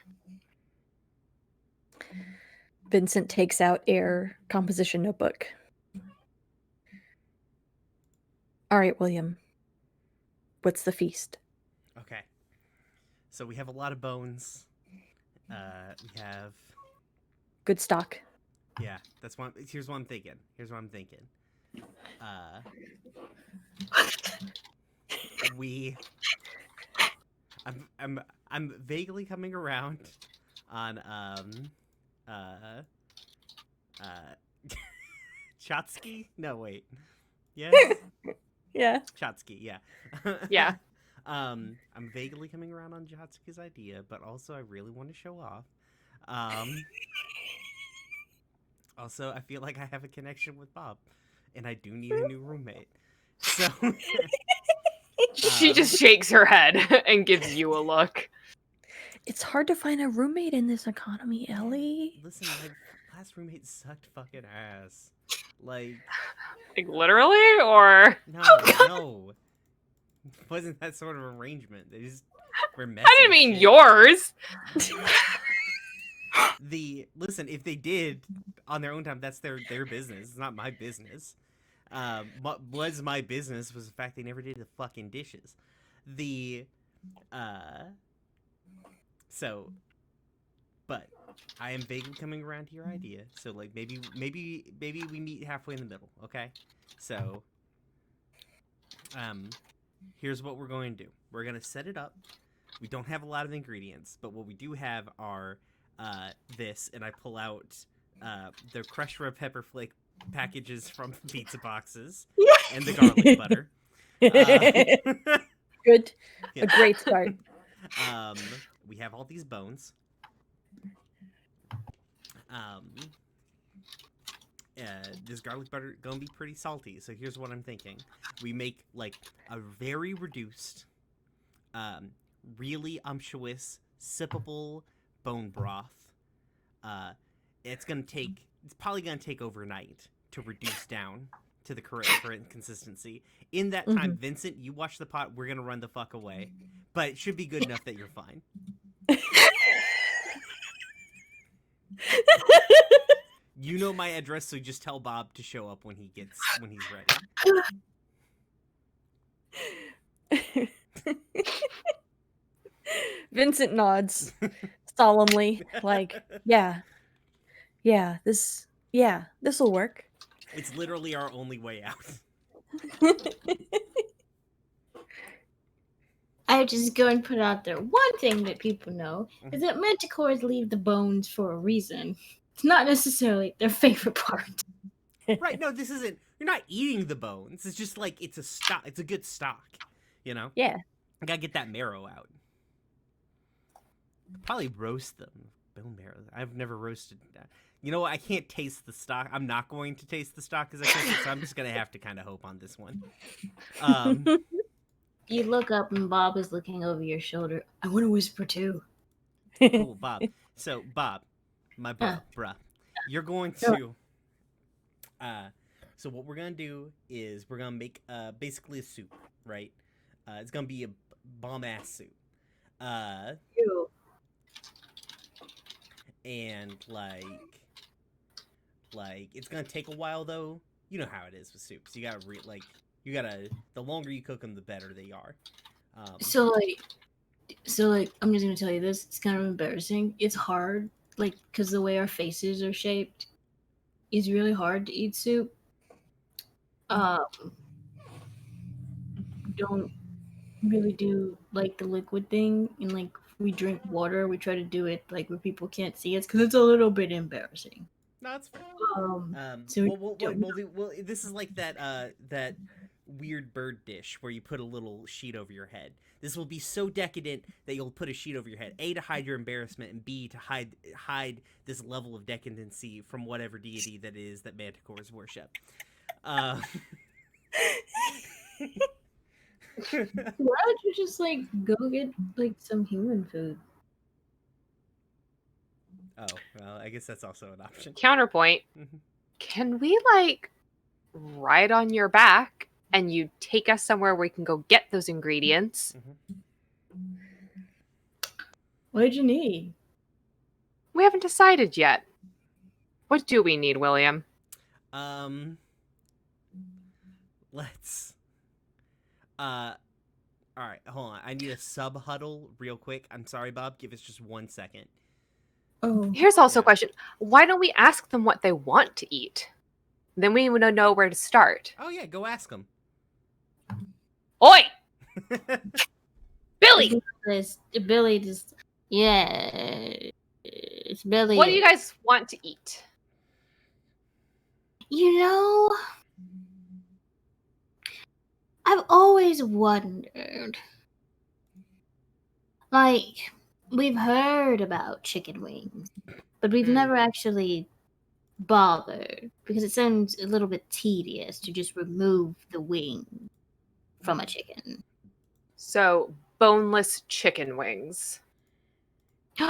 Vincent takes out a composition notebook. All right, William. What's the feast? Okay. So we have a lot of bones. We have Good stock. yeah. That's one. Here's what I'm thinking. We. I'm vaguely coming around on uh Chotsky? No, wait. Yes? Yeah. Chotsky, yeah. Yeah. I'm vaguely coming around on Chotsky's idea, but also I really want to show off. Also, I feel like I have a connection with Bob, and I do need a new roommate. So She just shakes her head and gives you a look. It's hard to find a roommate in this economy, Ellie. listen, my last roommate sucked fucking ass. Like, Like literally, or no, Oh, no. It wasn't that sort of arrangement. They just were messy. I didn't as mean shit. yours. Listen, if they did on their own time, that's their business. It's not my business. What was my business was the fact they never did the fucking dishes. So, but I am vaguely coming around to your idea. So like maybe we meet halfway in the middle, okay? So, here's what we're going to do. We're gonna set it up. We don't have a lot of ingredients, but what we do have are this, and I pull out the crushed red pepper flake packages from pizza boxes and the garlic butter. Good. Yeah. A great start. We have all these bones. This garlic butter gonna be pretty salty, so here's what I'm thinking. We make like a very reduced, really umptuous, sippable bone broth. It's probably gonna take overnight to reduce down to the correct consistency. In that time, Vincent, you watch the pot. We're gonna run the fuck away, but it should be good enough that you're fine. You know my address, so just tell Bob to show up when he's ready. Vincent nods solemnly, like, yeah, this will work. It's literally our only way out. I just go and put out there one thing that people know is that manticores leave the bones for a reason. It's not necessarily their favorite part. Right? No, this isn't. You're not eating the bones. It's just like it's a stock. It's a good stock. You know. Yeah. I gotta get that marrow out. Probably roast them. Bone marrow. I've never roasted that. You know what? I can't taste the stock. I'm not going to taste the stock as I cook it, so I'm just gonna have to kind of hope on this one. You look up and Bob is looking over your shoulder. I want to whisper too. Cool, Bob. So, Bob, my bruh, you're going to. So what we're gonna do is we're gonna make basically a soup, right? It's gonna be a bomb ass soup. Ew. And like it's gonna take a while though. You know how it is with soups. You gotta the longer you cook them, the better they are. So like, I'm just gonna tell you this. It's kind of embarrassing. It's hard, like, because the way our faces are shaped is really hard to eat soup. Don't really do like the liquid thing, and like we drink water. We try to do it like where people can't see us because it's a little bit embarrassing. No, it's fair. So this is like that weird bird dish where you put a little sheet over your head. This will be so decadent that you'll put a sheet over your head. A, to hide your embarrassment, and B, to hide this level of decadency from whatever deity that is that manticores worship. Why don't you just like go get like some human food? Oh, well, I guess that's also an option. Counterpoint. Can we like ride on your back and you take us somewhere where we can go get those ingredients? What did you need? We haven't decided yet. What do we need, William? Let's. Are All right, hold on. I need a sub huddle real quick. I'm sorry, Bob. Give us just 1 second. Oh, Here's also Yeah. a question. Why don't we ask them what they want to eat? Then we would know where to start. Oh yeah, go ask them. Oi! Billy! Billy just, yeah, it's Billy. What do you guys want to eat? You know, I've always wondered. Like, we've heard about chicken wings, but we've never actually bothered because it sounds a little bit tedious to just remove the wing from a chicken. So, boneless chicken wings. Is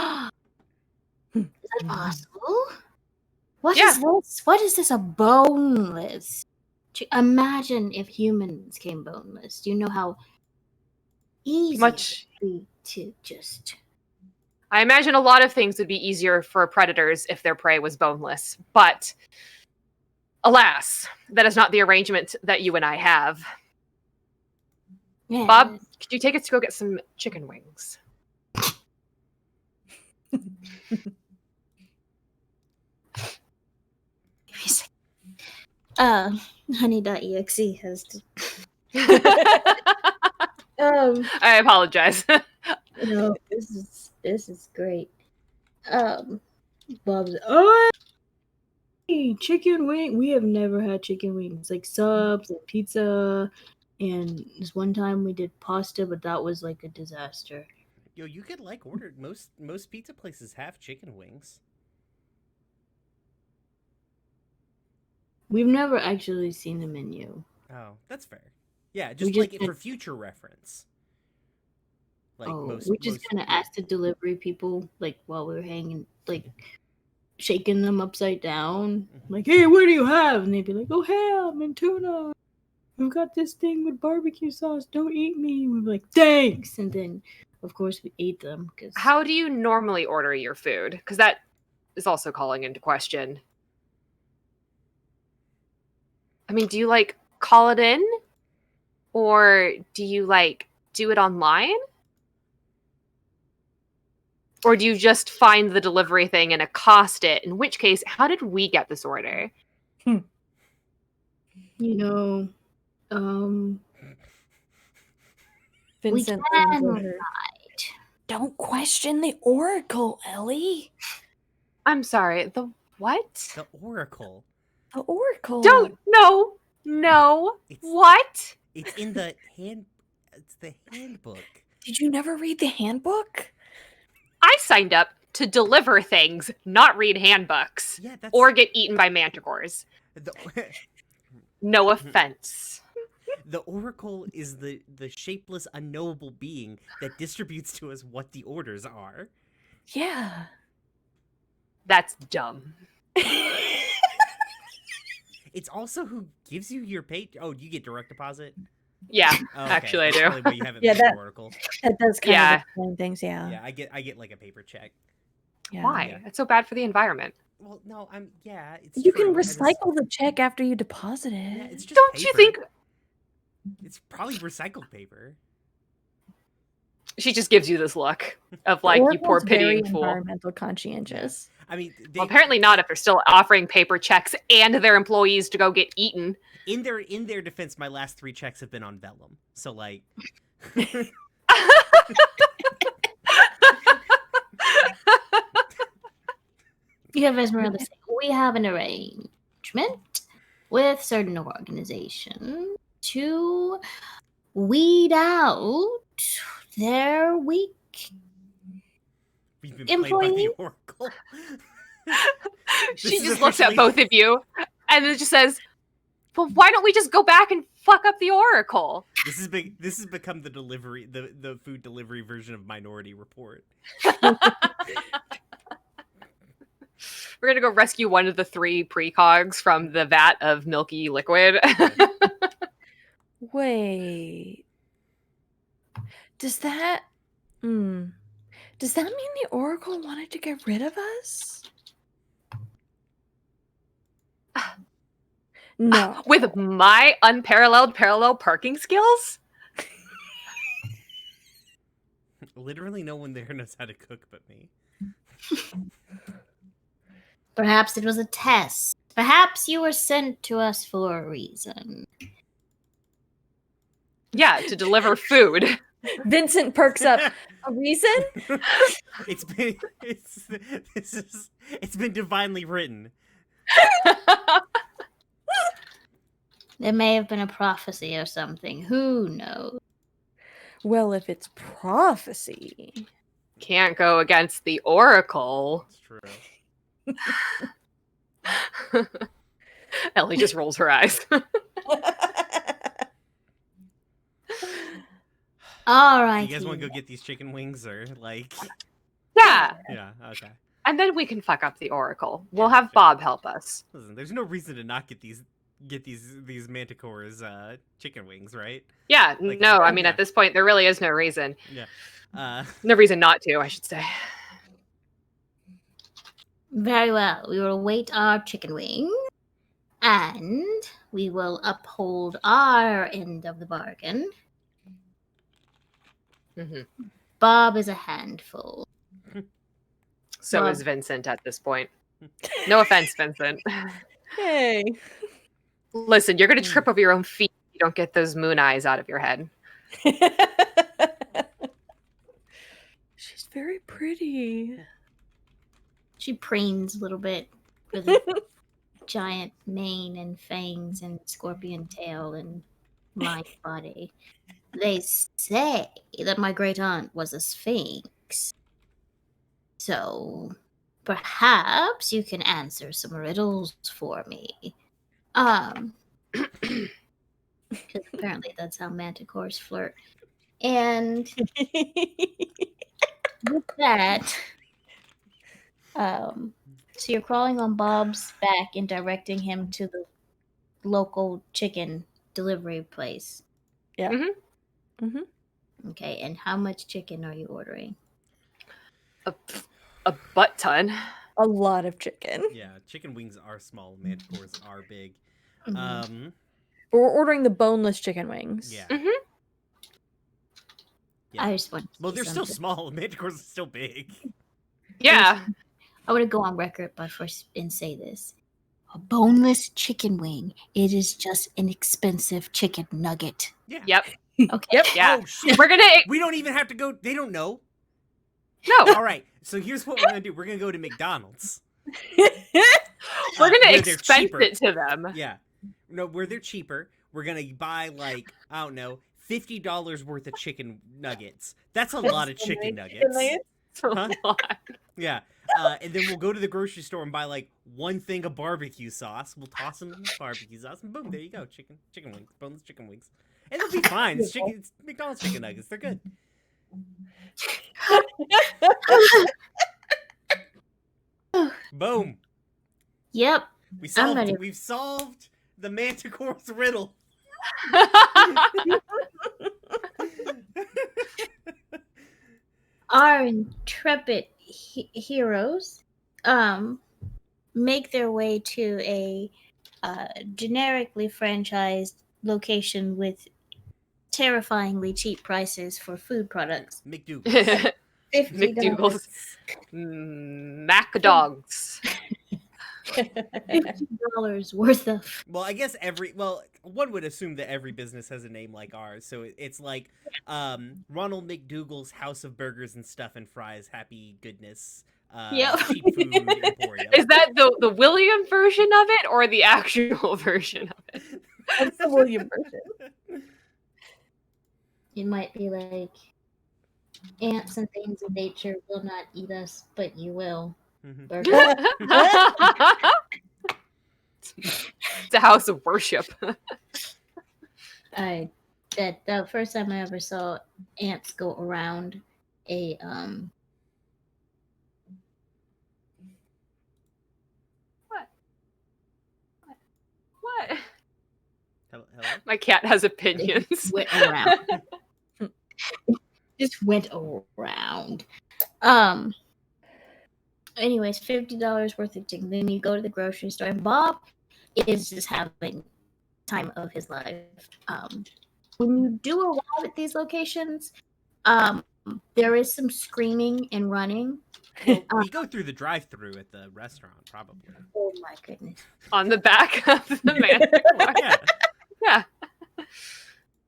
that possible? What Yeah. is this? What is this? A boneless? Imagine if humans came boneless. Do you know how easy Much. it would be to just? I imagine a lot of things would be easier for predators if their prey was boneless. But, alas, that is not the arrangement that you and I have. Yeah. Bob, could you take us to go get some chicken wings? Honey.exe has to. I apologize. No, this is great. Bob's. Oh, hey, chicken wing. We have never had chicken wings, like subs and pizza. And this one time we did pasta, but that was like a disaster. Yo, you could like order most pizza places have chicken wings. We've never actually seen the menu. Oh, that's fair. Yeah, just just like it did- for future reference. Like we just kind of asked the delivery people, like while we were hanging, like shaking them upside down, like, "Hey, what do you have?" And they'd be like, "Oh, ham and tuna. We've got this thing with barbecue sauce. Don't eat me." And we'd be like, "Thanks." And then, of course, we ate them because How do you normally order your food? Because that is also calling into question. I mean, do you like call it in? Or do you like do it online? Or do you just find the delivery thing and accost it? In which case, how did we get this order? you know, we Vincent can leans over. write. Don't question the Oracle, Ellie. I'm sorry, the what? The Oracle. The Oracle. Don't, no, It's- what? It's in the hand. It's the handbook. Did you never read the handbook? I signed up to deliver things, not read handbooks. Yeah, that's Or get eaten by manticores. the, No offense. the Oracle is the shapeless, unknowable being that distributes to us what the orders are. Yeah. That's dumb. It's also who gives you your pay. Oh, you get direct deposit. Yeah, Oh, okay. actually I That's do. probably why you haven't Yeah, made the that- Oracle. That does kind Yeah. of explain things, yeah. Yeah, I get like a paper check. Yeah. Why? Yeah. It's so bad for the environment. Well, no, it's You true. can I just- recycle the check after you deposit it. Yeah, it's just Don't paper. you think It's probably recycled paper. she just gives you this look of like, you Oracle's poor very pitying fool? environmental conscientious. I mean, Well, apparently not if they're still offering paper checks and their employees to go get eaten. in their defense, my last 3 checks have been on vellum. So like, You have Esmeralda say, we have an arrangement with certain organizations to weed out their weak. we've been played by the Employee? Oracle. She is just looks at officially- both of you and then just says, well, why don't we just go back and fuck up the Oracle? This has become the delivery, the food delivery version of Minority Report. We're gonna go rescue one of the 3 precogs from the vat of milky liquid. Wait. Does that mean the Oracle wanted to get rid of us? No. With my unparalleled parallel parking skills? Literally no one there knows how to cook but me. Perhaps it was a test. Perhaps you were sent to us for a reason. Yeah, to deliver food. Vincent perks up. A reason? It's been divinely written. There may have been a prophecy or something. Who knows? Well, if it's prophecy. Can't go against the Oracle. It's true. Ellie just rolls her eyes. All right. You guys want to go get these chicken wings or like? Yeah. Yeah. Okay. And then we can fuck up the Oracle. We'll have Bob help us. Listen, there's no reason to not get these Manticore's chicken wings, right? Yeah, Like, no, I mean, yeah. at this point, there really is no reason. Yeah. No reason not to, I should say. Very well. We will await our chicken wing, and we will uphold our end of the bargain. Mm-hmm. Bob is a handful. So Bob. is Vincent at this point. No offense, Vincent. Hey. Listen, you're going to trip over your own feet if you don't get those moon eyes out of your head. She's very pretty. She preens a little bit with a giant mane and fangs and scorpion tail and my body. They say that my great aunt was a sphinx. So perhaps you can answer some riddles for me. Because apparently that's how manticores flirt. And with that, so you're crawling on Bob's back and directing him to the local chicken delivery place. Yeah. Mm-hmm. Mm-hmm. Okay, and how much chicken are you ordering? A butt ton. A lot of chicken. Yeah. Chicken wings are small. Manticores are big. Mhm. But we're ordering the boneless chicken wings. Yeah. Mm-hmm. Yeah. I just want to Well, say they're still something. small. Manticores are still big. Yeah. I want to go on record by first and say this. A boneless chicken wing. It is just an expensive chicken nugget. Yeah. Yep. Okay. Yep. Yeah. Oh shit. We're going to... We don't even have to go. They don't know. No. All right. So here's what we're gonna do. We're gonna go to McDonald's. We're going to where they're expense cheaper. it to them. Yeah. No, where they're cheaper. We're gonna buy like I don't know, $50 worth of chicken nuggets. That's a lot of chicken nuggets. It's a Huh? lot. Yeah. And then we'll go to the grocery store and buy like one thing of barbecue sauce. We'll toss them in the barbecue sauce, and boom, there you go, chicken wings, boneless chicken wings, and they'll be fine. It's McDonald's chicken nuggets. They're good. Boom. Yep. ready. We've solved the Manticore's riddle. Our intrepid heroes make their way to a generically franchised location with terrifyingly cheap prices for food products. McDougal's. $50. McDougal's. Mac dogs. $50 worth of. Well, I guess one would assume that every business has a name like ours. So it's like Ronald McDougal's House of Burgers and Stuff and Fries Happy Goodness Yep. Cheap Food Emporium. Is that the William version of it or the actual version of it? That's the William version. It might be like ants and things of nature will not eat us, but you will. Mhm. Burger. It's a house of worship. That the first time I ever saw ants go around a What? Hello? My cat has opinions. went around. Just went around. Anyways, $50 worth of chicken. Then you go to the grocery store, and Bob is just having time of his life. When you do arrive at these locations, There is some screaming and running. Well, we go through the drive-through at the restaurant, probably. Oh my goodness. On the back of the Manticore. Yeah. Yeah.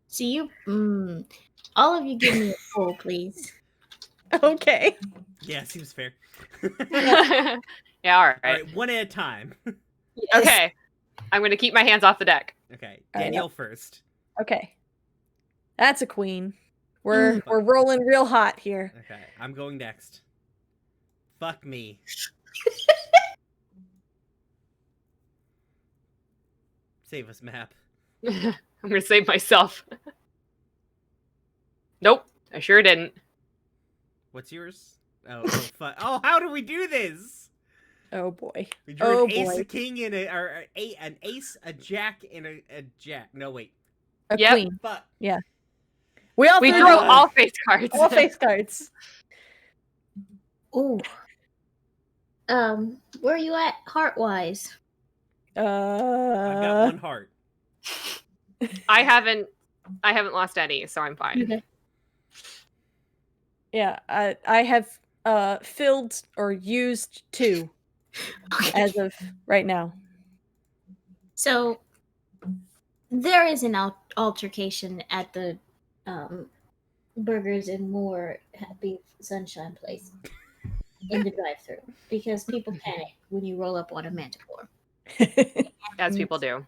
See you. All of you give me a pull, please. Okay. Yeah, seems fair. Yeah, all right. All right, one at a time. Yes. Okay. I'm going to keep my hands off the deck. Okay, All right, Danielle first. Okay. That's a queen. We're rolling real hot here. Okay, I'm going next. Fuck me. Save us, map. I'm going to save myself. Nope. I sure didn't. What's yours? Oh, fuck. Oh, how do we do this? Oh boy. We drew Oh an ace, boy. a king, and an ace, a jack, and a jack. No, wait. A Yep. queen. Fuck. We all We threw drew them. all face cards. all face cards. Ooh. Where are you at heart wise? I've got one heart. I haven't lost any, so I'm fine. Okay. Yeah, I have filled or used 2 as of right now. So there is an altercation at the Burgers and More Happy Sunshine place in the drive-thru because people panic when you roll up on a manticore. As people do.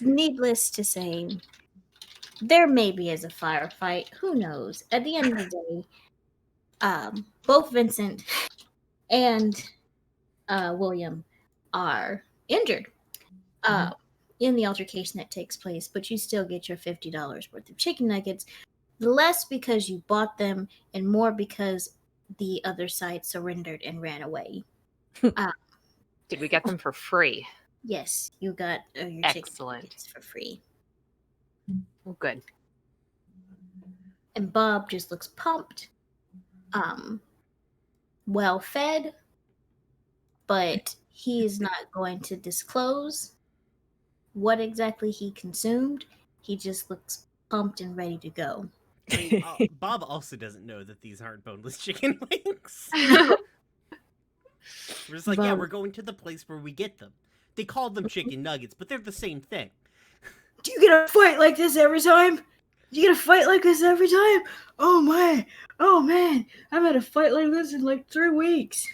Needless to say, there maybe is a firefight. Who knows? At the end of the day, both Vincent and William are injured in the altercation that takes place, but you still get your $50 worth of chicken nuggets. Less because you bought them and more because the other side surrendered and ran away. Did we get them for free? Yes, you got your chicken Excellent. nuggets for free. Oh, good. And Bob just looks pumped, well fed, but he is not going to disclose what exactly he consumed. He just looks pumped and ready to go. I mean, Bob also doesn't know that these aren't boneless chicken wings. We're just like, yeah, Bob. we're going to the place where we get them. They called them chicken nuggets, but they're the same thing. Do you get a fight like this every time? You get a fight like this every time? Oh my! Oh man! I've had a fight like this in like 3 weeks.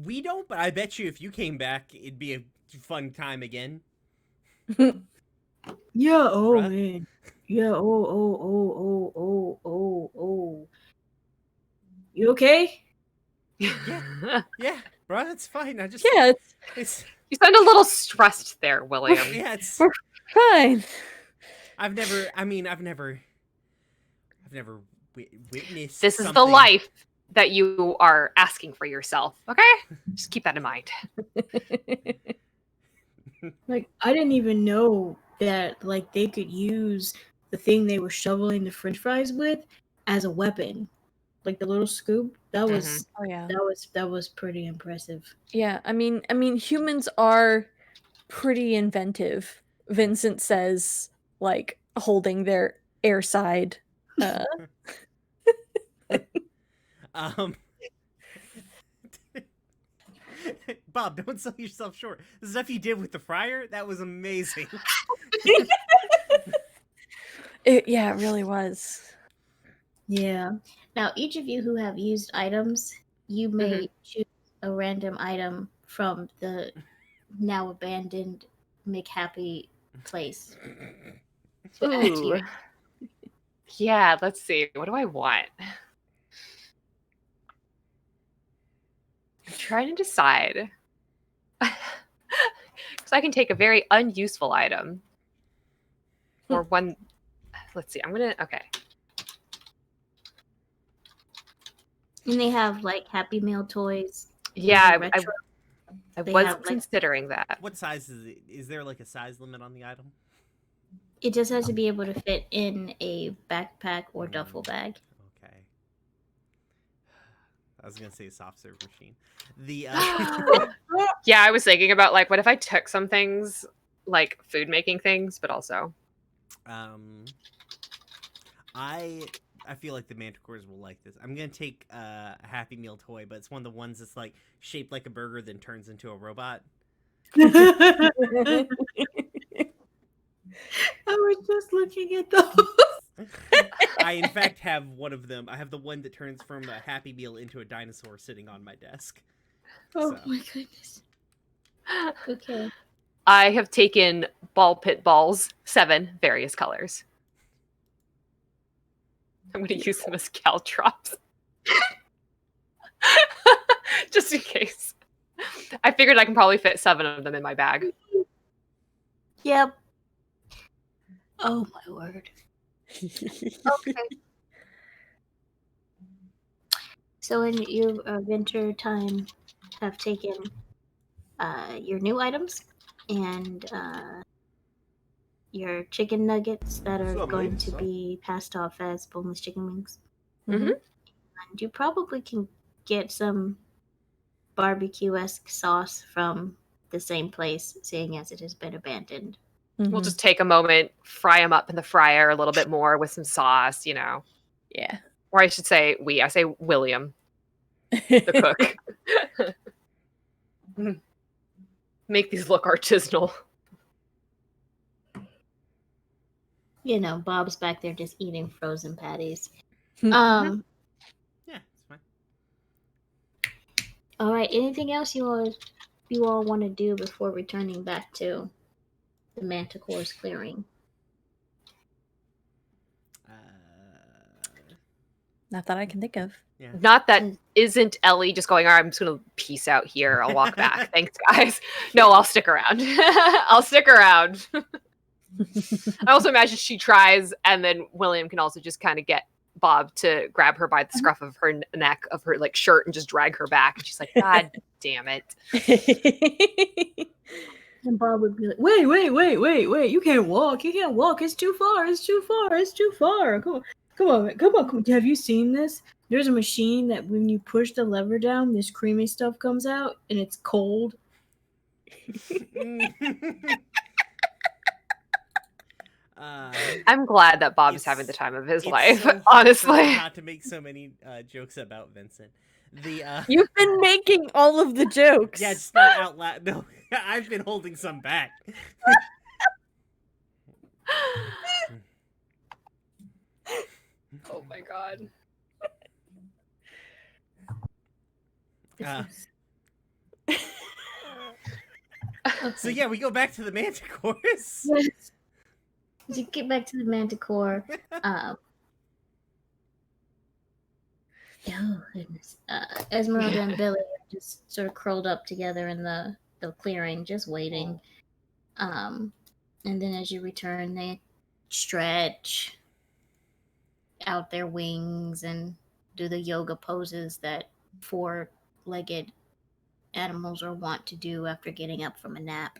We don't, but I bet you if you came back, it'd be a fun time again. Yeah. Oh Bruh. man. Yeah. Oh. You okay? Yeah, bro, that's fine. I just Yeah, it's You sound a little stressed there, William. yeah, it's fine. I've never witnessed. This is the something- life that you are asking for yourself, okay? Just keep that in mind. Like I didn't even know that like they could use the thing they were shoveling the French fries with as a weapon, like the little scoop. That was Oh yeah. that was pretty impressive. Yeah, I mean humans are pretty inventive. Vincent says, like holding their airside. Bob, don't sell yourself short. The stuff you did with the fryer, that was amazing. It really was. Yeah. Now, each of you who have used items, you may choose a random item from the now abandoned McHappy place. to add to your- Ooh. Yeah, let's see. What do I want? I'm trying to decide. Because I can take a very unuseful item. Or one. Let's see. Okay. And they have like Happy Meal toys. Yeah, retro. I They was have, like- considering that. What size is it? Is there like a size limit on the item? It just has to be able to fit in a backpack or duffel bag. Okay. I was gonna say a soft serve machine. The Yeah, I was thinking about like, what if I took some things, like food making things, but also. I feel like the Manticores will like this. I'm gonna take a Happy Meal toy, but it's one of the ones that's like shaped like a burger, then turns into a robot. I was just looking at those. I in fact have one of them. I have the one that turns from a Happy Meal into a dinosaur sitting on my desk. Oh So. my goodness. Okay. I have taken ball pit balls, 7 various colors. I'm going to use them as caltrops. Just in case. I figured I can probably fit 7 of them in my bag. Yep. Oh my word. Okay. So in your winter time, have taken your new items and your chicken nuggets that are going to be passed off as boneless chicken wings. Mhm. And you probably can get some barbecue-esque sauce from the same place, seeing as it has been abandoned. We'll just take a moment, fry them up in the fryer a little bit more with some sauce, you know. Yeah. Or I should say I say William, the cook. Make these look artisanal. You know, Bob's back there just eating frozen patties. Yeah, it's fine. All right. Anything else you all want to do before returning back to the Manticore's clearing? Not that I can think of. Yeah. Not that isn't Ellie just going, all right, I'm just going to peace out here. I'll walk back. Thanks, guys. No, I'll stick around. I'll stick around. I also imagine she tries, and then William can also just kind of get Bob to grab her by the scruff of her neck of her like shirt and just drag her back. And she's like, God damn it. And Bob would be like, Wait. You can't walk. It's too far. Come on. Have you seen this? There's a machine that when you push the lever down, this creamy stuff comes out and it's cold. I'm glad that Bob is It's- having the time of his it's life, so hard honestly. for me not to make so many jokes about Vincent. You've been making all of the jokes. Yeah, just not out loud. No, I've been holding some back. Oh my God. So yeah, we go back to the Manticores. yes. To get back to the Manticore, oh goodness. Esmeralda and Billy are just sort of curled up together in the clearing, just waiting. And then as you return, they stretch out their wings and do the yoga poses that 4-legged animals are wont to do after getting up from a nap.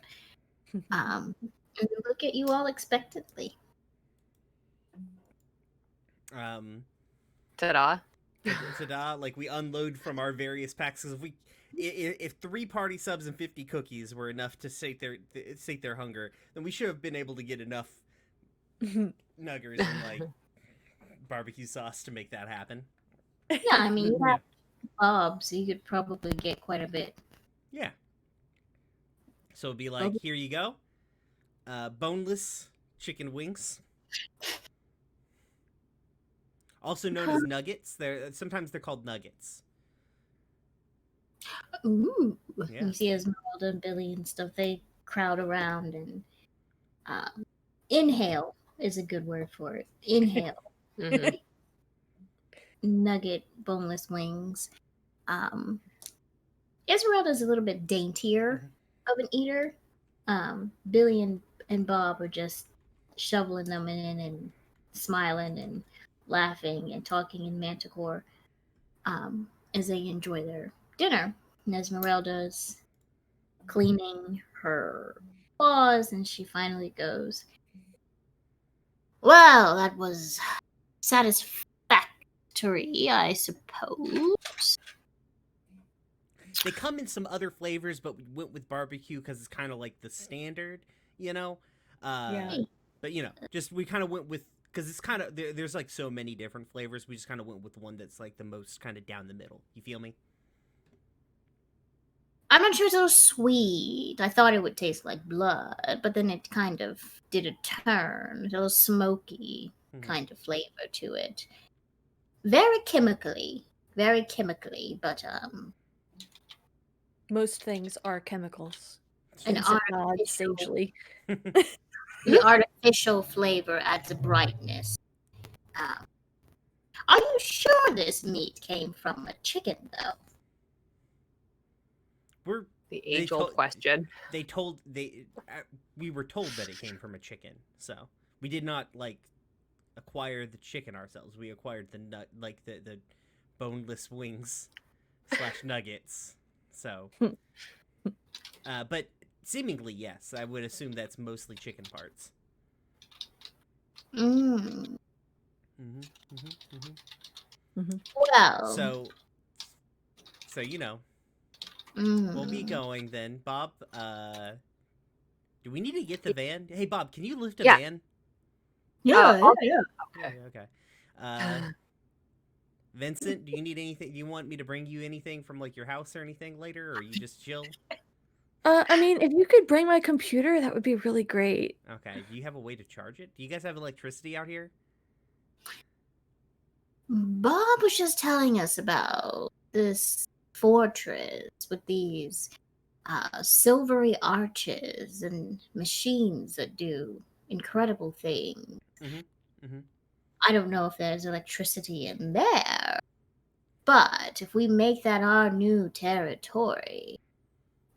And they look at you all expectantly. Ta-da. Ta-da! Like we unload from our various packs because if 3 party subs and 50 cookies were enough to sate their hunger, then we should have been able to get enough nuggers and like barbecue sauce to make that happen. Yeah, I mean, you have Bob, so you could probably get quite a bit. Yeah. So it'd be like, here you go, boneless chicken wings, also known as nuggets. Sometimes they're called nuggets. Ooh. Yeah. You see Esmeralda and Billy and stuff, they crowd around and inhale is a good word for it. Inhale. Mhm. Nugget boneless wings. Esmeralda's a little bit daintier of an eater. Billy and Bob are just shoveling them in and smiling and laughing and talking in Manticore as they enjoy their dinner. And Esmeralda's cleaning her paws and she finally goes, well, that was satisfactory, I suppose. They come in some other flavors, but we went with barbecue because it's kind of like the standard, you know. Yeah. But you know, just we kind of went with because it's kind of there's like so many different flavors. We just kind of went with one that's like the most kind of down the middle. You feel me? I'm not sure it's so sweet. I thought it would taste like blood, but then it kind of did a turn. A little smoky kind of flavor to it. Very chemically, but Most things are chemicals. an Vincent nods artificial, sagely. the artificial flavor adds a brightness. Are you sure this meat came from a chicken, though? We're The They age-old told- question. we were told that it came from a chicken, so we did not like acquire the chicken ourselves. We acquired the the boneless wings / nuggets. So, but seemingly yes, I would assume that's mostly chicken parts. Mm. Mm-hmm. Well, So you know, mm. we'll be going then, Bob. Do we need to get the van? Hey, Bob, can you lift a Yeah. van? Yeah, I'll- yeah. Okay. Vincent, do you need anything? Do you want me to bring you anything from like your house or anything later, or you just chill? I mean, if you could bring my computer, that would be really great. Okay. Do you have a way to charge it? Do you guys have electricity out here? Bob was just telling us about this fortress with these silvery arches and machines that do incredible things. Mm-hmm. I don't know if there's electricity in there, but if we make that our new territory,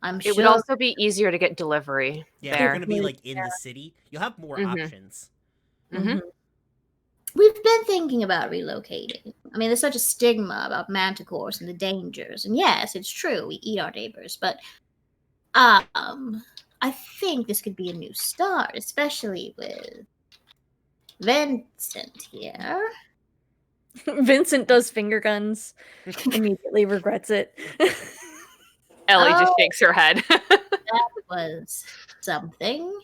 I'm It would sure also be easier to get delivery Yeah, you're there. gonna be like in the city. You'll have more Mhm. options. Mhm. we've been thinking about relocating. I mean, there's such a stigma about manticores and the dangers. And yes, it's true, we eat our neighbors, but I think this could be a new start, especially with Vincent here. Vincent does finger guns, immediately regrets it. Ellie just Oh. shakes her head. Was something.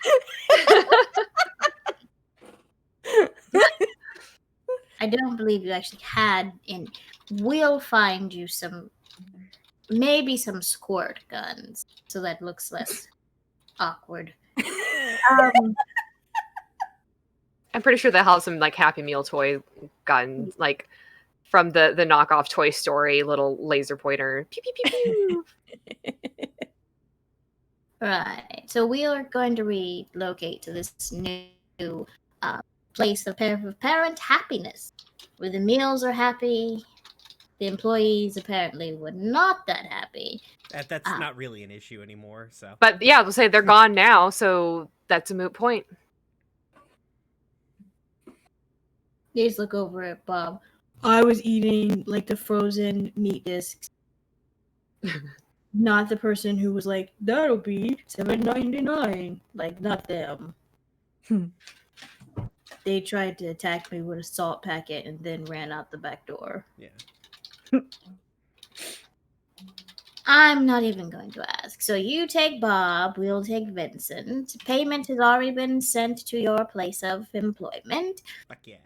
I don't believe you actually had, and we'll find you maybe some squirt guns, so that looks less awkward. I'm pretty sure they have some like Happy Meal toy guns, like from the knockoff Toy Story little laser pointer. Pew pew pew pew. Right. So we are going to relocate to this new place of parent happiness, where the meals are happy. The employees apparently were not that happy. That's not really an issue anymore. So. But yeah, we'll say they're gone now, so that's a moot point. You just look over at Bob. I was eating like the frozen meat discs. Not the person who was like, that'll be $7.99. Like, not them. They tried to attack me with a salt packet and then ran out the back door. Yeah. I'm not even going to ask. So you take Bob, we'll take Vincent. Payment has already been sent to your place of employment. Fuck yeah.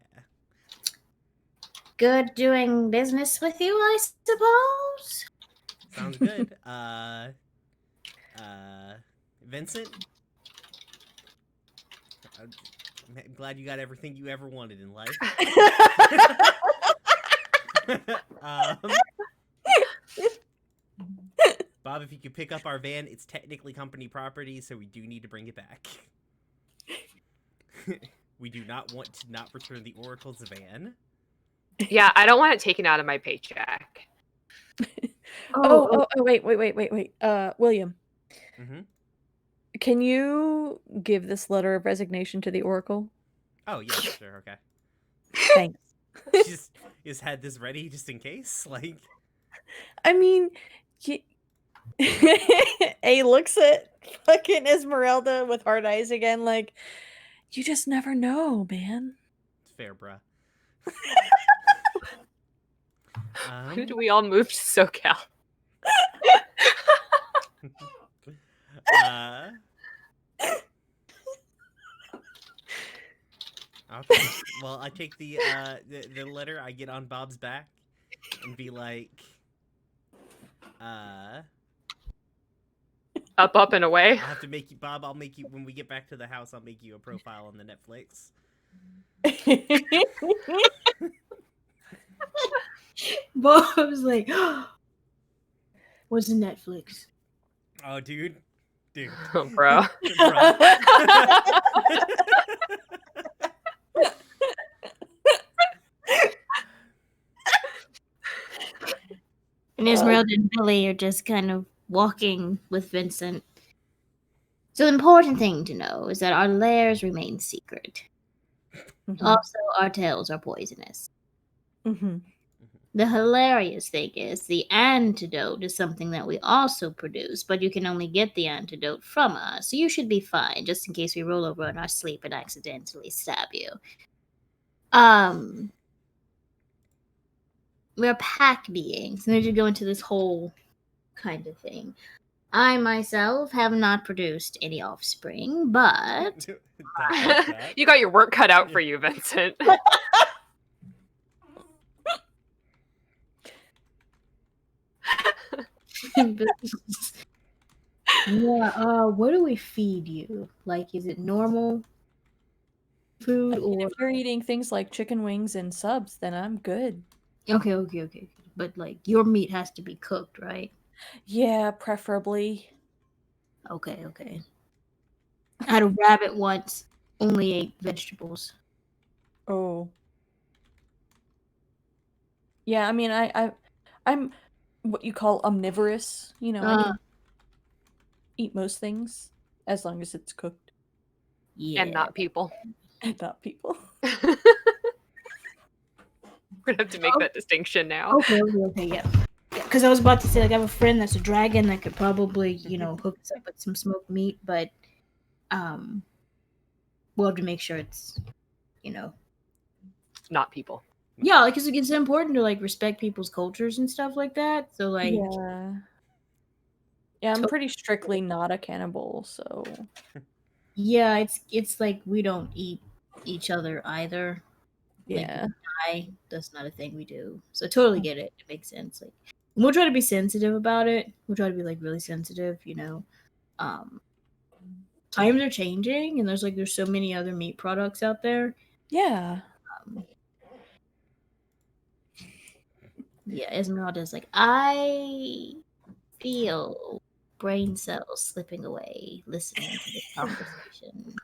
Good doing business with you, I suppose. Sounds good. Vincent? I'm glad you got everything you ever wanted in life. Bob, if you could pick up our van, it's technically company property, so we do need to bring it back. We do not want to not return the Oracle's van. Yeah, I don't want it taken out of my paycheck. Wait. William, Mm-hmm. can you give this letter of resignation to the Oracle? Oh, yeah, sure, okay. Thanks. She just had this ready just in case, like... I mean, A looks at fucking Esmeralda with hard eyes again, like, you just never know, man. Fair, bruh. Who do we all move to SoCal? Okay. Well, I take the letter. I get on Bob's back and be like, Up and away. I'll have to make you, Bob. I'll make you when we get back to the house. I'll make you a profile on the Netflix. Bob's like, what's the Netflix? Oh, dude. Oh, bro. Bro. And Esmeralda and Billy are just kind of walking with Vincent. So the important thing to know is that our lairs remain secret. Also, our tails are poisonous. Mm-hmm. The hilarious thing is the antidote is something that we also produce, but you can only get the antidote from us. So you should be fine, just in case we roll over in our sleep and accidentally stab you. We're pack beings, and they just go into this whole kind of thing. I myself have not produced any offspring, but You got your work cut out for you, Vincent. Yeah, what do we feed you? Like, is it normal food or If you're eating things like chicken wings and subs, then I'm good. okay. But like your meat has to be cooked, right? Yeah, preferably. Okay. I had a rabbit once, only ate vegetables. Oh. Yeah, I mean, I'm what you call omnivorous. You know, I can eat most things as long as it's cooked Yeah. And not people. and not people. We're gonna have to make that distinction now. Okay, yeah. Because I was about to say, like, I have a friend that's a dragon that could probably, hook us up with some smoked meat, but we'll have to make sure it's, Not people. yeah, like, because it's important to like respect people's cultures and stuff like that. So, like, Yeah, I'm pretty strictly not a cannibal, so yeah, it's like we don't eat each other either. yeah. Like, that's not a thing we do. So I totally get it. It makes sense. Like, we'll try to be sensitive about it. We'll try to be like really sensitive. Times are changing, and there's so many other meat products out there. Yeah. Yeah, Esmeralda's like, I feel brain cells slipping away listening to this conversation.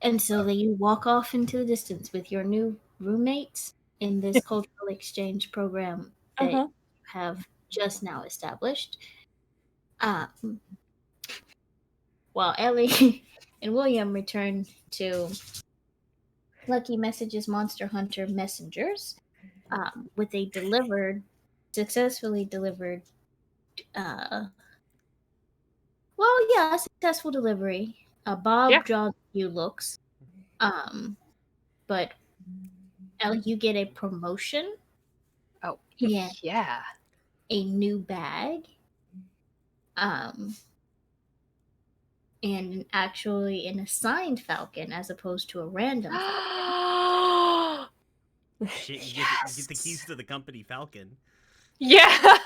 And so then you walk off into the distance with your new roommates in this cultural exchange program that you have just now established. While Ellie and William return to Lucky Messages Monster Hunter Messengers with a successfully delivered, successful delivery. Bob draws a few looks, but Ellie, you get a promotion. Oh, yeah. A new bag. And actually an assigned falcon as opposed to a random falcon. Shit, you get the keys to the company Falcon. Yeah.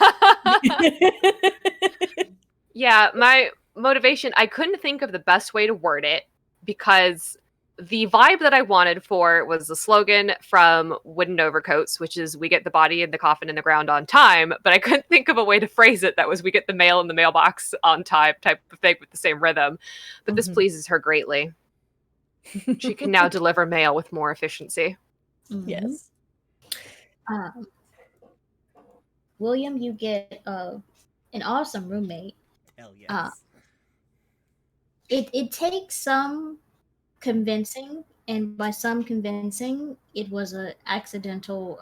Yeah, my motivation, I couldn't think of the best way to word it because the vibe that I wanted for was the slogan from Wooden Overcoats, which is we get the body and the coffin in the ground on time, but I couldn't think of a way to phrase it that was we get the mail in the mailbox on time type of thing with the same rhythm. But this pleases her greatly. She can now deliver mail with more efficiency. Yes. William, you get an awesome roommate. Hell yes. It takes some convincing, and by some convincing, it was an accidental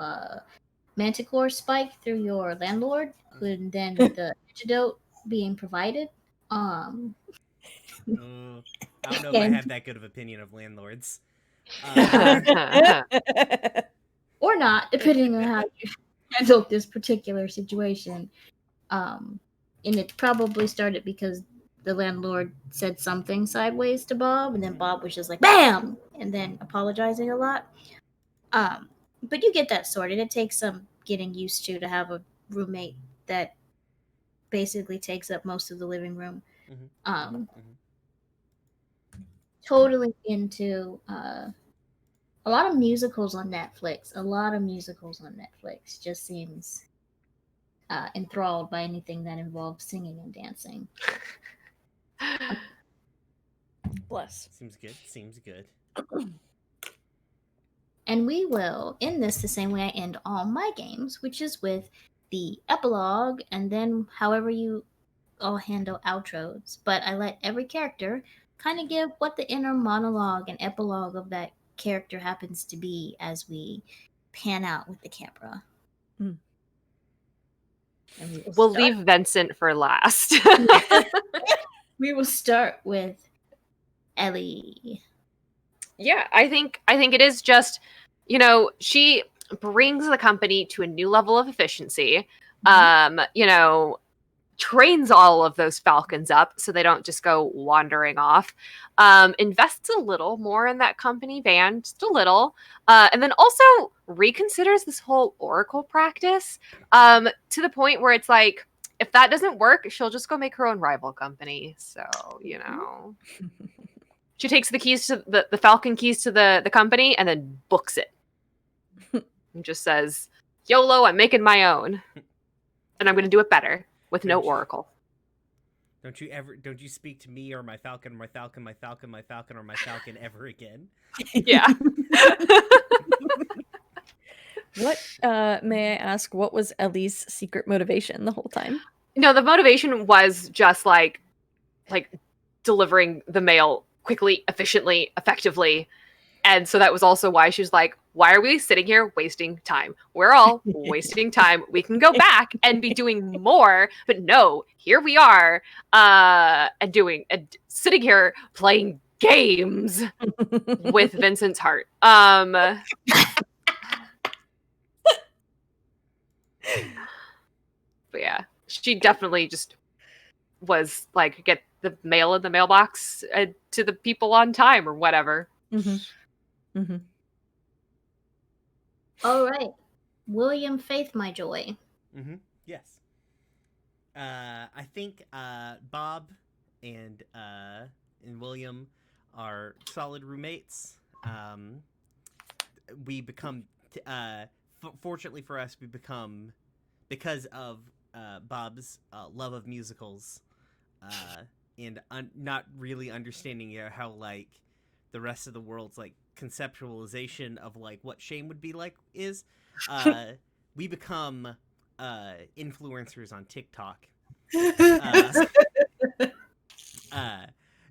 manticore spike through your landlord, and then the antidote being provided. I don't know if I have that good of opinion of landlords. Or not, depending on how you handle this particular situation. And it probably started because the landlord said something sideways to Bob, and then Bob was just like bam, and then apologizing a lot. But you get that sorted. It takes some getting used to have a roommate that basically takes up most of the living room. Totally into a lot of musicals on Netflix. Just seems enthralled by anything that involves singing and dancing. Bless. Seems good. And we will end this the same way I end all my games, which is with the epilogue, and then however you all handle outros. But I let every character kind of give what the inner monologue and epilogue of that character happens to be as we pan out with the camera. Mm. And We'll leave Vincent for last. We will start with Ellie. Yeah, I think it is just, she brings the company to a new level of efficiency. Trains all of those falcons up so they don't just go wandering off. Invests a little more in that company van, just a little. And then also reconsiders this whole Oracle practice to the point where it's like, if that doesn't work, she'll just go make her own rival company. So, she takes the keys to the Falcon keys to the company and then books it. And just says, YOLO, I'm making my own. And I'm going to do it better with no Oracle. Don't you speak to me or my Falcon or my Falcon, my Falcon, my Falcon or my Falcon ever again? Yeah. What, may I ask, what was Ellie's secret motivation the whole time? No, the motivation was just like delivering the mail quickly, efficiently, effectively. And so that was also why she was like, why are we sitting here wasting time? We're all wasting time. We can go back and be doing more. But no, here we are sitting here playing games with Vincent's heart. But yeah, she definitely just was like, get the mail in the mailbox to the people on time or whatever. Mm-hmm. Mm-hmm. All right. William Faith, my joy. Mm-hmm. Yes. I think Bob and William are solid roommates. We become, fortunately for us, because of Bob's love of musicals, and not really understanding how like the rest of the world's like conceptualization of like what shame would be like is, we become influencers on TikTok.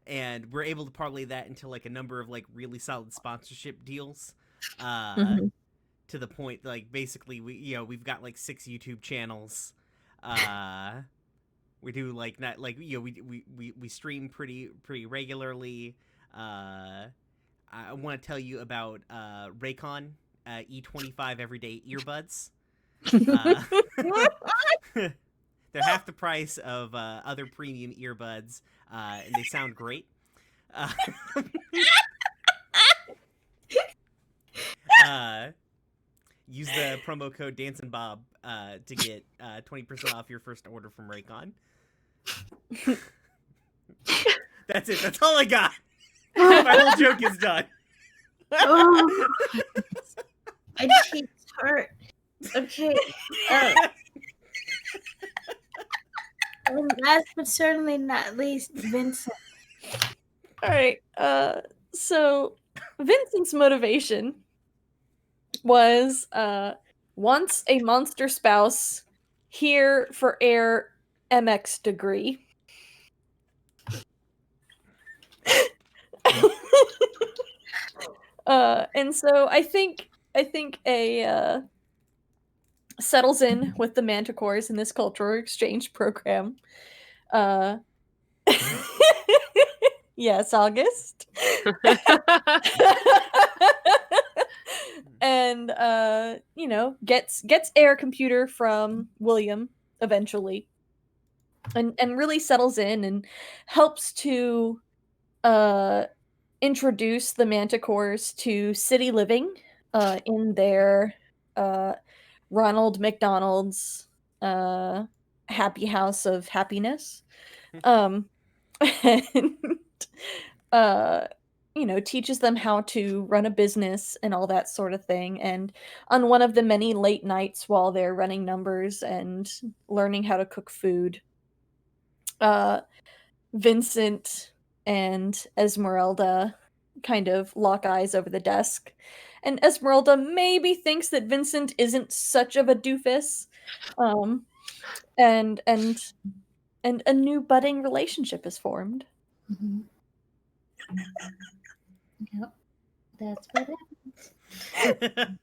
And we're able to parlay that into like a number of like really solid sponsorship deals. Mm-hmm. To the point, like basically we've got like 6 YouTube channels. We do like not like we stream pretty regularly. I want to tell you about Raycon E25 everyday earbuds. They're half the price of other premium earbuds, and they sound great. Use the promo code DanceandBob to get 20% off your first order from Raycon. That's it. That's all I got. My whole joke is done. Oh, my cheeks hurt. Okay. And last but certainly not least, Vincent. All right. So Vincent's motivation was once a monster spouse, here for air MX degree. And so I think a settles in with the manticores in this cultural exchange program. Yes, August. And gets air computer from William eventually. and really settles in and helps to introduce the Manticores to city living in their uh, Ronald McDonald's happy house of happiness. Um, and uh, teaches them how to run a business and all that sort of thing. And on one of the many late nights while they're running numbers and learning how to cook food, uh, Vincent and Esmeralda kind of lock eyes over the desk. And Esmeralda maybe thinks that Vincent isn't such of a doofus. Um, and a new budding relationship is formed. Mhm. Yep, that's what happened.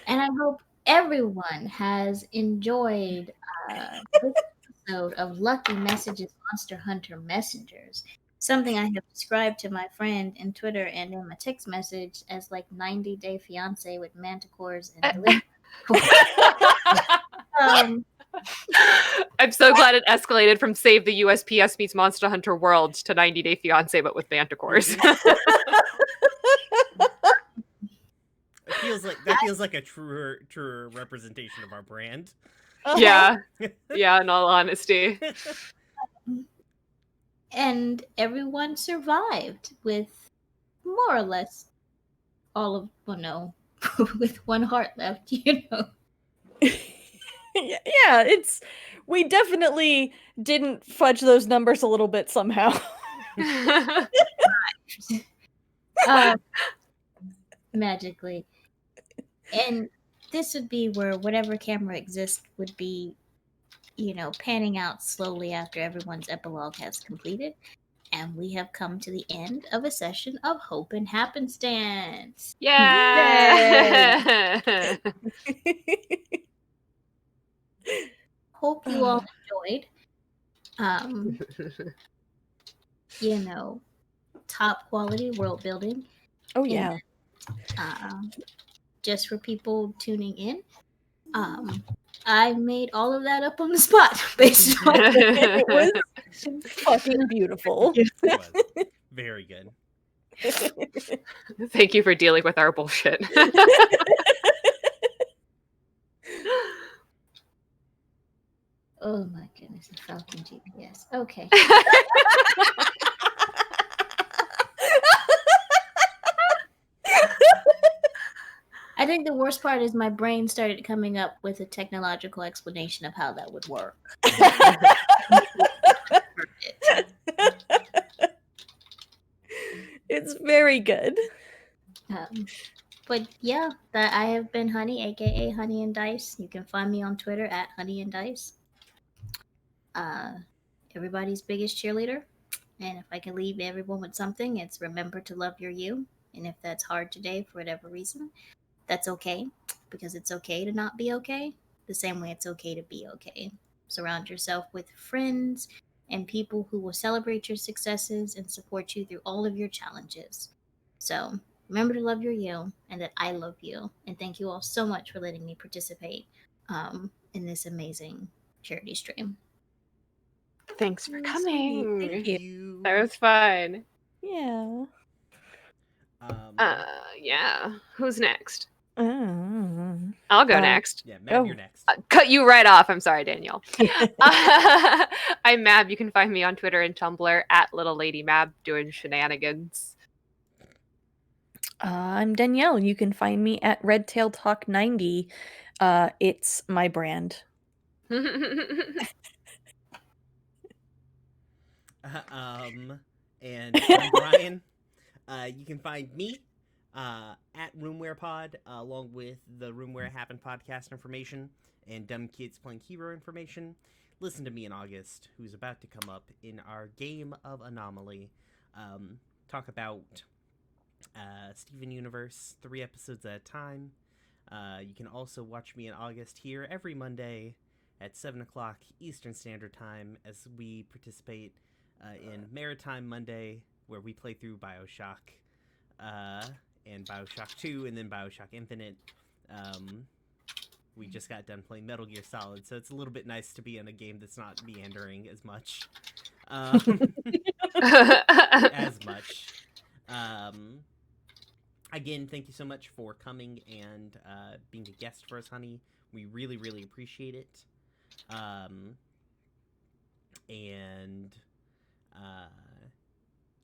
And I hope everyone has enjoyed this episode of Lucky Messages Monster Hunter Messengers. Something I have described to my friend in Twitter and in my text message as like 90-day fiance with manticores and delicious. um, I'm so glad it escalated from Save the USPS meets Monster Hunter World to 90 Day Fiance, but with manticores. That feels like a truer representation of our brand. Yeah. Yeah, in all honesty. and everyone survived with more or less all of, well, no, with one heart left, you know. Yeah, we definitely didn't fudge those numbers a little bit somehow. Magically. And this would be where whatever camera exists would be, panning out slowly after everyone's epilogue has completed. And we have come to the end of a session of Hope and Happenstance. Yeah. Hope you all enjoyed. Top quality world building. Oh yeah. Just for people tuning in. I made all of that up on the spot based on It was fucking beautiful. It was very good. Thank you for dealing with our bullshit. Oh my goodness, the Falcon GPS. Okay. I think the worst part is my brain started coming up with a technological explanation of how that would work. It's very good. But yeah, that I have been Honey, aka Honey and Dice. You can find me on Twitter at Honey and Dice. Everybody's biggest cheerleader. And if I can leave everyone with something, it's remember to love your you. And if that's hard today for whatever reason, that's okay, because it's okay to not be okay, the same way it's okay to be okay. Surround yourself with friends and people who will celebrate your successes and support you through all of your challenges. So remember to love your you and that I love you. And thank you all so much for letting me participate in this amazing charity stream. Thanks for coming. Thank you. That was fun. Yeah. Yeah. Who's next? Mm. I'll go next. Yeah, Mab, Oh. you're next. Cut you right off. I'm sorry, Danielle. I'm Mab. You can find me on Twitter and Tumblr at Little Lady Mab doing shenanigans. I'm Danielle. You can find me at Redtail Talk 90. It's my brand. And I'm Brian. You can find me at RoomWarePod, along with the Roomware Happen podcast information and Dumb Kids Playing Hero information. Listen to me in August, who's about to come up in our Game of Anomaly. Talk about Steven Universe 3 episodes at a time. You can also watch me in August here every Monday at 7 o'clock Eastern Standard Time as we participate in Maritime Monday, where we play through Bioshock and Bioshock 2 and then Bioshock Infinite. we just got done playing Metal Gear Solid, so it's a little bit nice to be in a game that's not meandering as much. As much. Again, thank you so much for coming and being a guest for us, honey. We really, really appreciate it. And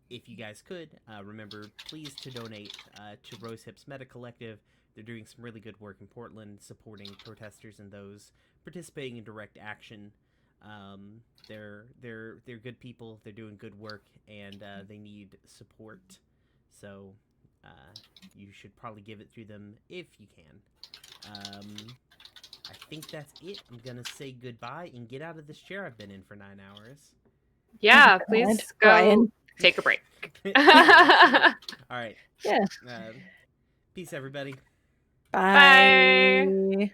if you guys could, remember, please to donate to Rose Hips Meta Collective. They're doing some really good work in Portland, supporting protesters and those participating in direct action. They're good people. They're doing good work, and they need support. So you should probably give it through them if you can. I think that's it. I'm gonna say goodbye and get out of this chair I've been in for 9 hours. Yeah, God, please go Brian. take a break. All right. Yeah. Peace, everybody. Bye. Bye.